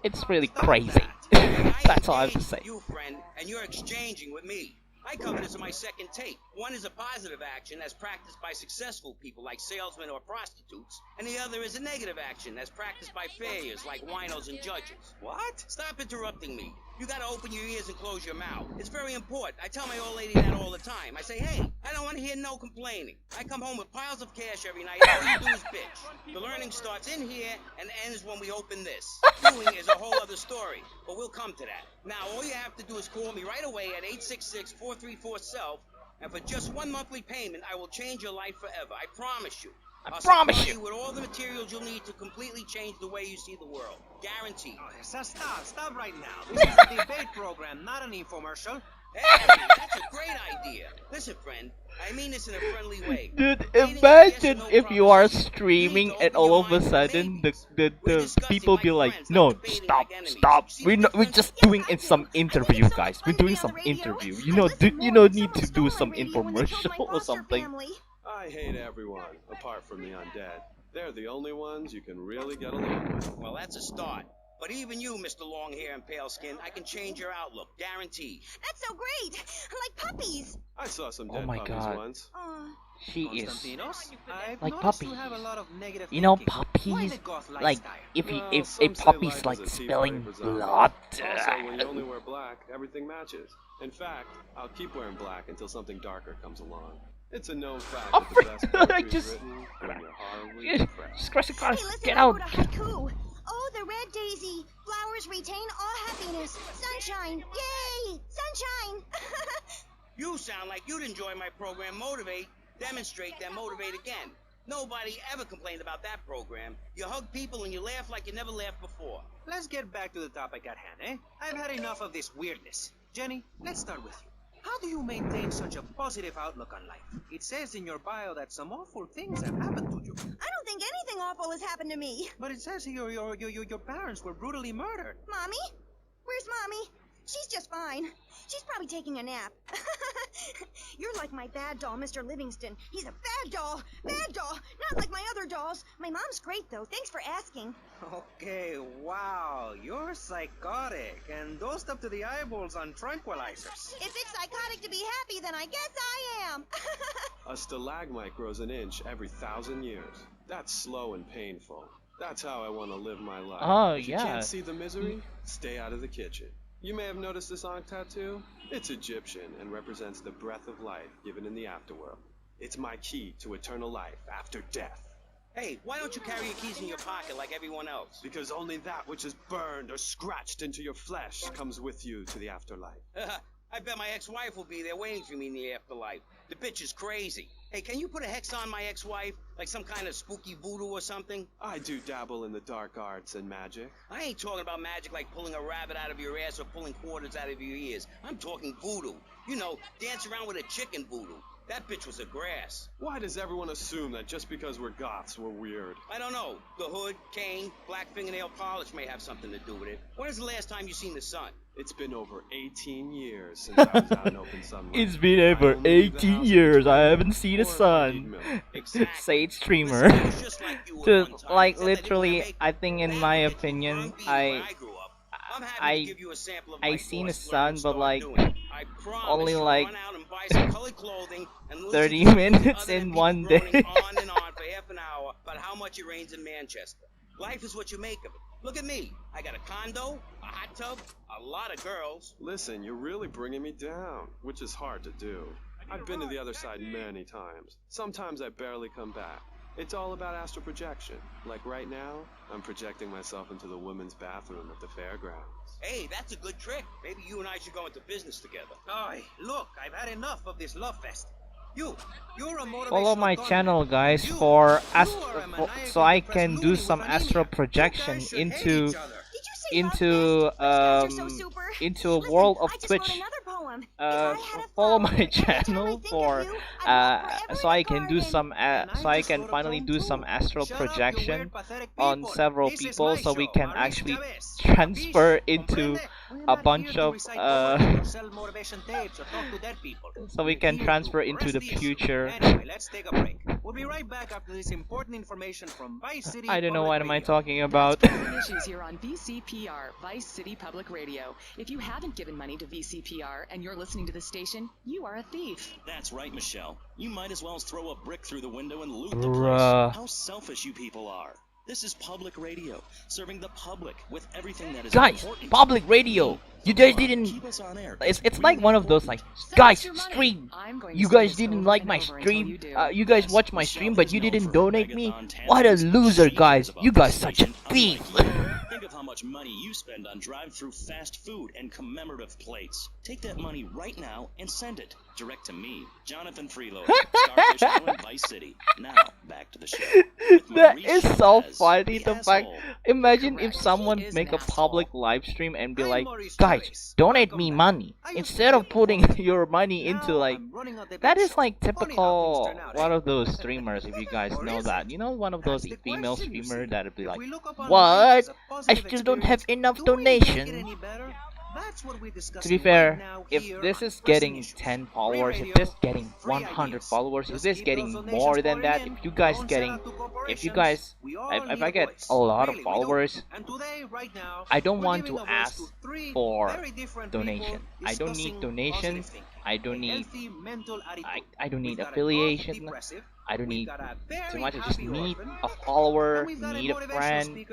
it's really crazy. That's all I have to say. You, friend, and you're exchanging with me. I cover this in my second tape. One is a positive action as practiced by successful people like salesmen or prostitutes, and the other is a negative action as practiced by failures like winos and judges. What? Stop interrupting me. You gotta open your ears and close your mouth. It's very important. I tell my old lady that all the time. I say, hey, I don't want to hear no complaining. I come home with piles of cash every night. All you do is bitch. The learning starts in here and ends when we open this. Doing is a whole other story, but we'll come to that. Now, all you have to do is call me right away at 866-434-SELF, and for just one monthly payment, I will change your life forever. I promise you. I'll promise you with all the materials you'll need to completely change the way you see the world. Guaranteed. Oh, stop right now. This is a debate program, not an infomercial. Hey, that's a great idea. Listen, friend, I mean this in a friendly way. Dude, imagine if you are streaming and all of a sudden the people be like, no, stop. We're just doing some interview, guys. We're doing some interview. You know, need to do some infomercial or something. I hate everyone, apart from the undead. They're the only ones you can really get along with. Well, that's a start. But even you, Mr. Long Hair and Pale Skin, I can change your outlook, guaranteed. That's so great! Like puppies! I saw some dead puppies once. She is I've like noticed puppy. you have a lot of negative You know, thinking. Why puppies. the goth Like lifestyle? if a puppy's like spilling blood. Also, when you only wear black, everything matches. In fact, I'll keep wearing black until something darker comes along. It's a known fact that the best poetry is written when you're horribly depressed. Just crush the car. Hey, listen, Get I out. wrote a haiku. Oh, the red daisy. Flowers retain all happiness. Sunshine. Yay! Sunshine! You sound like you'd enjoy my program Motivate, Demonstrate, then Motivate Again. Nobody ever complained about that program. You hug people and you laugh like you never laughed before. Let's get back to the topic at hand, eh? I've had enough of this weirdness. Jenny, let's start with you. How do you maintain such a positive outlook on life? It says in your bio that some awful things have happened to you. I don't think anything awful has happened to me. But it says here your parents were brutally murdered. Mommy? Where's Mommy? She's just fine. She's probably taking a nap. You're like my bad doll, Mr. Livingston. He's a bad doll. Bad doll. Not like my other dolls. My mom's great, though. Thanks for asking. Okay, wow. You're psychotic and dosed up to the eyeballs on tranquilizers. If it's psychotic to be happy, then I guess I am. A stalagmite grows an inch every 1,000 years. That's slow and painful. That's how I want to live my life. Oh, if you yeah. can't see the misery, stay out of the kitchen. You may have noticed this on tattoo. It's Egyptian and represents the breath of life given in the afterworld. It's my key to eternal life after death. Hey, why don't you carry your keys in your pocket like everyone else? Because only that which is burned or scratched into your flesh comes with you to the afterlife. I bet my ex-wife will be there waiting for me in the afterlife. The bitch is crazy. Hey, can you put a hex on my ex-wife? Like some kind of spooky voodoo or something? I do dabble in the dark arts and magic. I ain't talking about magic like pulling a rabbit out of your ass or pulling quarters out of your ears. I'm talking voodoo. You know, dance around with a chicken voodoo. That bitch was a grass. Why does everyone assume that just because we're goths, we're weird? I don't know. The hood, cane, black fingernail polish may have something to do with it. When is the last time you seen the sun? It's been over 18 years since I was out in open sunlight. It's been over 18 years. I haven't seen the sun. Sage streamer. Just like literally, I think in my opinion, I seen the sun, but like only like 30 minutes in one day. On and on for half an hour about how much it rains in Manchester. Life is what you make of it. Look at me. I got a condo, a hot tub, a lot of girls. Listen, you're really bringing me down, which is hard to do. I've been to the other side many times. Sometimes I barely come back. It's all about astral projection. Like right now, I'm projecting myself into the women's bathroom at the fairgrounds. Hey, that's a good trick. Maybe you and I should go into business together. Oi, look, I've had enough of this love fest. You're a motivational Follow my content. channel, guys, for so I can do some astral projection into into a world of Twitch. Follow my channel for so I can do some so I can finally do some astral projection on several people, so we can actually transfer into a bunch of so we can transfer into the future. Anyway, let's take a break. We'll be right back after this important information from Vice City. I don't know what am I talking about. Issues here on VCPR, Vice City Public Radio. If you haven't given money to VCPR and you're listening to the station, you are a thief. That's right, Michelle. You might as well throw a brick through the window and loot the Bruh. place. How selfish you people are. This is public radio, serving the public with everything that is Guys, important. public radio. You guys didn't. Keep us on air. It's like one of those like, guys, stream. You guys didn't like my stream. You guys watch my stream, but you didn't donate me. What a loser, guys. You guys such a thief. Think of how much money you spend on drive-through fast food and commemorative plates. Take that money right now and send it direct to me, Jonathan Freeloader, Starfish Island, Vice City. Now, back to the show. That is so funny. The fact, imagine if someone make a public live stream and be like, guys, donate me money instead of putting your money into like. That is like typical one of those streamers. If you guys know that, you know, one of those female streamer that'd be like, what? I still don't have enough donation. To be fair, if this is getting 10 followers, if this getting 100 followers, if this getting more than that, if you guys, if I get a lot of followers, I don't want to ask for donation. I don't need donation. I don't need affiliation. I don't need too much. I just need a follower, need a friend,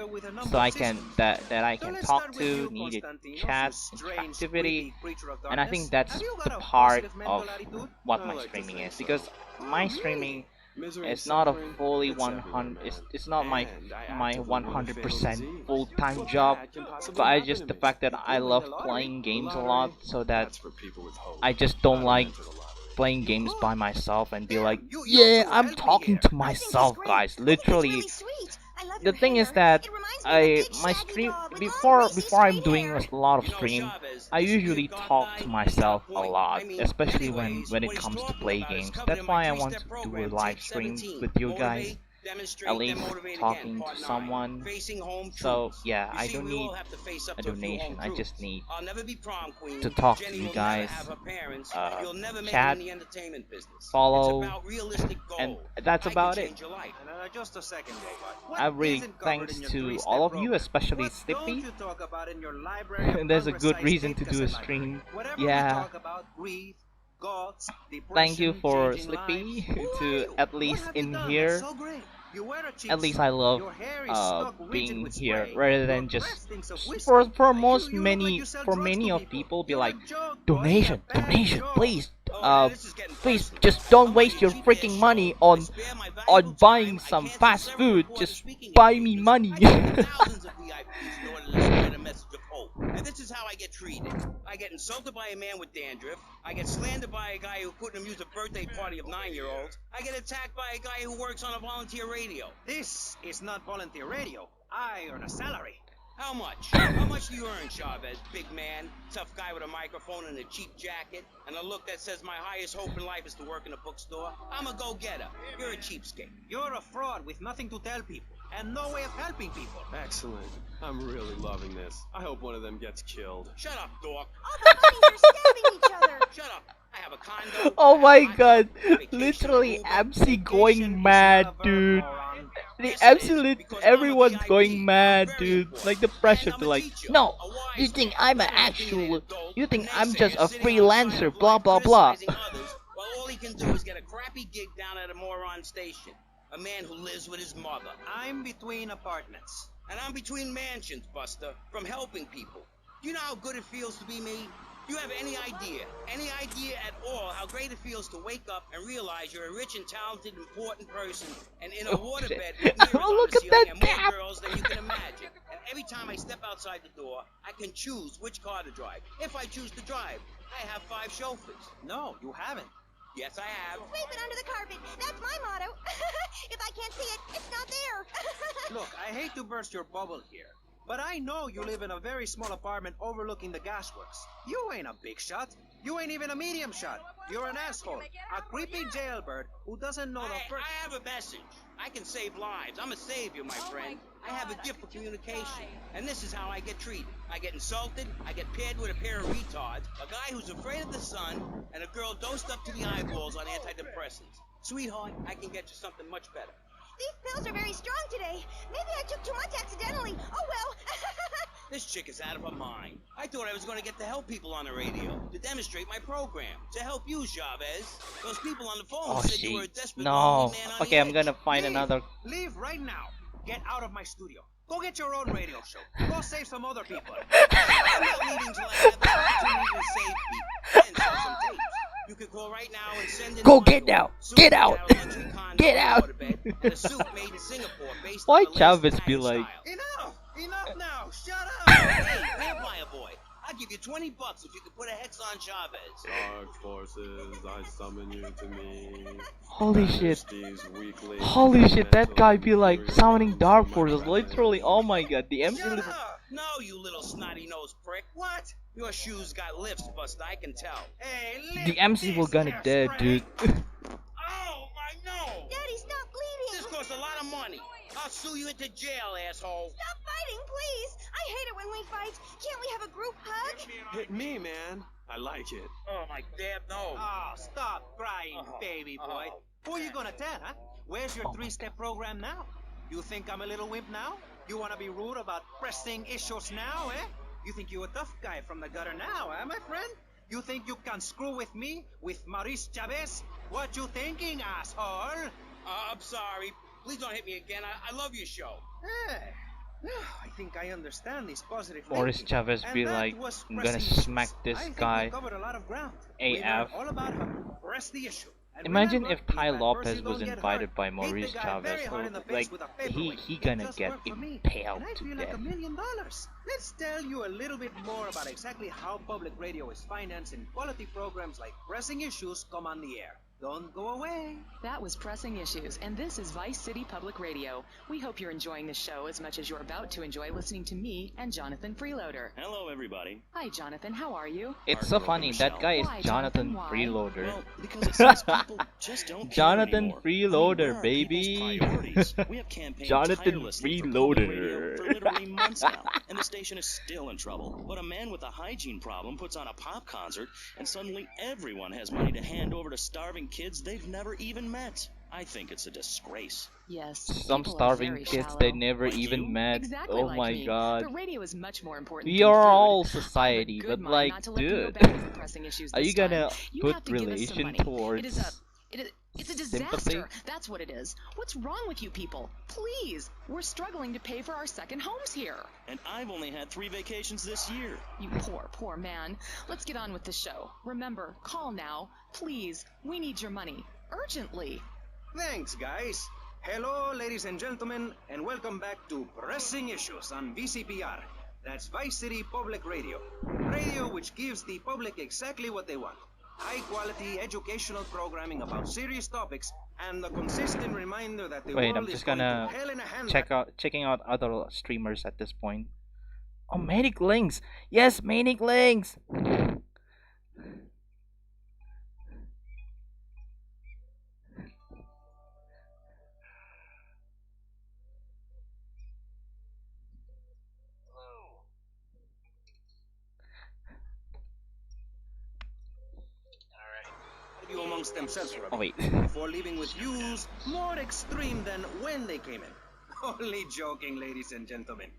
so I can that I can talk to, need a chat, interactivity, and I think that's the part of what my streaming is, because my streaming is not a fully 100. It's not my 100% full-time job, but I just the fact that I love playing games a lot, so that I just don't like playing games by myself and be like, yeah, I'm talking to myself, guys. Literally, the thing is that my stream before I'm doing a lot of stream, I usually talk to myself a lot, especially when it comes to play games. That's why I want to do a live stream with you guys, at least talking to someone. So yeah, I don't need a donation. I just need to talk to you guys, chat, follow, and that's about it. Just a second, I really thanks to all of you, especially Slippy. There's a good reason to do a stream. Yeah. Thank you for Slippy to at least in here. At least I love being here rather than just for many of people be like, donation, please, please just don't waste your freaking money on buying some fast food. Just buy me money. And this is how I get treated. I get insulted by a man with dandruff. I get slandered by a guy who couldn't amuse a birthday party of 9-year-olds. I get attacked by a guy who works on a volunteer radio. This is not volunteer radio. I earn a salary. How much? How much do you earn, Chavez? Big man, tough guy with a microphone and a cheap jacket, and a look that says my highest hope in life is to work in a bookstore? I'm a go-getter. You're a cheapskate. You're a fraud with nothing to tell people, and no way of helping people. Excellent. I'm really loving this. I hope one of them gets killed. Shut up, dork. All the bunnies are stabbing each other. Shut up. I have a condo. Oh my god, literally MC going mad, dude. The MC, everyone's going mad, dude. Like the pressure to like, no, you think I'm an actual, you think I'm just a freelancer, blah blah blah. Well, all he can do is get a crappy gig down at a moron station. A man who lives with his mother. I'm between apartments. And I'm between mansions, Buster, from helping people. Do you know how good it feels to be me? Do you have any idea at all how great it feels to wake up and realize you're a rich and talented, important person and in a waterbed with mirrors on the ceiling and more girls than you can imagine. And every time I step outside the door, I can choose which car to drive. If I choose to drive, I have 5 chauffeurs. No, you haven't. Yes, I have. Sweep it under the carpet. That's my motto. If I can't see it, it's not there. Look, I hate to burst your bubble here, but I know you live in a very small apartment overlooking the gasworks. You ain't a big shot. You ain't even a medium shot. You're an asshole. A creepy jailbird who doesn't know the first... I have a message. I can save lives. I'm a savior, my friend. I have a gift for communication. And this is how I get treated. I get insulted, I get paired with a pair of retards, a guy who's afraid of the sun, and a girl dosed up to the eyeballs on antidepressants. Sweetheart, I can get you something much better. These pills are very strong today. Maybe I took too much accidentally. Oh well. This chick is out of her mind. I thought I was going to get to help people on the radio, to demonstrate my program, to help you, Chavez. Those people on the phone said you were a desperate lonely man on Okay, the I'm gonna edge. find another. Leave right now. Get out of my studio. Go get your own radio show. Go save some other people. I'm not leaving till I have the opportunity to save people and sell some tapes. You can call right now and send in Go a get bundle. out! Suit Get made out! of luxury condo Get out! waterbed, and a suit made in Singapore based Why on the latest Chavez be Italian like? style. Enough now. Shut up. Hey, vampire boy, I'll give you $20 if you can put a hex on Chavez. Dark forces, I summon you to me. Holy shit! These weakly Holy shit! That guy be like summoning dark forces. Literally, oh my god! The MC. No, you little snotty-nosed prick. What? Your shoes got lifts, Buster, I can tell. Hey, The MC will gonna dead, dude. Oh, my no! Daddy, stop bleeding. This costs a lot of money. I'll sue you into jail, asshole. Stop fighting, please. I hate it when we fight. Can't we have a group hug? Hit me, man. I like it. Oh, my damn no. Oh, stop crying, baby boy. Who are you gonna tell, huh? Where's your 3-step program now? You think I'm a little wimp now? You wanna be rude about pressing issues now, eh? You think you're a tough guy from the gutter now, eh, my friend? You think you can screw with me, with Maurice Chavez? What you thinking, asshole? I'm sorry. Please don't hit me again. I love your show. I think I understand this positive Maurice thinking. Chavez be And that like, was I'm gonna pressing smack issues. this I think guy we covered a lot of ground. We AF. learned all about how to press the issue. And Imagine remember, if Ty at Lopez first you was don't get invited hurt. by Hit the Maurice guy Chavez. very hard in the face Like with a paperweight. he gonna Just get worked for me. impaled And I to feel like death. $1 million. Let's tell you a little bit more about exactly how public radio is financed and quality programs like Pressing Issues come on the air. Don't go away. That was Pressing Issues, and this is Vice City Public Radio. We hope you're enjoying the show as much as you're about to enjoy listening to me and Jonathan Freeloader. Hello, everybody. Hi, Jonathan. How are you? It's so funny. That guy is Why, Jonathan why? Freeloader. Well, because it seems people just don't care Jonathan anymore. Freeloader, Where are baby. people's priorities? We have campaigned Jonathan tirelessly for public radio Freeloader. for literally months now, and the station is still in trouble. But a man with a hygiene problem puts on a pop concert, and suddenly everyone has money to hand over to starving kids they've never even met. I think it's a disgrace. Yes. Some people are starving very kids shallow. they never Like even you? met. Exactly Oh like my me. god. But radio is much more important We than are food. all I have a society, good but mind like, not to let them go dude, back with pressing issues are you this time. gonna You put have to give us some relation money. towards It's a disaster. sympathy? That's what it is. What's wrong with you people? Please, we're struggling to pay for our second homes here. And I've only had 3 vacations this year. You poor man. Let's get on with the show. Remember, call now. Please, we need your money. Urgently. Thanks, guys. Hello, ladies and gentlemen, and welcome back to Pressing Issues on VCPR. That's Vice City Public Radio. Radio which gives the public exactly what they want. High-quality educational programming about serious topics and the consistent reminder that the Wait, world I'm is just going gonna to hell in a handbasket. checking out other streamers at this point. Oh, Manic Links. Yes, Manic Links. Argue amongst themselves for a Oh bit wait. before leaving with views more extreme than when they came in. Only joking, ladies and gentlemen.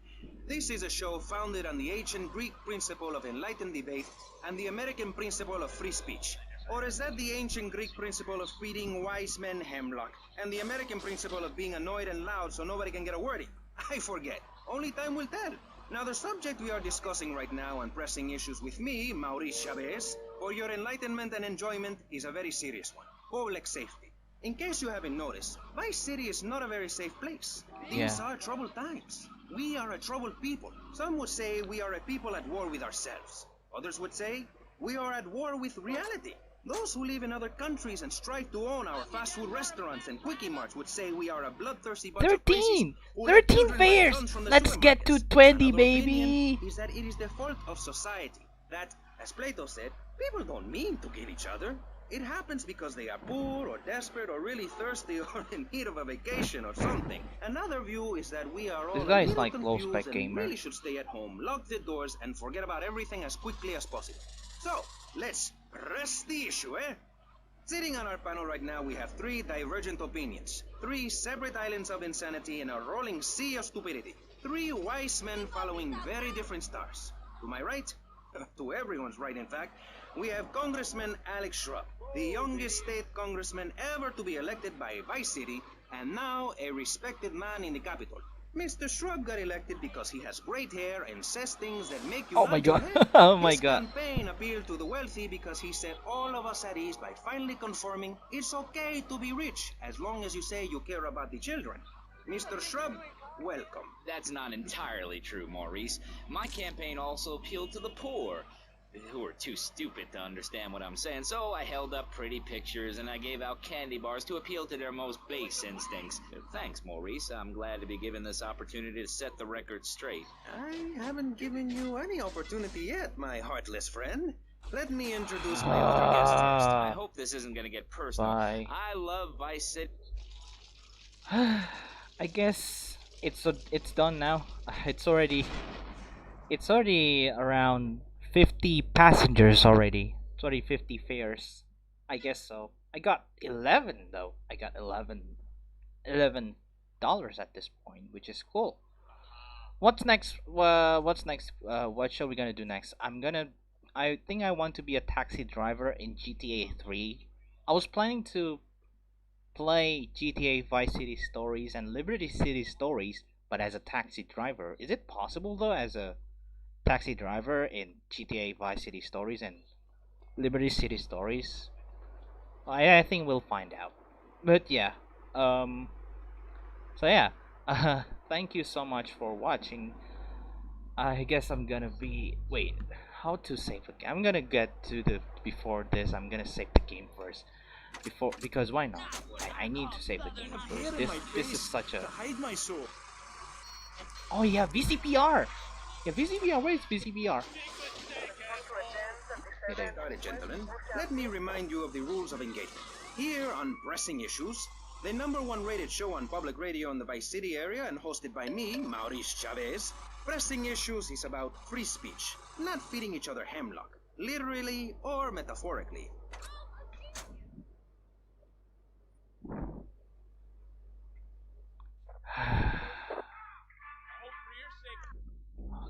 This is a show founded on the ancient Greek principle of enlightened debate and the American principle of free speech. Or is that the ancient Greek principle of feeding wise men hemlock and the American principle of being annoyed and loud so nobody can get a word in? I forget. Only time will tell. Now, the subject we are discussing right now on pressing issues with me, Maurice Chavez, for your enlightenment and enjoyment is a very serious one. Public safety. In case you haven't noticed, Vice City is not a very safe place. These are troubled times. We are a troubled people. Some would say we are a people at war with ourselves. Others would say we are at war with reality. Those who live in other countries and strive to own our fast food restaurants and quickie marts would say we are a bloodthirsty bunch of crazies 13! who let 13 children buy fairs! guns from the Let's get to supermarkets. 20, Another baby! opinion is that it is the fault of society. That, as Plato said, people don't mean to kill each other. It happens because they are poor or desperate or really thirsty or in need of a vacation or something. Another view is that we are all This a guy is little like low confused spec and gamer. really should stay at home, lock the doors, and forget about everything as quickly as possible. So, let's press the issue, eh? Sitting on our panel right now, we have three divergent opinions, three separate islands of insanity in a rolling sea of stupidity, three wise men following very different stars. To my right, to everyone's right in fact, we have Congressman Alex Shrub, the youngest state congressman ever to be elected by Vice City, and now a respected man in the Capitol. Mr. Shrub got elected because he has great hair and says things that make you Oh my nod your god. head. Oh my His god. campaign appealed to the wealthy because he set all of us at ease by finally confirming it's okay to be rich as long as you say you care about the children. Mr. Shrub, welcome. That's not entirely true, Maurice. My campaign also appealed to the poor, who were too stupid to understand what I'm saying, so I held up pretty pictures and I gave out candy bars to appeal to their most base instincts. Thanks, Maurice. I'm glad to be given this opportunity to set the record straight. I haven't given you any opportunity yet, my heartless friend. Let me introduce my other guest first. I hope this isn't gonna get personal. Bye. I love Vice City. I guess it's done now. It's already around 50 passengers already. It's already 50 fares. I guess so. I got 11 though. I got 11 dollars at this point, which is cool. What's next? What's next? What shall we gonna do next? I think I want to be a taxi driver in GTA 3. I was planning to play GTA Vice City Stories and Liberty City Stories, but as a taxi driver. Is it possible though, as a taxi driver in GTA Vice City Stories and Liberty City Stories? I think we'll find out. But yeah, um, so yeah, thank you so much for watching. I guess I'm gonna be wait. How to save the game? I'm gonna get to the before this. I'm gonna save the game first. Before because why not? I need to save the game first. This is such a Hide my soul. oh yeah VCPR. Yeah VCPR. Where is VCPR? Started, gentlemen. Let me remind you of the rules of engagement. Here on Pressing Issues, the #1 rated show on public radio in the Vice City area and hosted by me, Maurice Chavez, Pressing Issues is about free speech, not feeding each other hemlock, literally or metaphorically.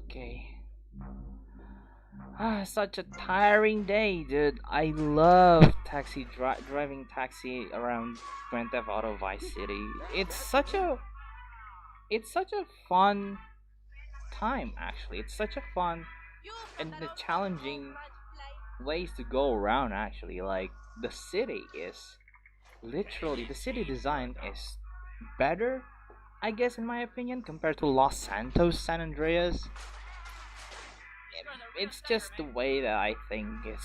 Okay. Such a tiring day, dude. I love driving taxi around Grand Theft Auto Vice City. It's such a fun time actually. It's such a fun and the challenging ways to go around actually. Like the city design is better, I guess in my opinion, compared to Los Santos, San Andreas. It's just the way that I think is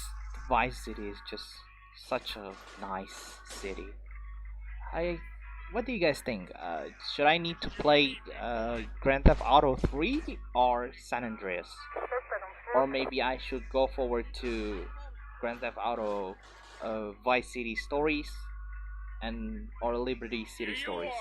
Vice City is just such a nice city. I what do you guys think? Should I need to play Grand Theft Auto 3 or San Andreas? Or maybe I should go forward to Grand Theft Auto Vice City Stories and or Liberty City Stories.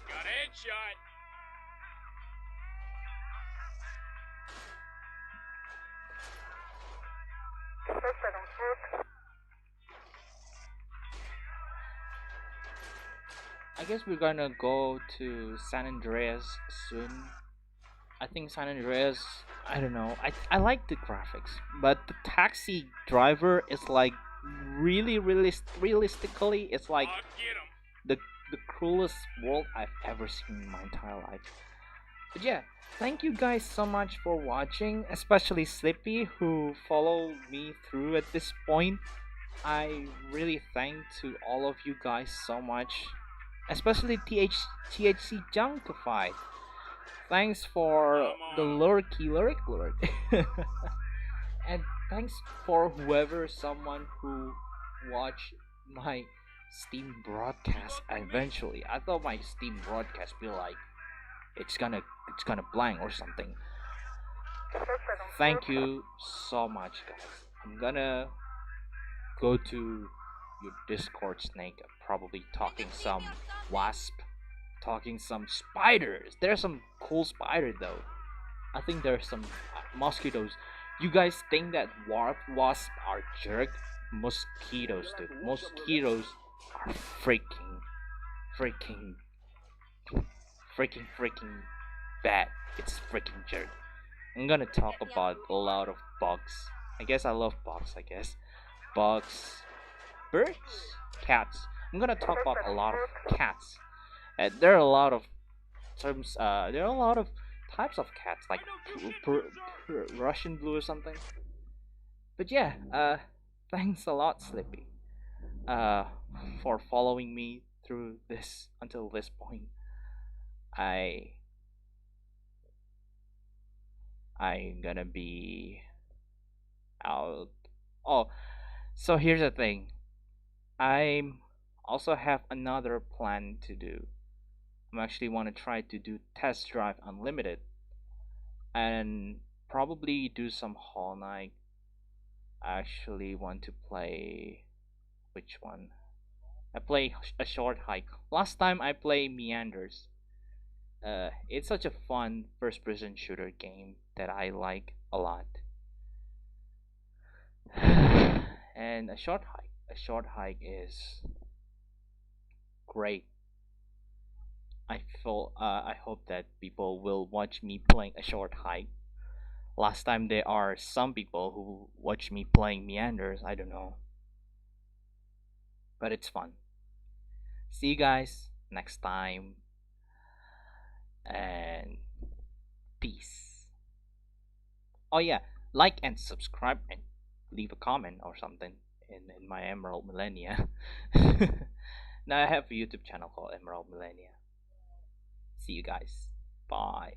Got a headshot. I guess we're gonna go to San Andreas soon. I think San Andreas. I don't know. I like the graphics, but the taxi driver is like really realistically. It's like the the cruelest world I've ever seen in my entire life. But yeah, thank you guys so much for watching, especially Slippy who followed me through at this point. I really thank to all of you guys so much, especially THC Junkified. Thanks for the lurk. And thanks for whoever someone who watched my Steam broadcast eventually. I thought my Steam broadcast be like it's gonna blank or something. Thank you so much guys. I'm gonna go to your Discord snake, probably talking some wasp, talking some spiders. There's some cool spider though. I think there's some mosquitoes. You guys think that warp wasps are jerk? Mosquitoes, dude. Mosquitoes are freaking, freaking bad. It's freaking jerk. I'm gonna talk about a lot of bugs. I guess I love bugs. I guess bugs, birds, cats. I'm gonna talk about a lot of cats. There are a lot of terms. There are a lot of types of cats, like Russian blue or something. But yeah, thanks a lot, Slippy, uh, for following me through this until this point. I I'm gonna be out. Oh, so here's the thing. I also have another plan to do. I'm actually want to try to do test drive unlimited and probably do some Hall Night. I actually want to play which one? I play a short hike. Last time I play Meanders. It's such a fun first-person shooter game that I like a lot. And a short hike. A short hike is great. I hope that people will watch me playing a short hike. Last time there are some people who watch me playing Meanders. I don't know, but it's fun. See you guys next time, and peace. Oh yeah, like and subscribe and leave a comment or something in my Emerald Millennia. Now I have a YouTube channel called Emerald Millennia. See you guys. Bye.